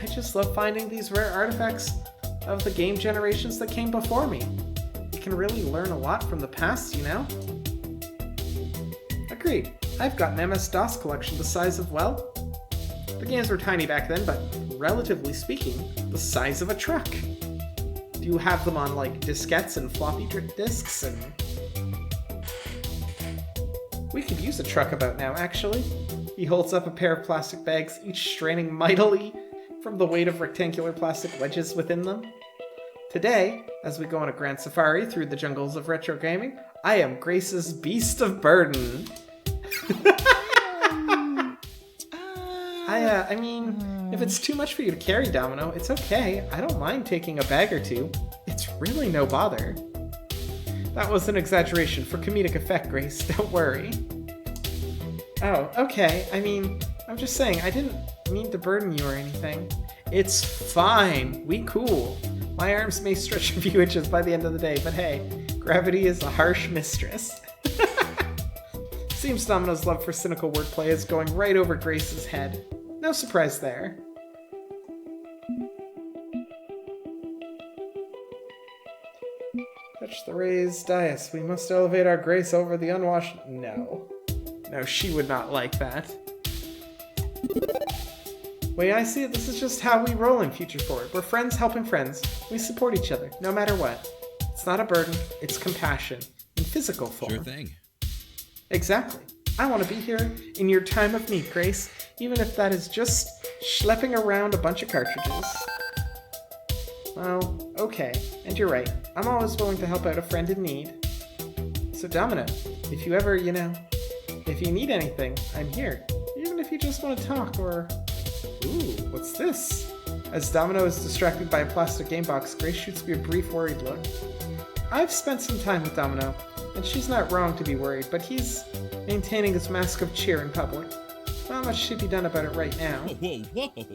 I just love finding these rare artifacts of the game generations that came before me. You can really learn a lot from the past, you know? Agreed. I've got an MS-DOS collection the size of, well, the games were tiny back then, but relatively speaking, the size of a truck. Do you have them on, like, diskettes and floppy disks and... We could use a truck about now, actually. He holds up a pair of plastic bags, each straining mightily from the weight of rectangular plastic wedges within them. Today, as we go on a grand safari through the jungles of retro gaming, I am Grace's Beast of Burden. I mean, if it's too much for you to carry, Domino, it's okay. I don't mind taking a bag or two. It's really no bother. That was an exaggeration for comedic effect, Grace. Don't worry. Oh, okay. I mean, I'm just saying, I didn't mean to burden you or anything. It's fine. We cool. My arms may stretch a few inches by the end of the day, but hey, gravity is a harsh mistress. Seems Domino's love for cynical wordplay is going right over Grace's head. No surprise there. Touch the raised dais. We must elevate our Grace over the unwashed... No. No, she would not like that. Way I see it, this is just how we roll in Future Forward. We're friends helping friends. We support each other, no matter what. It's not a burden, it's compassion. In physical form. Sure thing. Exactly. I want to be here in your time of need, Grace, even if that is just schlepping around a bunch of cartridges. Well, okay, and you're right. I'm always willing to help out a friend in need. So Domino, if you ever, if you need anything, I'm here. Even if you just want to talk or... Ooh, what's this? As Domino is distracted by a plastic game box, Grace shoots me a brief worried look. I've spent some time with Domino, and she's not wrong to be worried, but he's maintaining his mask of cheer in public. Not much should be done about it right now. Whoa, whoa, whoa.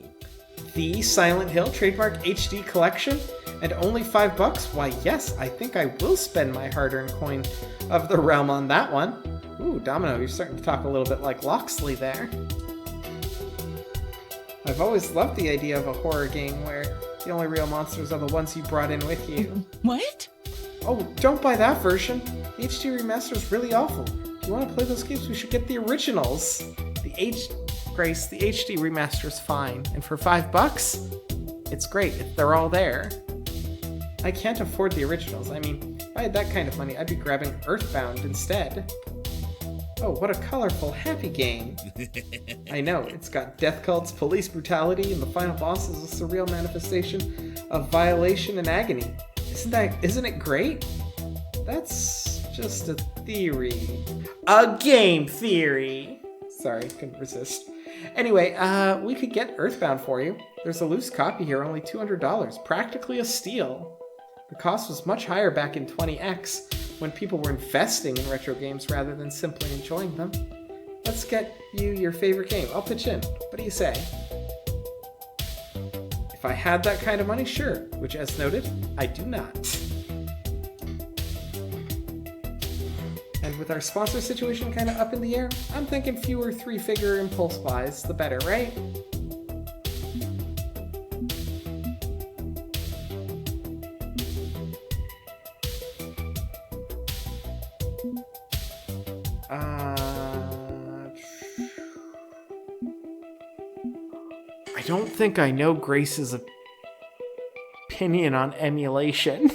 The Silent Hill trademark HD collection? And only $5? Why, yes, I think I will spend my hard-earned coin of the realm on that one. Ooh, Domino, you're starting to talk a little bit like Loxley there. I've always loved the idea of a horror game where the only real monsters are the ones you brought in with you. What? Oh, don't buy that version. The HD remaster is really awful. If you want to play those games, we should get the originals. Grace, the HD remaster is fine, and for $5, it's great if they're all there. I can't afford the originals. I mean, if I had that kind of money, I'd be grabbing Earthbound instead. Oh, what a colorful, happy game. I know, it's got death cults, police brutality, and the final boss is a surreal manifestation of violation and agony. Isn't it great? That's just a theory. A game theory! Sorry, couldn't resist. Anyway, we could get Earthbound for you. There's a loose copy here, only $200, practically a steal. The cost was much higher back in 20X, when people were investing in retro games rather than simply enjoying them. Let's get you your favorite game. I'll pitch in. What do you say? If I had that kind of money, sure, which as noted, I do not. And with our sponsor situation kind of up in the air, I'm thinking fewer 3-figure impulse buys, the better, right? I don't think I know Grace's opinion on emulation.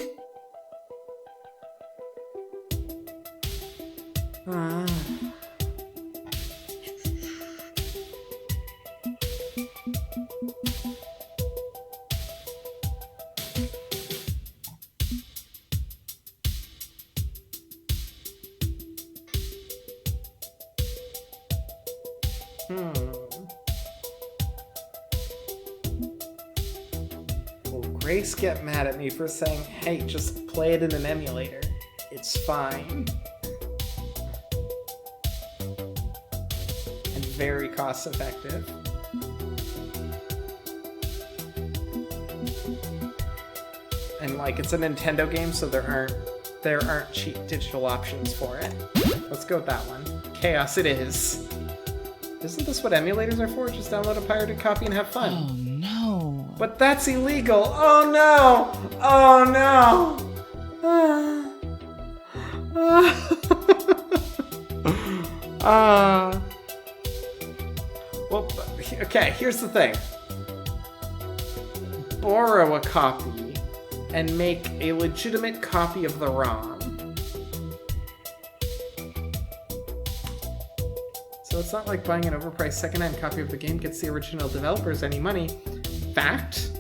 Will Grace get mad at me for saying, hey, just play it in an emulator? It's fine. And very cost effective. And like, it's a Nintendo game, so there aren't cheap digital options for it. Let's go with that one. Chaos it is. Isn't this what emulators are for? Just download a pirated copy and have fun. Oh no. But that's illegal. Oh no. Oh no. Well, okay, here's the thing. Borrow a copy and make a legitimate copy of the ROM. So it's not like buying an overpriced secondhand copy of the game gets the original developers any money. Fact.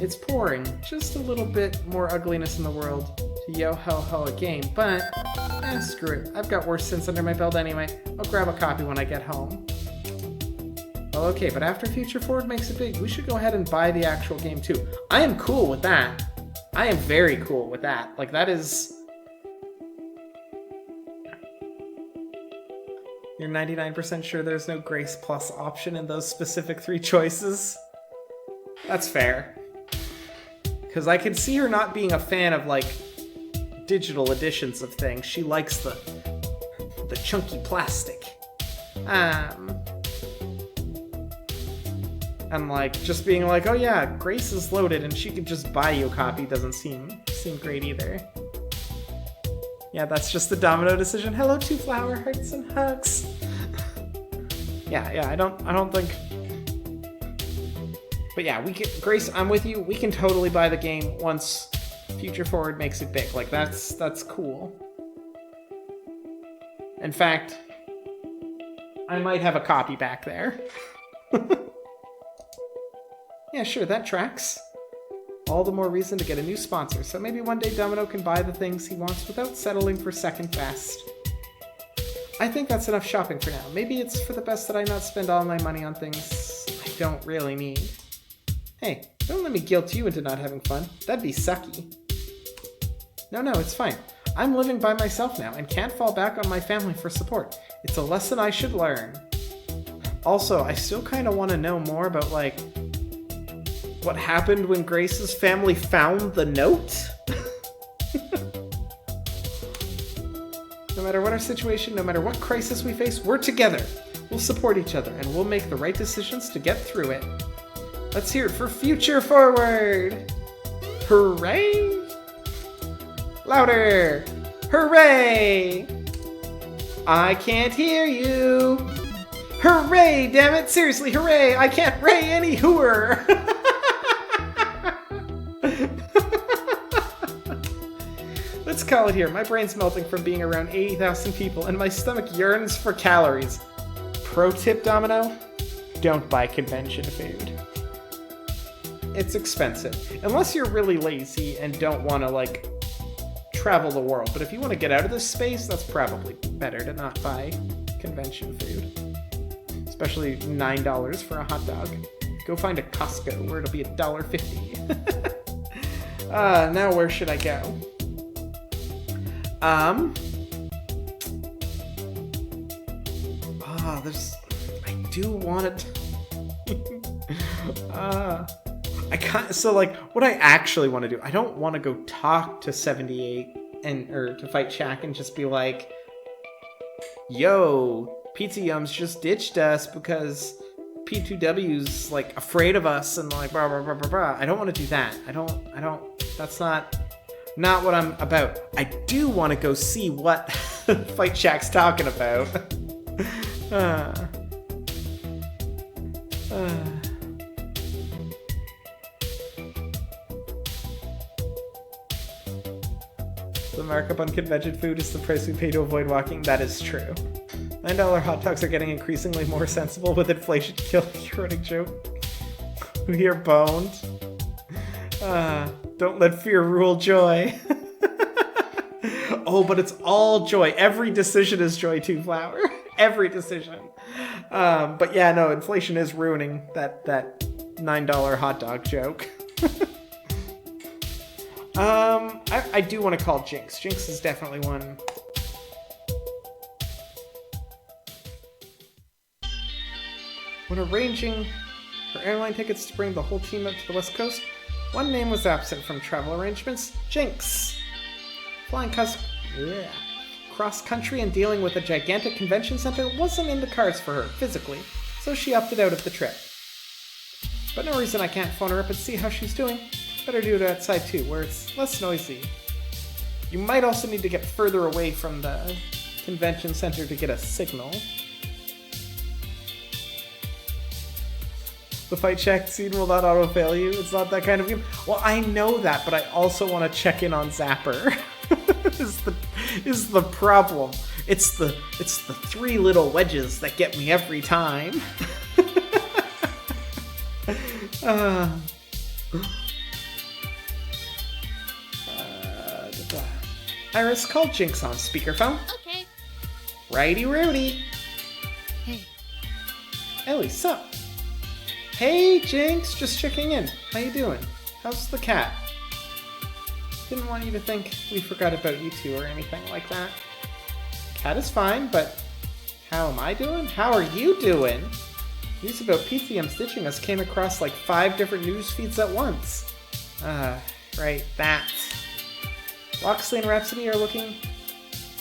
It's pouring just a little bit more ugliness in the world to yo-ho-ho a game, but screw it. I've got worse sins under my belt anyway. I'll grab a copy when I get home. Well, okay, but after Future Forward makes it big, we should go ahead and buy the actual game too. I am cool with that. I am very cool with that. Like, that is... You're 99% sure there's no Grace Plus option in those specific 3 choices? That's fair. Because I could see her not being a fan of, like, digital editions of things. She likes the chunky plastic. And, like, just being like, oh yeah, Grace is loaded and she could just buy you a copy doesn't seem great either. Yeah, that's just the Domino decision. Hello, 2 flower hearts and hugs. Yeah, I don't think. But yeah, Grace, I'm with you. We can totally buy the game once Future Forward makes it big. Like, that's cool. In fact, I might have a copy back there. Yeah, sure, that tracks. All the more reason to get a new sponsor, so maybe one day Domino can buy the things he wants without settling for second best. I think that's enough shopping for now. Maybe it's for the best that I not spend all my money on things I don't really need. Hey, don't let me guilt you into not having fun. That'd be sucky. No, it's fine. I'm living by myself now and can't fall back on my family for support. It's a lesson I should learn. Also, I still kind of want to know more about, like, what happened when Grace's family found the note? No matter what our situation, no matter what crisis we face, we're together. We'll support each other, and we'll make the right decisions to get through it. Let's hear it for Future Forward! Hooray! Louder! Hooray! I can't hear you! Hooray, damn it! Seriously, hooray! I can't ray any hooer! Let's call it here. My brain's melting from being around 80,000 people, and my stomach yearns for calories. Pro tip, Domino? Don't buy convention food. It's expensive. Unless you're really lazy and don't want to, like, travel the world. But if you want to get out of this space, that's probably better to not buy convention food. Especially $9 for a hot dog. Go find a Costco where it'll be $1.50. Now where should I go? I do want it. So like, what I actually want to do, I don't want to go talk to 78 or to Fight Shack and just be like, yo, Pizza Yums just ditched us because P2W's like afraid of us and like blah blah blah blah blah. I don't want to do that. I don't that's not what I'm about. I do want to go see what Fight Shack's talking about. The markup on convention food is the price we pay to avoid walking. That is true. $9 hot dogs are getting increasingly more sensible with inflation killing your running joke. Who here boned? Don't let fear rule joy. Oh, but it's all joy. Every decision is joy, 2 flower. every decision. But yeah, no, inflation is ruining that $9 hot dog joke. I do want to call Jinx. Jinx is definitely one. When arranging for airline tickets to bring the whole team up to the West Coast, one name was absent from travel arrangements: Jinx. Flying cross-country and dealing with a gigantic convention center wasn't in the cards for her, physically, so she opted out of the trip. But no reason I can't phone her up and see how she's doing. Better do it outside too, where it's less noisy. You might also need to get further away from the convention center to get a signal. The Fight Shack scene will not auto-fail you. It's not that kind of game. Well, I know that, but I also want to check in on Zapper. is the problem. It's the three little wedges that get me every time. Iris, call Jinx on speakerphone. Okay. Righty Rowdy. Hey. Ellie, sup? Hey, Jinx, just checking in. How you doing? How's the cat? Didn't want you to think we forgot about you two or anything like that. Cat is fine, but how am I doing? How are you doing? News about PCM stitching us came across like 5 different news feeds at once. Right, that. Loxley and Rhapsody are looking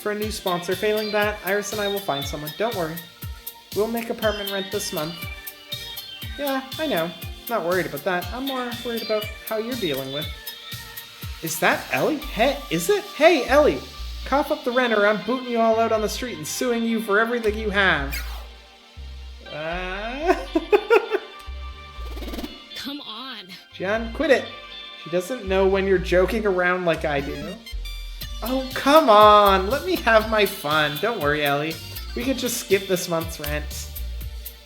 for a new sponsor. Failing that, Iris and I will find someone. Don't worry. We'll make apartment rent this month. Yeah, I know. Not worried about that. I'm more worried about how you're dealing with. Is that Ellie? Hey, is it? Hey, Ellie! Cough up the rent or I'm booting you all out on the street and suing you for everything you have. Come on. Jen, quit it. She doesn't know when you're joking around like I do. Oh, come on. Let me have my fun. Don't worry, Ellie. We could just skip this month's rent.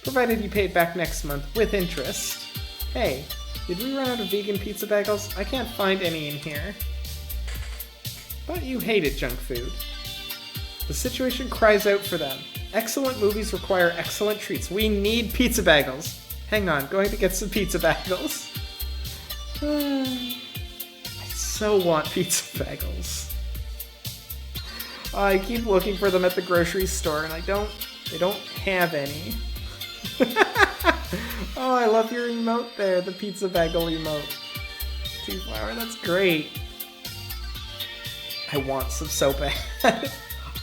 Provided you pay it back next month with interest. Hey, did we run out of vegan pizza bagels? I can't find any in here. But you hated junk food. The situation cries out for them. Excellent movies require excellent treats. We need pizza bagels. Hang on, going to get some pizza bagels. I so want pizza bagels. I keep looking for them at the grocery store and they don't have any. Oh, I love your emote there, the pizza bagel emote. T-Flower, that's great. I want some so bad.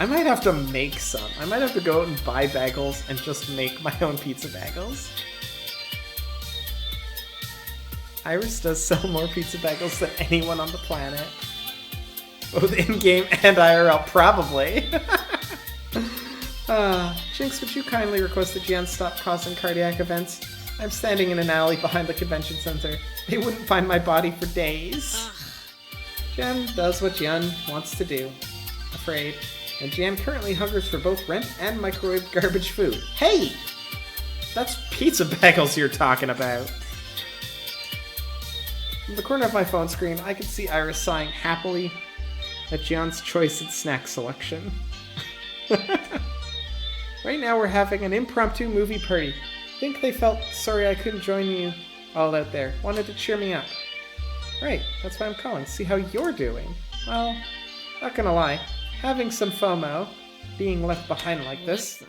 I might have to make some. I might have to go out and buy bagels and just make my own pizza bagels. Iris does sell more pizza bagels than anyone on the planet. Both in-game and IRL, probably. Jinx, would you kindly request that Jan stop causing cardiac events? I'm standing in an alley behind the convention center. They wouldn't find my body for days. Jan does what Jan wants to do. Afraid. And Jan currently hungers for both rent and microwave garbage food. Hey! That's pizza bagels you're talking about. From the corner of my phone screen, I can see Iris sighing happily at Jan's choice and snack selection. Right now we're having an impromptu movie party. Think they felt sorry I couldn't join you all out there. Wanted to cheer me up. Right, that's why I'm calling. See how you're doing. Well, not gonna lie. Having some FOMO, being left behind like this.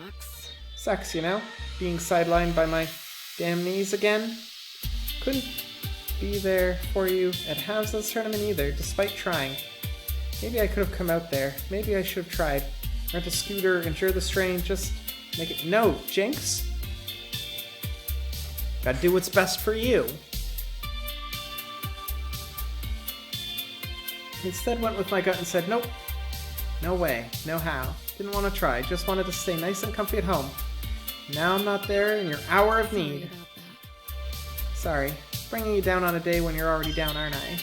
Sucks, you know? Being sidelined by my damn knees again. Couldn't be there for you at Hamza's tournament either, despite trying. Maybe I could have come out there. Maybe I should have tried. Rent a scooter, endure the strain, just make it. No, Jinx. Gotta do what's best for you. Instead went with my gut and said, nope. No way, no how. Didn't want to try, just wanted to stay nice and comfy at home. Now I'm not there in your hour of need. Sorry, bringing you down on a day when you're already down, aren't I?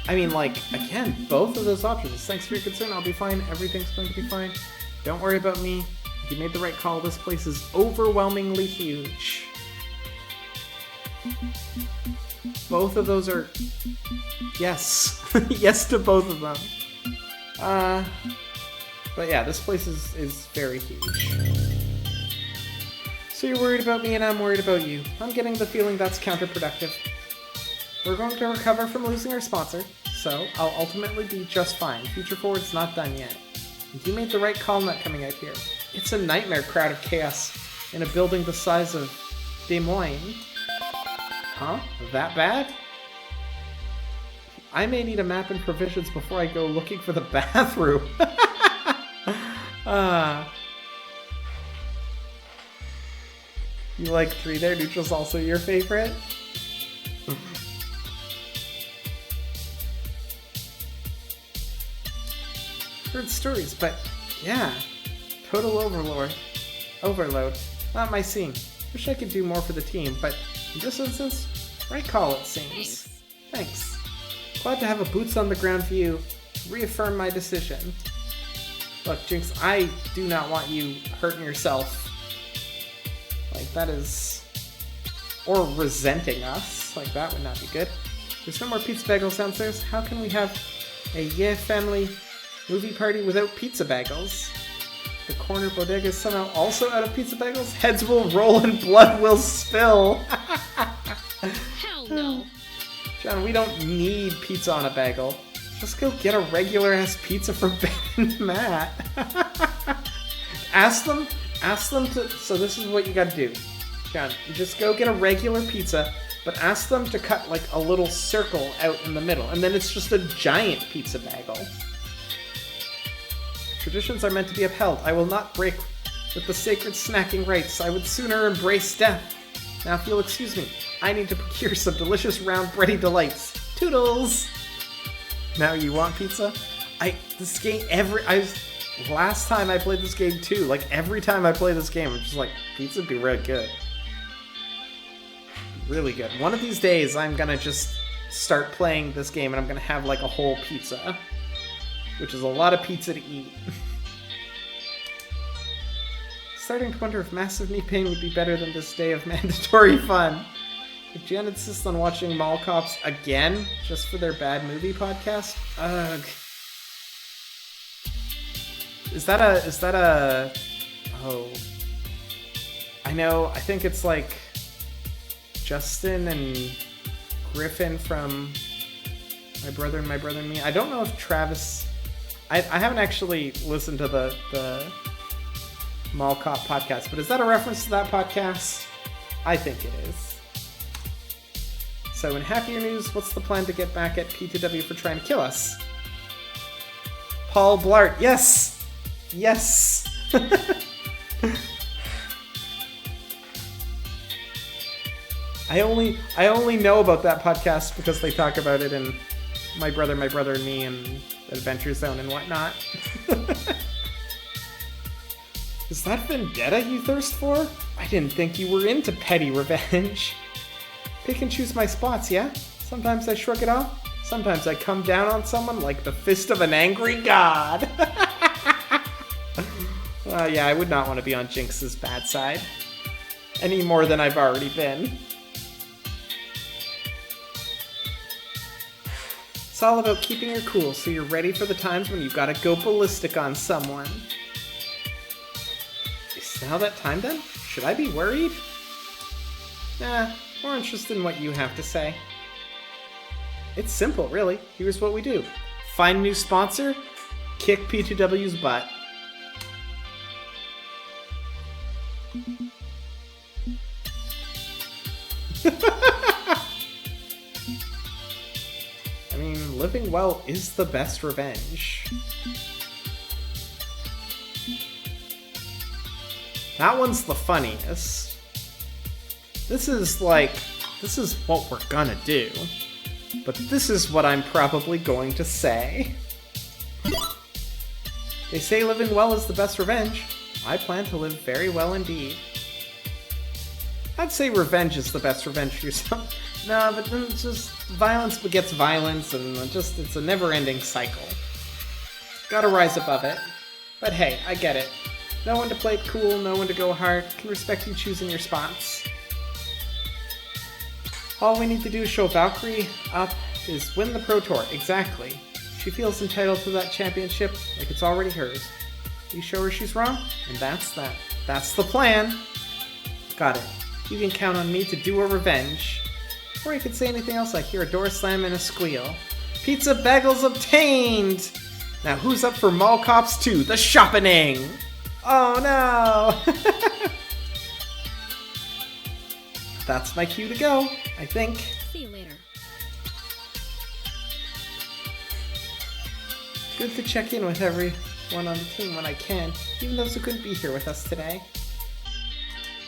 I mean, like, again, both of those options. Thanks for your concern, I'll be fine. Everything's going to be fine. Don't worry about me. You made the right call. This place is overwhelmingly huge. Both of those are... Yes. Yes to both of them. But yeah, this place is very huge. So you're worried about me and I'm worried about you. I'm getting the feeling that's counterproductive. We're going to recover from losing our sponsor, so I'll ultimately be just fine. Future Forward's not done yet. You made the right call not coming out here. It's a nightmare crowd of chaos in a building the size of Des Moines. Huh? That bad? I may need a map and provisions before I go looking for the bathroom. You like 3 there? Neutral's also your favorite? Heard stories, but yeah. Total overload. Not my scene. Wish I could do more for the team, but in this instance, right call it seems. Thanks. Glad to have a boots on the ground view. Reaffirm my decision. Look, Jinx, I do not want you hurting yourself. Like, that is... Or resenting us. Like, that would not be good. There's no more pizza bagels downstairs. How can we have a family movie party without pizza bagels? The corner bodega is somehow also out of pizza bagels? Heads will roll and blood will spill. Hell no. John, we don't need pizza on a bagel. Just go get a regular-ass pizza from Ben and Matt. Ask them to... So this is what you gotta do. John, you just go get a regular pizza, but ask them to cut, like, a little circle out in the middle, and then it's just a giant pizza bagel. Traditions are meant to be upheld. I will not break with the sacred snacking rites. I would sooner embrace death. Now, if you'll excuse me, I need to procure some delicious round bready delights. Toodles! Now you want pizza? Last time I played this game too, like every time I play this game, I'm just like, pizza would be real good. Really good. One of these days, I'm gonna just start playing this game and I'm gonna have like a whole pizza. Which is a lot of pizza to eat. Starting to wonder if massive knee pain would be better than this day of mandatory fun. If Jen insists on watching Mall Cops again, just for their bad movie podcast, ugh. Is that a... Oh. I know, I think it's like Justin and Griffin from My Brother and Me. I don't know if Travis... I haven't actually listened to the Mall Cop podcast, but is that a reference to that podcast? I think it is. So in happier news, what's the plan to get back at P2W for trying to kill us? Paul Blart, yes! Yes! I only know about that podcast because they talk about it in My Brother and Me and Adventure Zone and whatnot. Is that vendetta you thirst for? I didn't think you were into petty revenge. Pick and choose my spots, yeah? Sometimes I shrug it off. Sometimes I come down on someone like the fist of an angry god. Yeah, I would not want to be on Jinx's bad side. Any more than I've already been. It's all about keeping your cool so you're ready for the times when you've got to go ballistic on someone. Is now that time then? Should I be worried? Nah, more interested in what you have to say. It's simple, really. Here's what we do. Find a new sponsor, kick P2W's butt. I mean, living well is the best revenge. That one's the funniest. This is what we're gonna do. But this is what I'm probably going to say. They say living well is the best revenge. I plan to live very well indeed. I'd say revenge is the best revenge for yourself. No, but then it's just violence begets violence, and it's a never-ending cycle. Gotta rise above it. But hey, I get it. Know when to play it cool, know when to go hard, can respect you choosing your spots. All we need to do is show Valkyrie up is win the Pro Tour. Exactly. She feels entitled to that championship like it's already hers. You show her she's wrong, and that's that. That's the plan. Got it. You can count on me to do a revenge. Or you could say anything else like hear a door slam and a squeal. Pizza bagels obtained! Now who's up for Mall Cops 2, the shoppening? Oh no! That's my cue to go, I think. See you later. Good to check in with everyone on the team when I can, even those who couldn't be here with us today.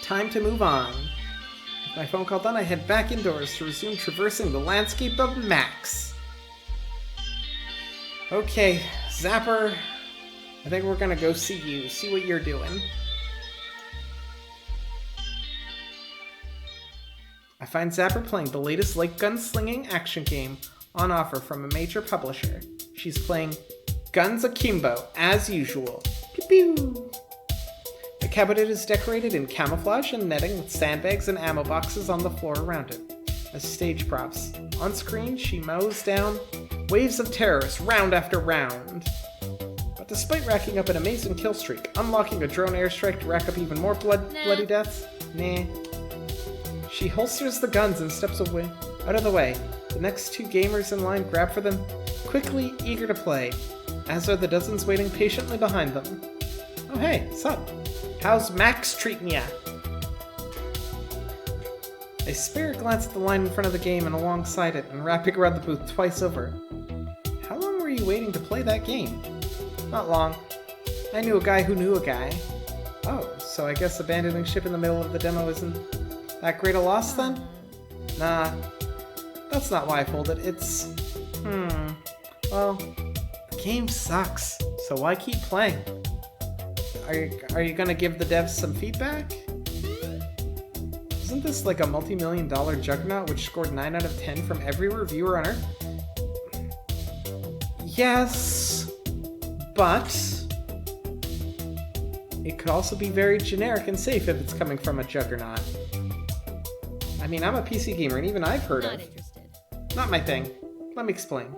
Time to move on. With my phone call done, I head back indoors to resume traversing the landscape of Max. Okay, Zapper, I think we're gonna go see you, see what you're doing. I find Zapper playing the latest light gun-slinging action game on offer from a major publisher. She's playing Guns Akimbo, as usual. Pew pew! The cabinet is decorated in camouflage and netting with sandbags and ammo boxes on the floor around it as stage props. On screen, she mows down waves of terrorists round after round. But despite racking up an amazing kill streak, unlocking a drone airstrike to rack up even more bloody deaths, nah. She holsters the guns and steps away, out of the way. The next two gamers in line grab for them, quickly eager to play, as are the dozens waiting patiently behind them. Oh hey, sup? How's Max treating ya? I spare a glance at the line in front of the game and alongside it, and wrapping around the booth twice over. How long were you waiting to play that game? Not long. I knew a guy who knew a guy. Oh, so I guess abandoning ship in the middle of the demo isn't that great a loss then? Nah, that's not why I pulled it. It's... well, the game sucks, so why keep playing? Are you gonna give the devs some feedback? Isn't this like a multi-million-dollar juggernaut which scored 9 out of 10 from every reviewer on Earth? Yes, but it could also be very generic and safe if it's coming from a juggernaut. I mean, I'm a PC gamer and even I've heard of. Not my thing. Let me explain.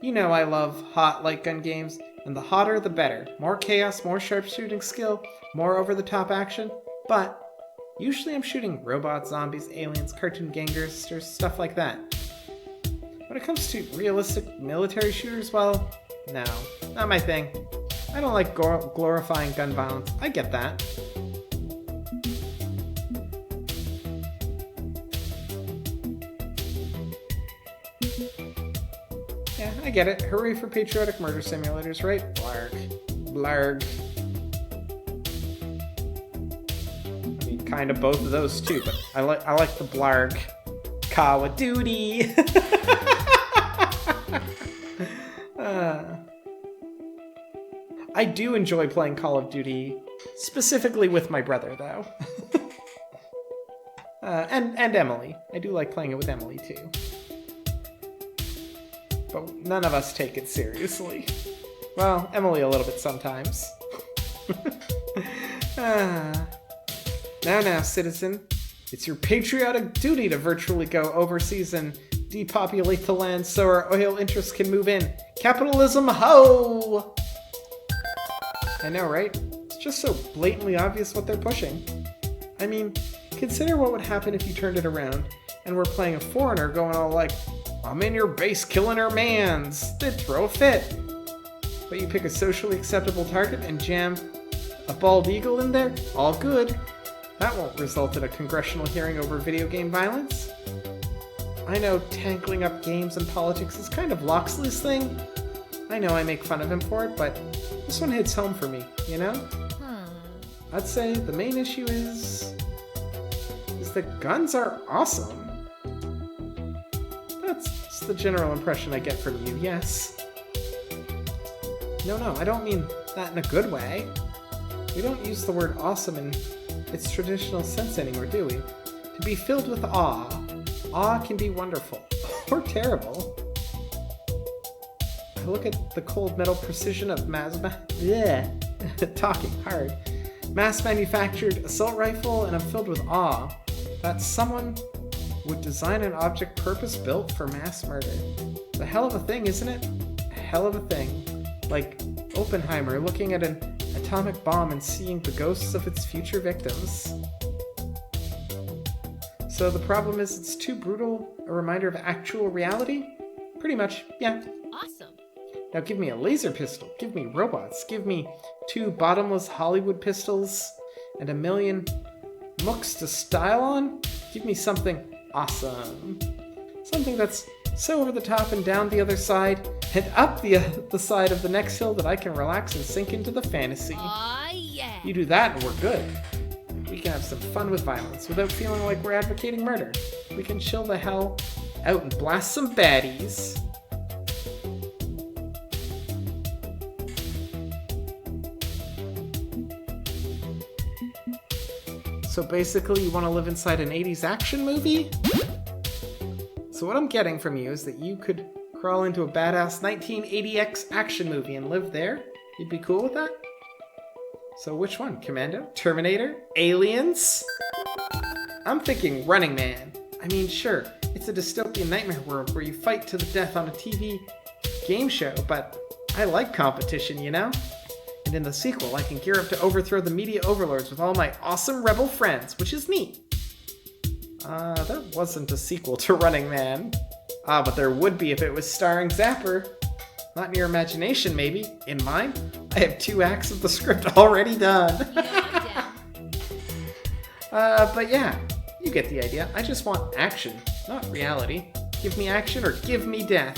You know I love hot light gun games, and the hotter the better. More chaos, more sharpshooting skill, more over-the-top action, but usually I'm shooting robots, zombies, aliens, cartoon gangsters, stuff like that. When it comes to realistic military shooters, well, no, not my thing. I don't like glorifying gun violence. I get that. Yeah, I get it. Hooray for patriotic murder simulators, right? Blarg. Blarg. I mean, kind of both of those too, but I like the blarg. Call of Duty. I do enjoy playing Call of Duty, specifically with my brother, though. And Emily. I do like playing it with Emily, too. But none of us take it seriously. Well, Emily a little bit sometimes. Now, citizen. It's your patriotic duty to virtually go overseas and depopulate the land so our oil interests can move in. Capitalism, ho! I know, right? It's just so blatantly obvious what they're pushing. I mean, consider what would happen if you turned it around and were playing a foreigner going all like, I'm in your base killing our mans. They'd throw a fit. But you pick a socially acceptable target and jam a bald eagle in there? All good. That won't result in a congressional hearing over video game violence. I know tangling up games and politics is kind of Loxley's thing. I know I make fun of him for it, but this one hits home for me, you know? I'd say the main issue is that guns are awesome. That's the general impression I get from you, yes. No, I don't mean that in a good way. We don't use the word awesome in its traditional sense anymore, do we? To be filled with awe. Awe can be wonderful. Or terrible. I look at the cold metal precision of talking hard. Mass-manufactured assault rifle, and I'm filled with awe that someone would design an object purpose-built for mass murder. It's a hell of a thing, isn't it? A hell of a thing. Like Oppenheimer looking at an atomic bomb and seeing the ghosts of its future victims. So the problem is it's too brutal a reminder of actual reality? Pretty much, yeah. Awesome. Now give me a laser pistol, give me robots, give me 2 bottomless Hollywood pistols, and 1 million mooks to style on? Give me something awesome. Something that's so over the top and down the other side, and up the side of the next hill that I can relax and sink into the fantasy. Aw, yeah. You do that and we're good. We can have some fun with violence without feeling like we're advocating murder. We can chill the hell out and blast some baddies. So basically you want to live inside an 80s action movie? So what I'm getting from you is that you could crawl into a badass 1980X action movie and live there? You'd be cool with that? So which one? Commando? Terminator? Aliens? I'm thinking Running Man. I mean, sure, it's a dystopian nightmare world where you fight to the death on a TV game show, but I like competition, you know? And in the sequel, I can gear up to overthrow the media overlords with all my awesome rebel friends, which is neat. There wasn't a sequel to Running Man. But there would be if it was starring Zapper. Not in your imagination, maybe. In mine, I have 2 acts of the script already done. But yeah, you get the idea. I just want action, not reality. Give me action or give me death.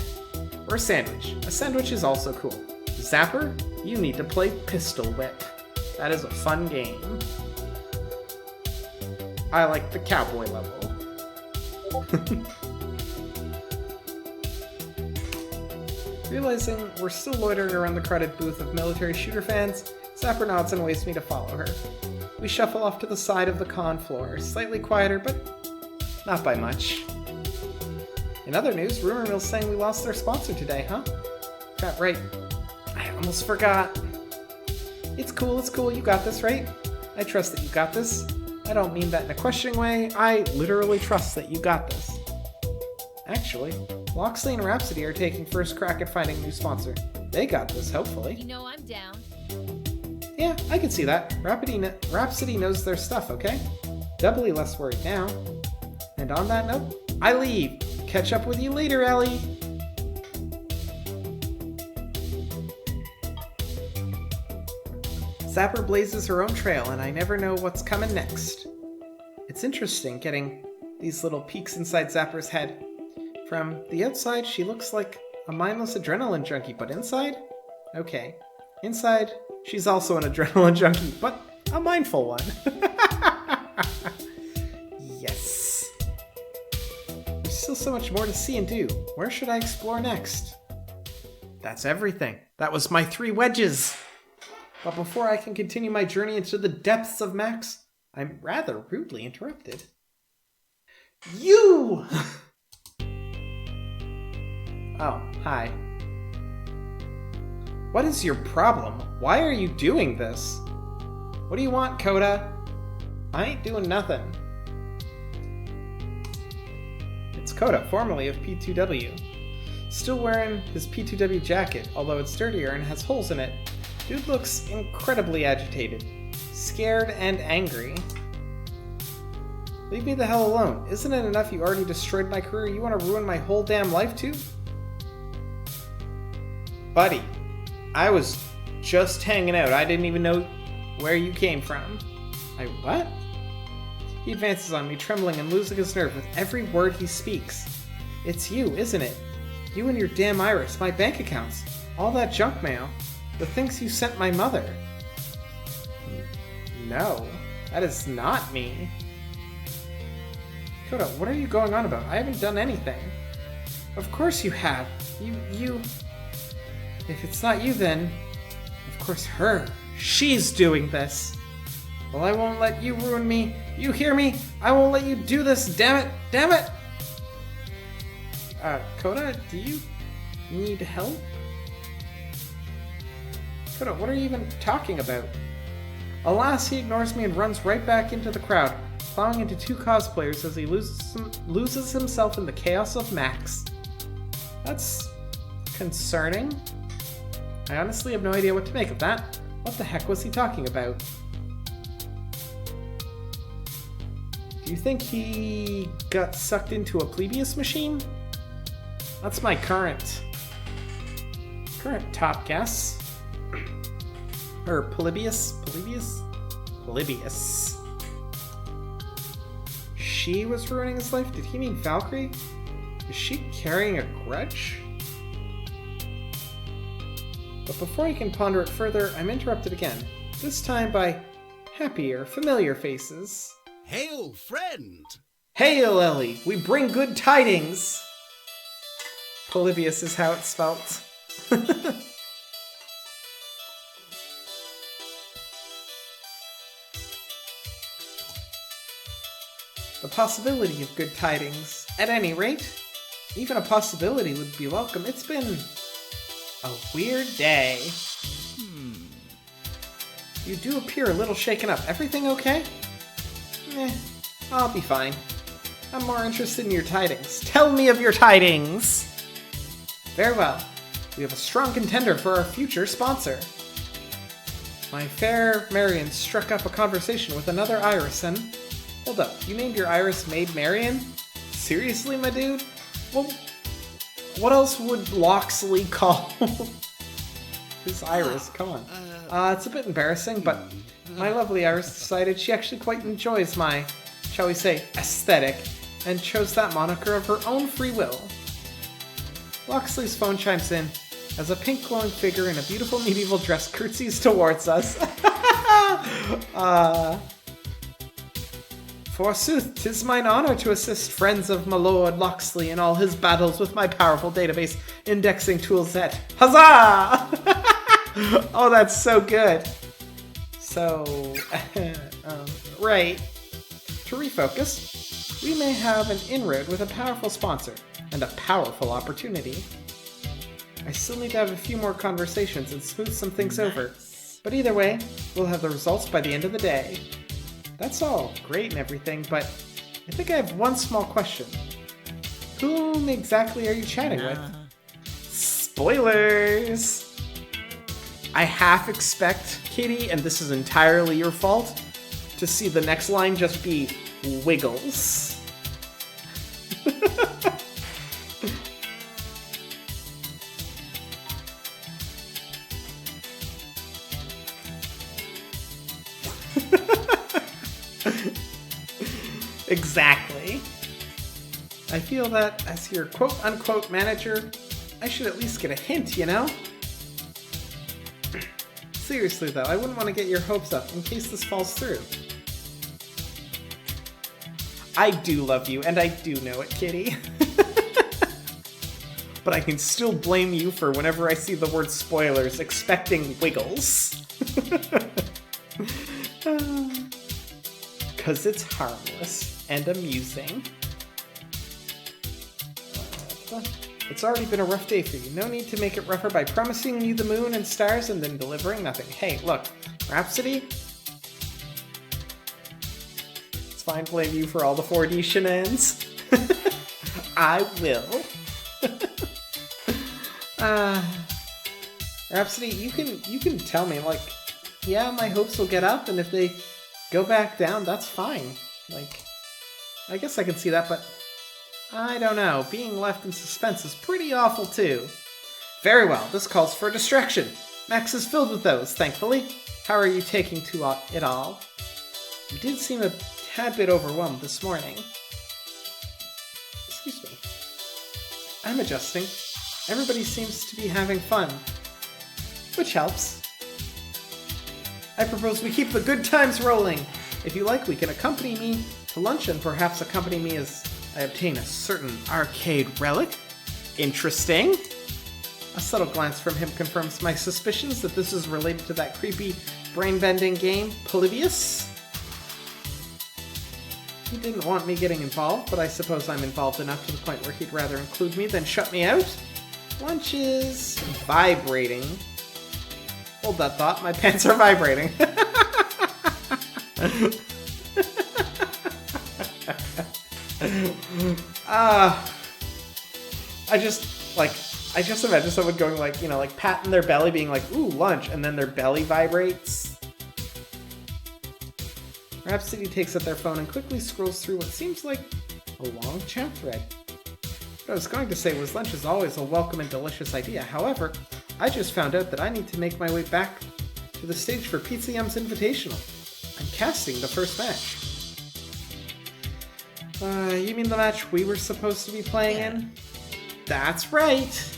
Or a sandwich. A sandwich is also cool. Zapper, you need to play Pistol Whip. That is a fun game. I like the cowboy level. Realizing we're still loitering around the crowded booth of military shooter fans, Zapper nods and waits me to follow her. We shuffle off to the side of the con floor, slightly quieter, but not by much. In other news, Rumor Mill's saying we lost their sponsor today, huh? Got right. I almost forgot. It's cool, you got this, right? I trust that you got this. I don't mean that in a questioning way, I literally trust that you got this. Actually, Loxley and Rhapsody are taking first crack at finding a new sponsor. They got this, hopefully. You know I'm down. Yeah, I can see that. Rhapsody knows their stuff, okay? Doubly less worried now. And on that note, I leave. Catch up with you later, Ellie. Zapper blazes her own trail, and I never know what's coming next. It's interesting getting these little peeks inside Zapper's head. From the outside, she looks like a mindless adrenaline junkie, but inside? Okay. Inside, she's also an adrenaline junkie, but a mindful one. Yes. There's still so much more to see and do. Where should I explore next? That's everything. That was my 3 wedges. But before I can continue my journey into the depths of Max, I'm rather rudely interrupted. You! Oh, hi. What is your problem? Why are you doing this? What do you want, Coda? I ain't doing nothing. It's Coda, formerly of P2W. Still wearing his P2W jacket, although it's dirtier and has holes in it. Dude looks incredibly agitated, scared and angry. Leave me the hell alone. Isn't it enough you already destroyed my career? You want to ruin my whole damn life too? Buddy, I was just hanging out. I didn't even know where you came from. I what? He advances on me, trembling and losing his nerve with every word he speaks. It's you, isn't it? You and your damn iris, my bank accounts, all that junk mail, the things you sent my mother. No, that is not me. Coda, what are you going on about? I haven't done anything. Of course you have. You... If it's not you, then... Of course her. She's doing this. Well, I won't let you ruin me. You hear me? I won't let you do this, damn it! Damn it! Coda, do you need help? Coda, what are you even talking about? Alas, he ignores me and runs right back into the crowd. plowing into two cosplayers as he loses himself in the chaos of Max. That's concerning. I honestly have no idea what to make of that. What the heck was he talking about? Do you think he got sucked into a Plebius machine? That's my current top guess. Or Polybius? Polybius. She was ruining his life? Did he mean Valkyrie? Is she carrying a grudge? But before I can ponder it further, I'm interrupted again. This time by happier, familiar faces. Hail, friend! Hail, Ellie! We bring good tidings! Polybius is how it's spelt. The possibility of good tidings. At any rate, even a possibility would be welcome. It's been a weird day. You do appear a little shaken up. Everything okay? I'll be fine. I'm more interested in your tidings. Tell me of your tidings! Very well. We have a strong contender for our future sponsor. My fair Marion struck up a conversation with another Irison. Hold up, you named your Iris Maid Marion? Seriously, my dude? Well, what else would Locksley call his Iris? Come on. It's a bit embarrassing, but my lovely Iris decided she actually quite enjoys my, shall we say, aesthetic, and chose that moniker of her own free will. Locksley's phone chimes in as a pink glowing figure in a beautiful medieval dress curtsies towards us. Forsooth, 'tis mine honor to assist friends of my lord Locksley in all his battles with my powerful database indexing toolset. Huzzah! Oh, that's so good. So, right. To refocus, we may have an inroad with a powerful sponsor and a powerful opportunity. I still need to have a few more conversations and smooth some things over. But either way, we'll have the results by the end of the day. That's all great and everything, but I think I have one small question. Whom exactly are you chatting with? Spoilers! I half expect, Kitty, and this is entirely your fault, to see the next line just be Wiggles. Exactly. I feel that as your quote-unquote manager, I should at least get a hint, you know? Seriously though, I wouldn't want to get your hopes up in case this falls through. I do love you, and I do know it, Kitty. But I can still blame you for whenever I see the word spoilers, expecting Wiggles. 'Cause it's harmless and amusing. It's already been a rough day for you. No need to make it rougher by promising you the moon and stars and then delivering nothing. Hey, look, Rhapsody? It's fine to blame you for all the 4D shenanigans. I will. Rhapsody, you can tell me, like, yeah, my hopes will get up, and if they go back down, that's fine. Like, I guess I can see that, but I don't know. Being left in suspense is pretty awful, too. Very well, this calls for a distraction. Max is filled with those, thankfully. How are you taking to it all? You did seem a tad bit overwhelmed this morning. Excuse me. I'm adjusting. Everybody seems to be having fun, which helps. I propose we keep the good times rolling. If you like, we can accompany me to lunch and perhaps accompany me as I obtain a certain arcade relic. Interesting. A subtle glance from him confirms my suspicions that this is related to that creepy, brain-bending game, Polybius. He didn't want me getting involved, but I suppose I'm involved enough to the point where he'd rather include me than shut me out. Lunch is vibrating. Hold that thought, my pants are vibrating. I just imagine someone going like, like patting their belly, being like, ooh, lunch, and then their belly vibrates. Rhapsody takes up their phone and quickly scrolls through what seems like a long chat thread. What I was going to say was lunch is always a welcome and delicious idea. However, I just found out that I need to make my way back to the stage for Pizza Yum's Invitational. I'm casting the first match. You mean the match we were supposed to be playing in? That's right!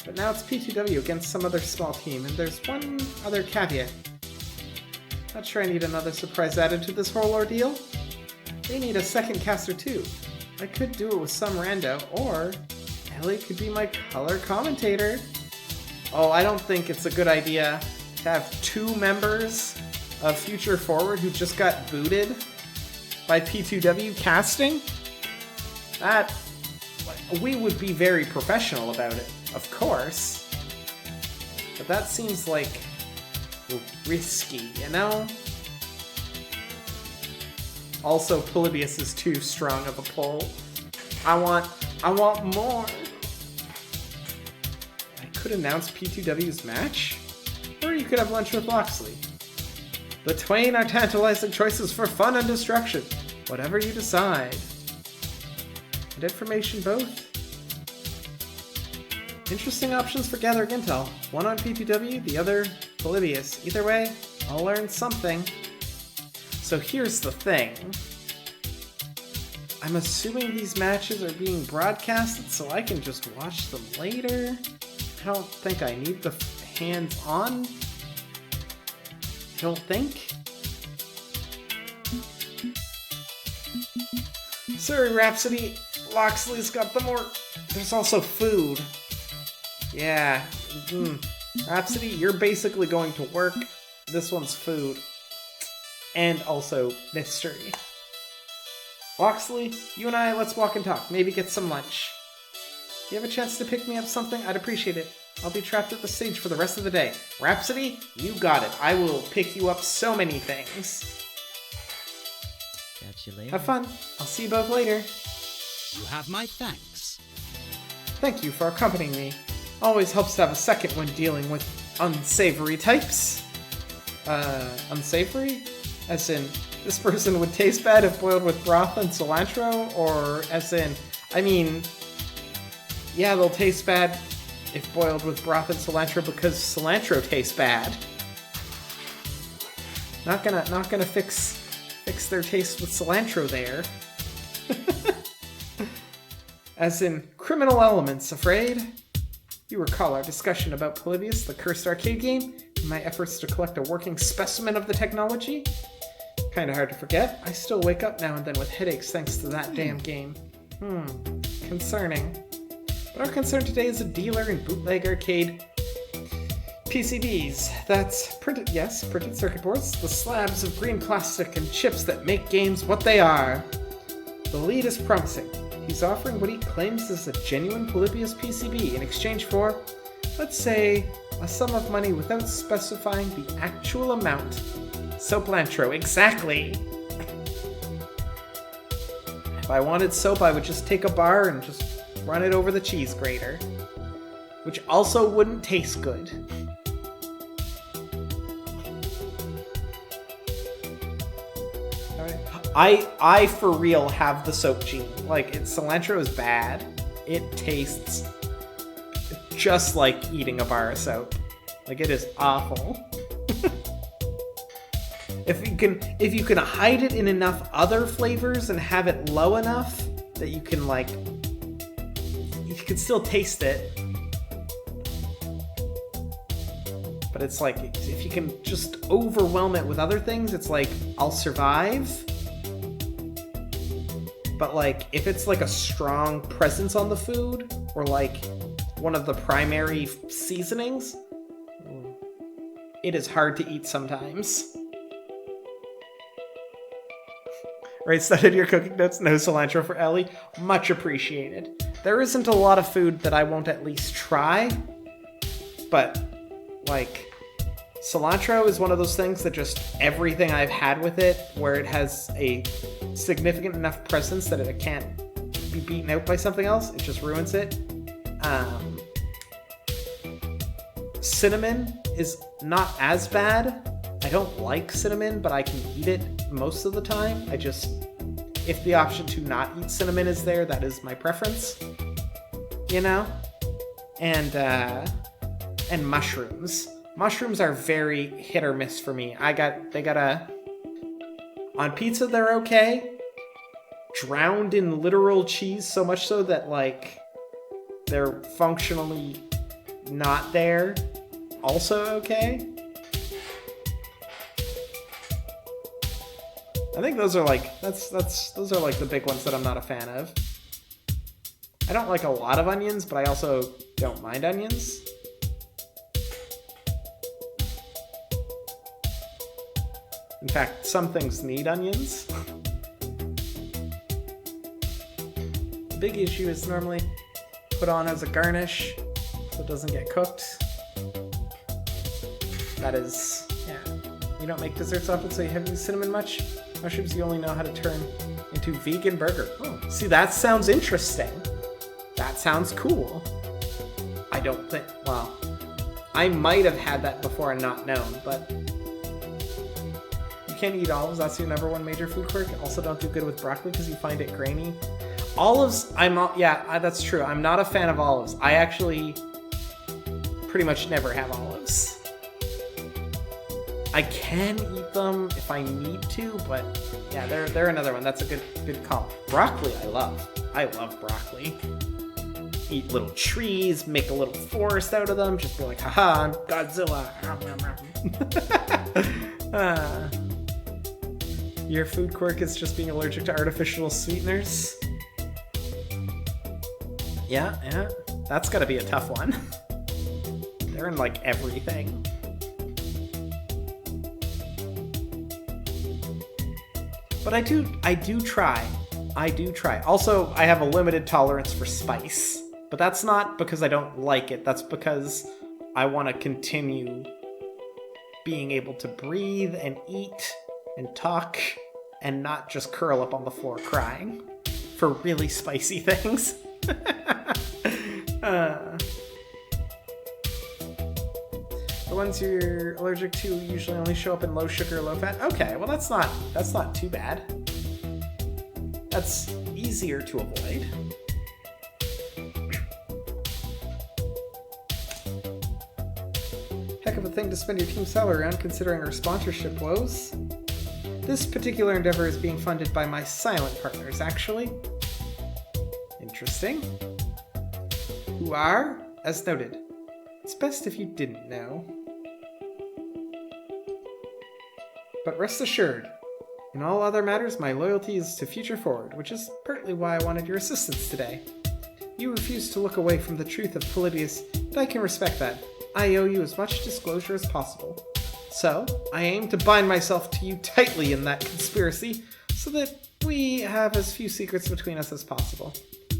But now it's P2W against some other small team, and there's one other caveat. Not sure I need another surprise added to this whole ordeal. They need a second caster too. I could do it with some rando, or Ellie could be my color commentator. Oh, I don't think it's a good idea to have 2 members of Future Forward who just got booted by P2W casting. That, we would be very professional about it, of course. But that seems like risky, you know? Also, Polybius is too strong of a pull. I want more. I could announce P2W's match, or you could have lunch with Loxley. The twain are tantalizing choices for fun and destruction. Whatever you decide. And information both. Interesting options for gathering intel. One on P2W, the other Polybius. Either way, I'll learn something. So here's the thing. I'm assuming these matches are being broadcasted so I can just watch them later. I don't think I need the hands-on. I don't think. Sorry, Rhapsody. Loxley's got the more... There's also food. Yeah. Rhapsody, you're basically going to work. This one's food. And also mystery. Loxley, you and I, let's walk and talk. Maybe get some lunch. You have a chance to pick me up something? I'd appreciate it. I'll be trapped at the stage for the rest of the day. Rhapsody, you got it. I will pick you up so many things. Catch you later. Have fun. I'll see you both later. You have my thanks. Thank you for accompanying me. Always helps to have a second when dealing with unsavory types. Unsavory? As in, this person would taste bad if boiled with broth and cilantro? Or as in, I mean, yeah, they'll taste bad if boiled with broth and cilantro because cilantro tastes bad. Not gonna fix their taste with cilantro there. As in, criminal elements, afraid? You recall our discussion about Polybius, the cursed arcade game, and my efforts to collect a working specimen of the technology? Kinda hard to forget. I still wake up now and then with headaches thanks to that damn game. Concerning. But our concern today is a dealer in bootleg arcade PCBs. That's printed circuit boards, the slabs of green plastic and chips that make games what they are. The lead is promising. He's offering what he claims is a genuine Polybius PCB in exchange for, let's say, a sum of money without specifying the actual amount. Soap Lantro, exactly! If I wanted soap, I would just take a bar and just run it over the cheese grater. Which also wouldn't taste good. I for real have the soap gene. Like, cilantro is bad. It tastes just like eating a bar of soap. Like, it is awful. If you can hide it in enough other flavors and have it low enough that you can still taste it. But it's like, if you can just overwhelm it with other things, it's like, I'll survive. But like, if it's like a strong presence on the food, or like one of the primary seasonings, it is hard to eat sometimes. Right, studied your cooking notes, no cilantro for Ellie. Much appreciated. There isn't a lot of food that I won't at least try, but like, Cilantro is one of those things that just everything I've had with it, where it has a significant enough presence that it can't be beaten out by something else, it just ruins it. Cinnamon is not as bad. I don't like cinnamon, but I can eat it most of the time. If the option to not eat cinnamon is there, that is my preference. You know? And mushrooms. Mushrooms are very hit or miss for me. On pizza they're okay. Drowned in literal cheese, so much so that, like, they're functionally not there. Also okay. I think those are like those are like the big ones that I'm not a fan of. I don't like a lot of onions, but I also don't mind onions. In fact, some things need onions. The big issue is normally put on as a garnish so it doesn't get cooked. That is, yeah. You don't make desserts often, so you haven't used cinnamon much. Mushrooms you only know how to turn into vegan burger. Oh, see, that sounds interesting. That sounds cool. I don't think, well, I might have had that before and not known, but you can't eat olives. That's your number one major food quirk. Also don't do good with broccoli because you find it grainy. Olives, that's true. I'm not a fan of olives. I actually pretty much never have olives. I can eat them if I need to, but yeah, they're another one. That's a good call. Broccoli, I love broccoli. Eat little trees, make a little forest out of them, just be like, haha, I'm Godzilla. Your food quirk is just being allergic to artificial sweeteners. Yeah, that's gotta be a tough one. They're in like everything. But I do try. Also, I have a limited tolerance for spice. But that's not because I don't like it. That's because I want to continue being able to breathe and eat and talk and not just curl up on the floor crying for really spicy things. The ones you're allergic to usually only show up in low sugar, low fat. Okay, well that's not too bad. That's easier to avoid. Heck of a thing to spend your team salary on, considering our sponsorship woes. This particular endeavor is being funded by my silent partners, actually. Interesting. Who are, as noted. It's best if you didn't know. But rest assured, in all other matters, my loyalty is to Future Forward, which is partly why I wanted your assistance today. You refused to look away from the truth of Polybius, and I can respect that. I owe you as much disclosure as possible. So, I aim to bind myself to you tightly in that conspiracy, so that we have as few secrets between us as possible.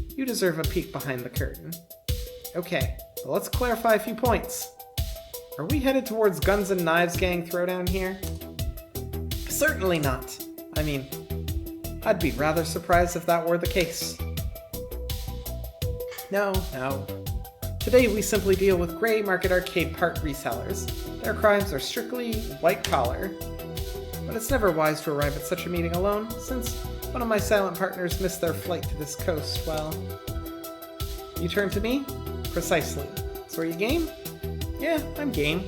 You deserve a peek behind the curtain. Okay, well, let's clarify a few points. Are we headed towards Guns and Knives gang throwdown here? Certainly not. I mean, I'd be rather surprised if that were the case. No. Today we simply deal with gray market arcade part resellers. Their crimes are strictly white collar. But it's never wise to arrive at such a meeting alone, since one of my silent partners missed their flight to this coast. Well, you turn to me? Precisely. So are you game? Yeah, I'm game.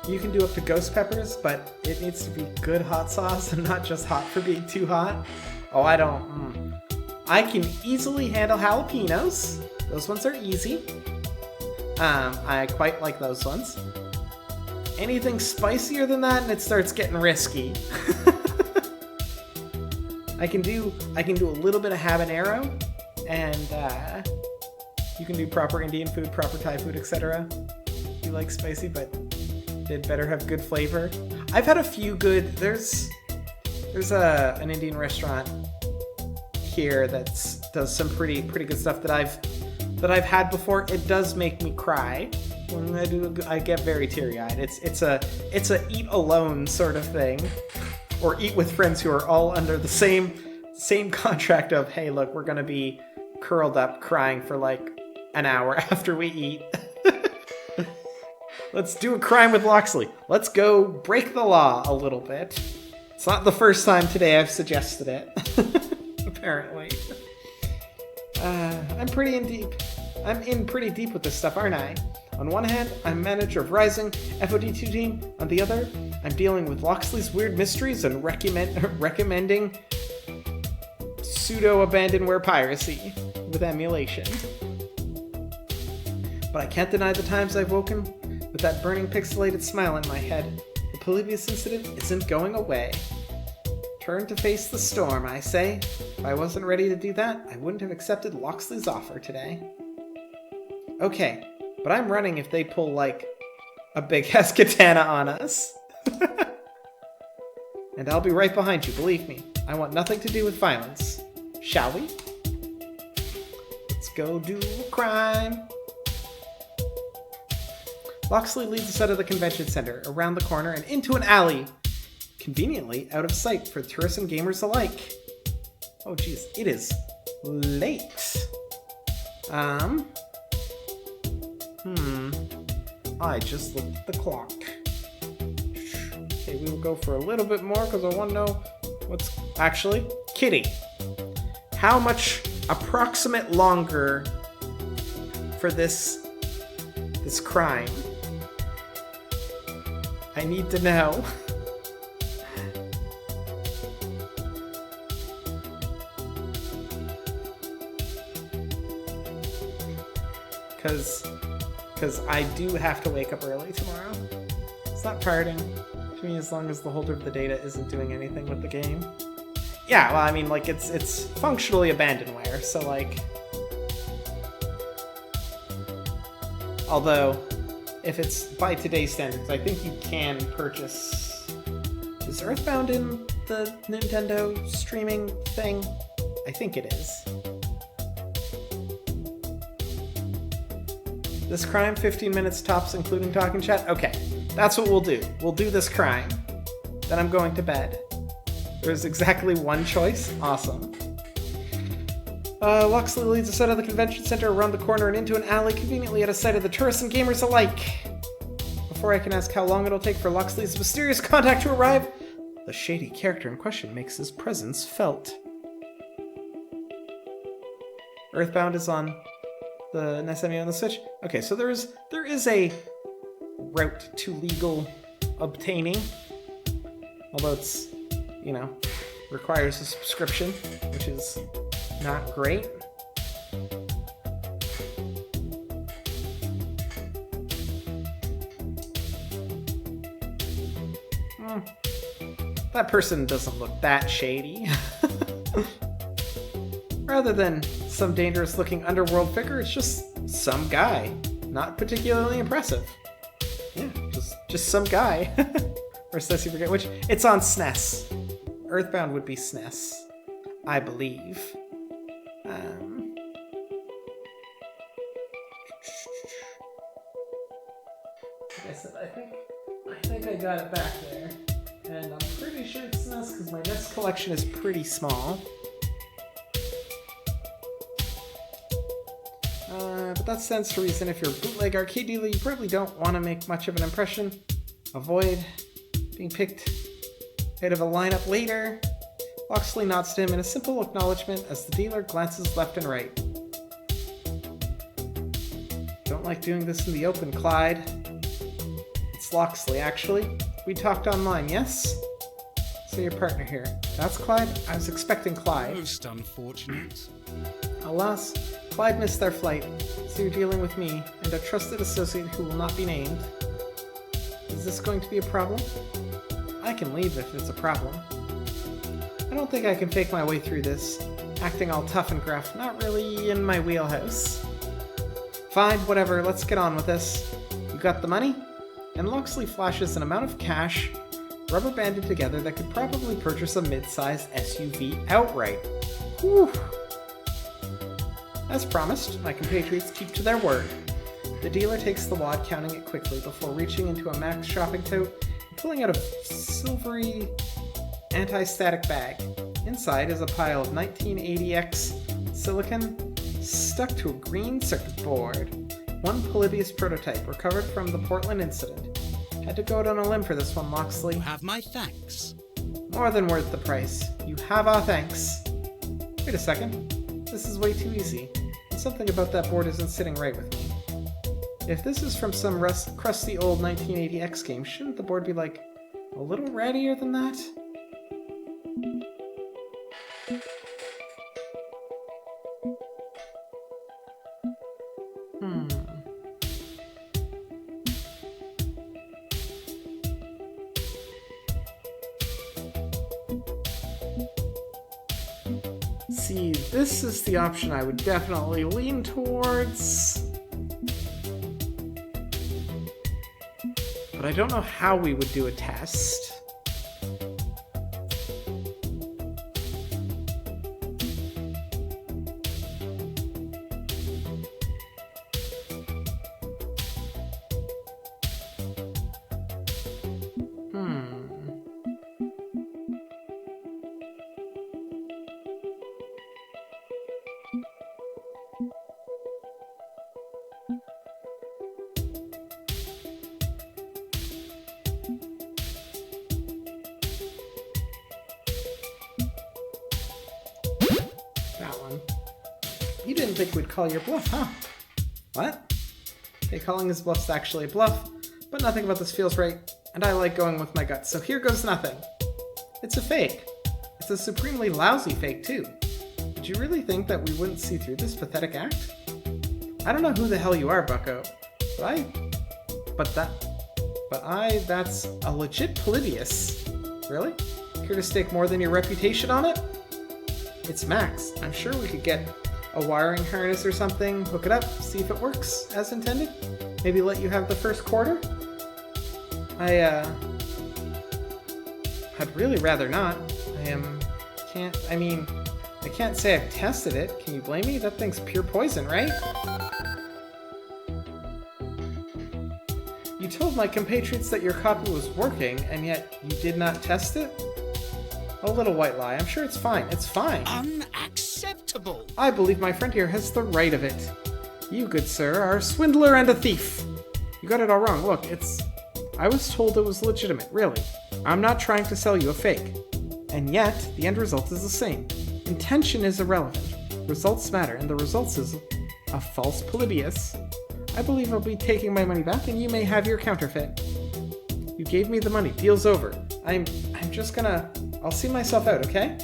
You can do up to ghost peppers, but it needs to be good hot sauce and not just hot for being too hot. Oh, I don't. I can easily handle jalapenos. Those ones are easy. I quite like those ones. Anything spicier than that, and it starts getting risky. I can do a little bit of habanero, and you can do proper Indian food, proper Thai food, etc. You like spicy, but it better have good flavor. I've had a few good. There's an Indian restaurant here that does some pretty good stuff that I've had before. It does make me cry When I get very teary-eyed. It's a eat alone sort of thing, or eat with friends who are all under the same contract of, hey, look, we're gonna be curled up crying for like an hour after we eat. Let's do a crime with Loxley. Let's go break the law a little bit. It's not the first time today I've suggested it. Apparently. I'm in pretty deep with this stuff, aren't I? On one hand, I'm manager of Rising FOD2 team. On the other, I'm dealing with Loxley's weird mysteries and recommending pseudo-abandonware piracy with emulation. But I can't deny the times I've woken with that burning pixelated smile in my head. The Polybius incident isn't going away. Turn to face the storm, I say. If I wasn't ready to do that, I wouldn't have accepted Loxley's offer today. Okay, but I'm running if they pull, like, a big-ass katana on us. And I'll be right behind you, believe me. I want nothing to do with violence. Shall we? Let's go do a crime. Loxley leads us out of the convention center, around the corner, and into an alley. Conveniently out of sight for tourists and gamers alike. Oh geez, it is late. I just looked at the clock. Okay, we will go for a little bit more because I want to know what's... Actually, Kitty, how much approximate longer for this crime? I need to know. Because I do have to wake up early tomorrow. It's not parting to me as long as the holder of the data isn't doing anything with the game. Yeah, well, I mean, like, it's functionally abandonware, so, like... Although, if it's by today's standards, I think you can purchase... Is Earthbound in the Nintendo streaming thing? I think it is. This crime, 15 minutes tops, including talking chat? Okay, that's what we'll do. We'll do this crime. Then I'm going to bed. There's exactly one choice? Awesome. Loxley leads us out of the convention center, around the corner, and into an alley conveniently out of sight of the tourists and gamers alike. Before I can ask how long it'll take for Loxley's mysterious contact to arrive, the shady character in question makes his presence felt. Earthbound is on the NES Emulator on the Switch. Okay, so there is a route to legal obtaining, although it's, you know, requires a subscription, which is not great. That person doesn't look that shady. Rather than some dangerous-looking underworld figure, it's just some guy. Not particularly impressive. Yeah, just some guy. Or SNES, you forget which. It's on SNES. Earthbound would be SNES, I believe. Like I said, I think I got it back there. And I'm pretty sure it's SNES because my NES collection is pretty small. But that stands to reason if you're a bootleg arcade dealer, you probably don't want to make much of an impression. Avoid being picked out of a lineup later. Loxley nods to him in a simple acknowledgement as the dealer glances left and right. Don't like doing this in the open, Clyde. It's Loxley, actually. We talked online, yes? So your partner here. That's Clyde? I was expecting Clyde. Most unfortunate. Alas, Clyde missed their flight, so you're dealing with me and a trusted associate who will not be named. Is this going to be a problem? I can leave if it's a problem. I don't think I can fake my way through this. Acting all tough and gruff, not really in my wheelhouse. Fine, whatever, let's get on with this. You got the money? And Loxley flashes an amount of cash, rubber banded together, that could probably purchase a mid-sized SUV outright. Whew. As promised, my compatriots keep to their word. The dealer takes the wad, counting it quickly before reaching into a Max shopping tote and pulling out a silvery anti-static bag. Inside is a pile of 1980X silicon stuck to a green circuit board. One Polybius prototype recovered from the Portland incident. Had to go out on a limb for this one, Loxley. You have my thanks. More than worth the price. You have our thanks. Wait a second. This is way too easy. And something about that board isn't sitting right with me. If this is from some crusty old 1980X game, shouldn't the board be like a little rattier than that? See, this is the option I would definitely lean towards. But I don't know how we would do a test. You didn't think we'd call your bluff, huh? What? Okay, calling his bluff's actually a bluff, but nothing about this feels right, and I like going with my gut, so here goes nothing. It's a fake. It's a supremely lousy fake, too. Did you really think that we wouldn't see through this pathetic act? I don't know who the hell you are, bucko, that's a legit Polybius. Really? Care to stake more than your reputation on it? It's Max. I'm sure we could get a wiring harness or something, hook it up, see if it works as intended. Maybe let you have the first quarter? I'd really rather not. I can't say I've tested it. Can you blame me? That thing's pure poison, right? You told my compatriots that your copy was working, and yet you did not test it? A little white lie. I'm sure it's fine. It's fine. Unacceptable! I believe my friend here has the right of it. You, good sir, are a swindler and a thief. You got it all wrong. Look, I was told it was legitimate, really. I'm not trying to sell you a fake. And yet, the end result is the same. Intention is irrelevant. Results matter, and the results is a false Polybius. I believe I'll be taking my money back, and you may have your counterfeit. You gave me the money. Deal's over. I'm just gonna... I'll see myself out, okay?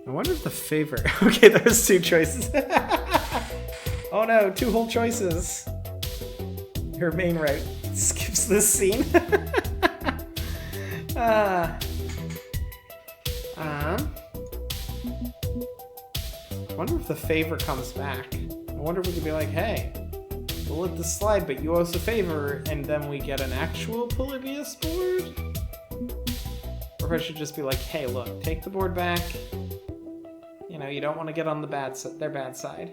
I wonder if the favor... Okay, there's two choices. Oh no, two whole choices. Your main route skips this scene. I wonder if the favor comes back. I wonder if we could be like, hey, we'll let this slide, but you owe us a favor, and then we get an actual Polybius board? Or if I should just be like, hey, look, take the board back. You know, you don't want to get on the their bad side.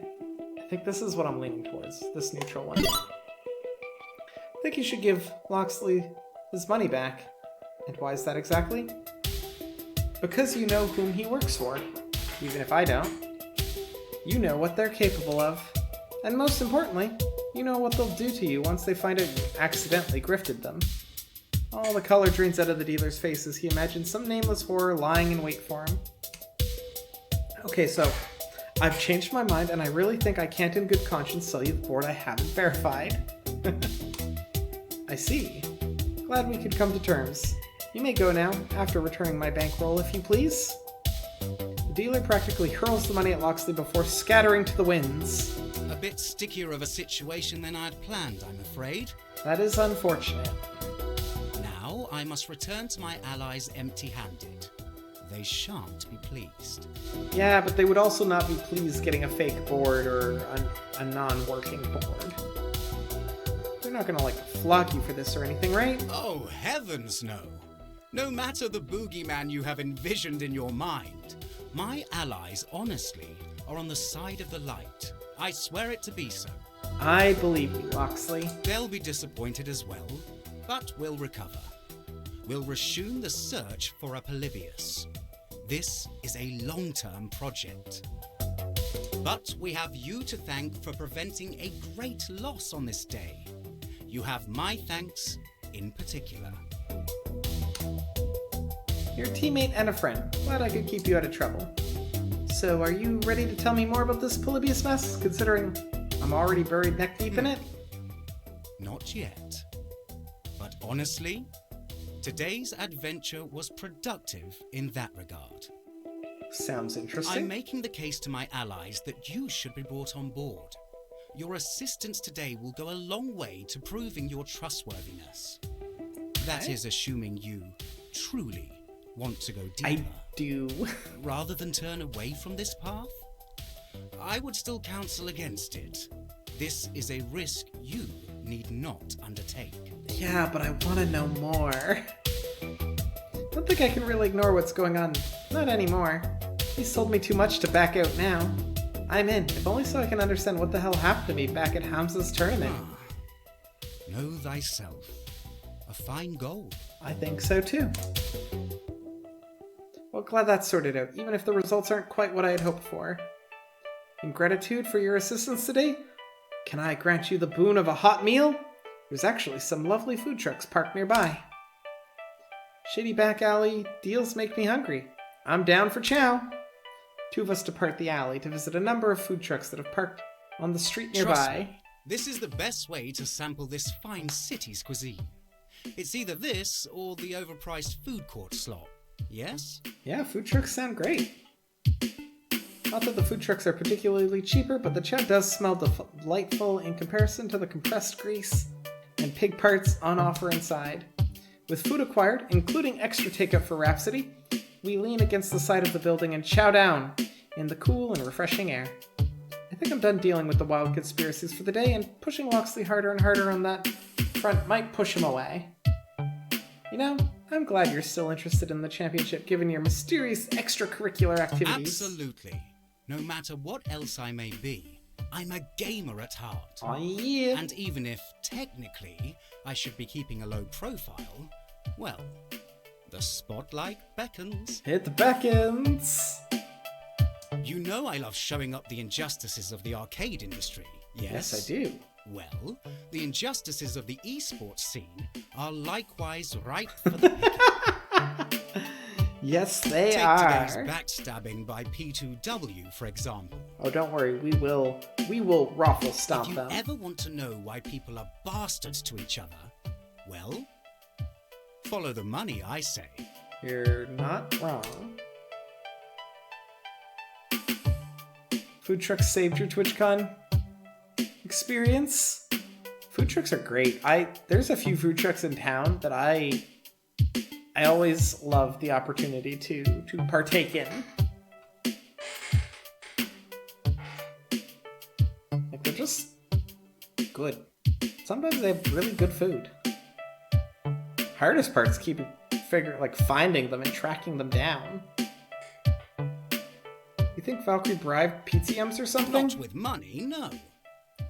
I think this is what I'm leaning towards, this neutral one. I think you should give Loxley his money back. And why is that exactly? Because you know whom he works for, even if I don't. You know what they're capable of. And most importantly, you know what they'll do to you once they find out you accidentally grifted them. All the color drains out of the dealer's face as he imagines some nameless horror lying in wait for him. Okay, so I've changed my mind, and I really think I can't in good conscience sell you the board I haven't verified. I see. Glad we could come to terms. You may go now, after returning my bankroll, if you please. The dealer practically hurls the money at Loxley before scattering to the winds. A bit stickier of a situation than I'd planned, I'm afraid. That is unfortunate. Now I must return to my allies empty-handed. they shan't be pleased. Yeah, but they would also not be pleased getting a fake board or a non-working board. They're not gonna, flog you for this or anything, right? Oh, heavens no! No matter the boogeyman you have envisioned in your mind, my allies, honestly, are on the side of the light. I swear it to be so. I believe you, Loxley. They'll be disappointed as well, but we'll recover. We'll resume the search for a Polybius. This is a long-term project. But we have you to thank for preventing a great loss on this day. You have my thanks in particular. You're a teammate and a friend. Glad I could keep you out of trouble. So, are you ready to tell me more about this Polybius mess, considering I'm already buried neck deep in it? Not yet. But honestly, today's adventure was productive in that regard. Sounds interesting. I'm making the case to my allies that you should be brought on board. Your assistance today will go a long way to proving your trustworthiness. That is assuming you truly want to go deeper. I do. Rather than turn away from this path? I would still counsel against it. This is a risk you need not undertake. Yeah, but I want to know more. I don't think I can really ignore what's going on. Not anymore. He's told me too much to back out now. I'm in, if only so I can understand what the hell happened to me back at Hamza's tournament. Know thyself. A fine goal. I think so too. Well, glad that's sorted out, even if the results aren't quite what I had hoped for. In gratitude for your assistance today, can I grant you the boon of a hot meal? There's actually some lovely food trucks parked nearby. Shady back alley deals make me hungry. I'm down for chow. Two of us depart the alley to visit a number of food trucks that have parked on the street nearby. Trust me, this is the best way to sample this fine city's cuisine. It's either this or the overpriced food court slot. Yes? Yeah, food trucks sound great. Not that the food trucks are particularly cheaper, but the chow does smell delightful in comparison to the compressed grease and pig parts on offer inside. With food acquired, including extra takeout for Rhapsody, we lean against the side of the building and chow down in the cool and refreshing air. I think I'm done dealing with the wild conspiracies for the day, and pushing Loxley harder and harder on that front might push him away. You know, I'm glad you're still interested in the championship given your mysterious extracurricular activities. Absolutely. No matter what else I may be, I'm a gamer at heart. Oh yeah. And even if, technically, I should be keeping a low profile, well, the spotlight beckons. It beckons. You know I love showing up the injustices of the arcade industry, yes? Yes, I do. Well, the injustices of the esports scene are likewise ripe for the picking. Yes, they Take are. today's backstabbing by P2W, for example. Oh, don't worry, we will ruffle stomp If you them. ever want to know why people are bastards to each other, well, follow the money, I say. You're not wrong. Food trucks saved your TwitchCon experience. Food trucks are great. There's a few food trucks in town that I always love the opportunity to partake in. Like, they're just good. Sometimes they have really good food. Hardest part's finding them and tracking them down. You think Valkyrie bribed PTMs or something? Not with money, no.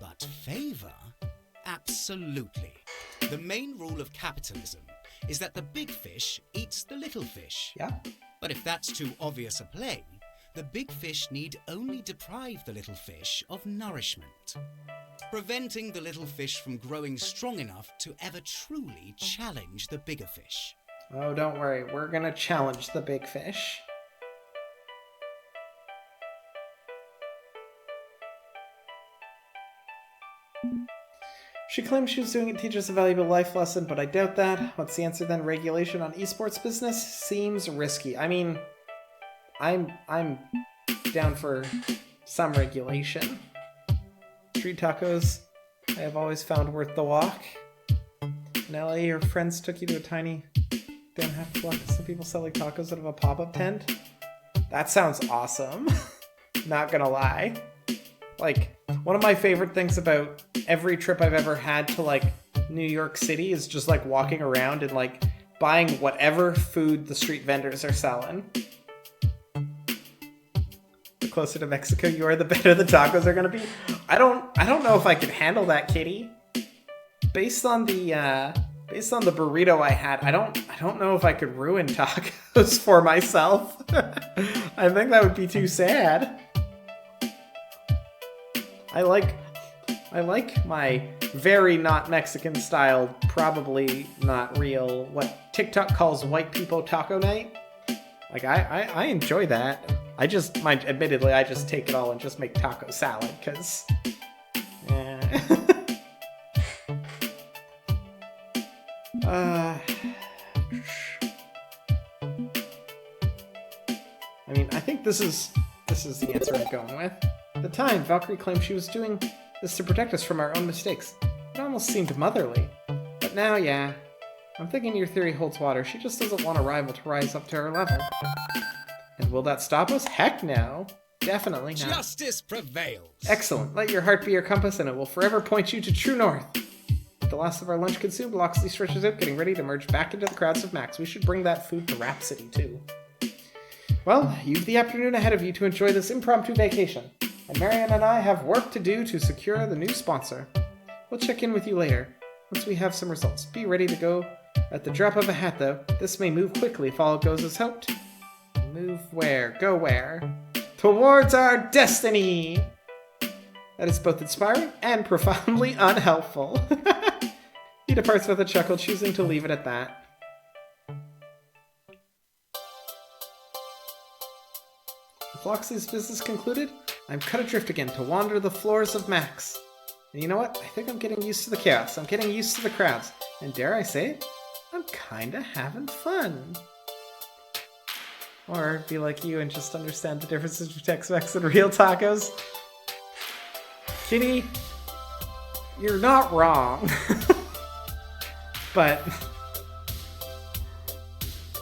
But favor? Absolutely. The main rule of capitalism is that the big fish eats the little fish. Yeah. But if that's too obvious a play, the big fish need only deprive the little fish of nourishment, preventing the little fish from growing strong enough to ever truly challenge the bigger fish. Oh, don't worry. We're gonna challenge the big fish. She claims she was doing it to teach us a valuable life lesson, but I doubt that. What's the answer then? Regulation on esports business? Seems risky. I mean, I'm down for some regulation. Street tacos, I have always found worth the walk. In LA, your friends took you to a tiny Don't have to walk. Some people selling tacos out of a pop-up tent. That sounds awesome. Not gonna lie. Like, one of my favorite things about every trip I've ever had to, like, New York City is just, like, walking around and, like, buying whatever food the street vendors are selling. The closer to Mexico you are, the better the tacos are gonna be. I don't know if I could handle that, kitty. Based on the burrito I had, I don't know if I could ruin tacos for myself. I think that would be too sad. I like my very not Mexican style, probably not real, what TikTok calls white people taco night. Like, I enjoy that. Admittedly, I just take it all and just make taco salad, because... I mean, I think this is the answer I'm going with. At the time, Valkyrie claimed she was doing this to protect us from our own mistakes. It almost seemed motherly. But now, yeah, I'm thinking your theory holds water. She just doesn't want a rival to rise up to her level. And will that stop us? Heck no. Definitely not. Justice prevails. Excellent. Let your heart be your compass and it will forever point you to true north. With the last of our lunch consumed, Loxley stretches out, getting ready to merge back into the crowds of Max. We should bring that food to Rhapsody, too. Well, you've the afternoon ahead of you to enjoy this impromptu vacation. And Marianne and I have work to do to secure the new sponsor. We'll check in with you later, once we have some results. Be ready to go at the drop of a hat, though. This may move quickly if all goes as hoped. Move where? Go where? Towards our destiny! That is both inspiring and profoundly unhelpful. He departs with a chuckle, choosing to leave it at that. With Loxley's business concluded, I'm cut adrift again to wander the floors of Max. And you know what? I think I'm getting used to the chaos. I'm getting used to the crowds. And dare I say it, I'm kinda having fun. Or be like you and just understand the differences between Tex-Mex and real tacos. Kitty, you're not wrong. But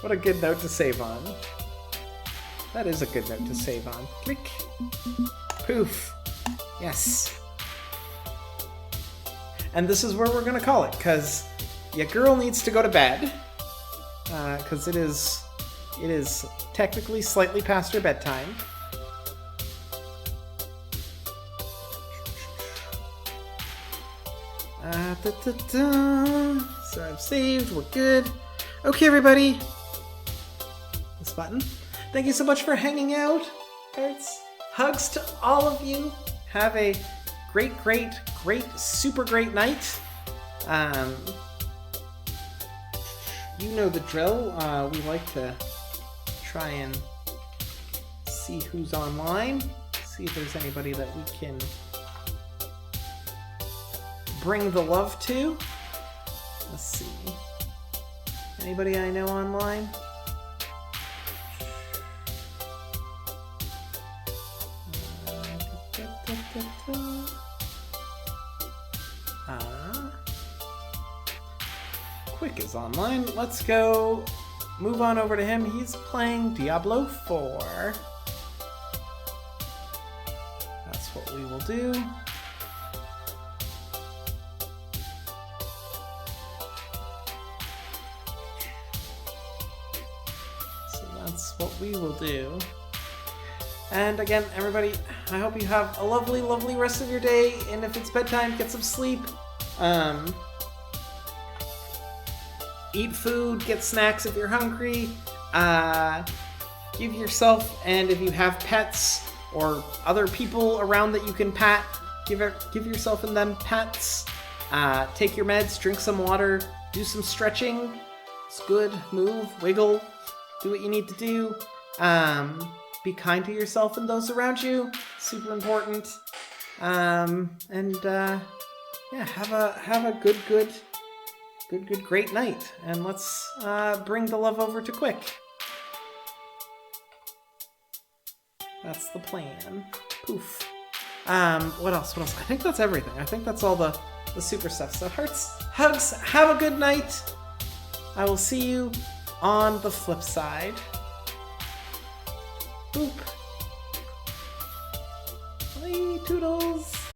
what a good note to save on. That is a good note to save on. Click. Poof. Yes. And this is where we're gonna call it, because your girl needs to go to bed. Because it is technically slightly past her bedtime. So I've saved, we're good. Okay, everybody. This button. Thank you so much for hanging out. Hearts, hugs to all of you. Have a great, super great night. You know the drill. We like to try and see who's online. See if there's anybody that we can bring the love to. Let's see. Anybody I know online? Quick is online. Let's go move on over to him. He's playing Diablo 4. That's what we will do. So that's what we will do. And again, everybody, I hope you have a lovely, lovely rest of your day. And if it's bedtime, get some sleep. Eat food, get snacks if you're hungry. Give yourself, and if you have pets or other people around that you can pat, give yourself and them pets. Take your meds, drink some water, do some stretching. It's good. Move, wiggle, do what you need to do. Be kind to yourself and those around you. Super important. Yeah, have a good, great night. And let's bring the love over to Quick. That's the plan. Poof. What else? I think that's everything. I think that's all the super stuff. So hearts, hugs, have a good night. I will see you on the flip side, boop. Bye, Toodles.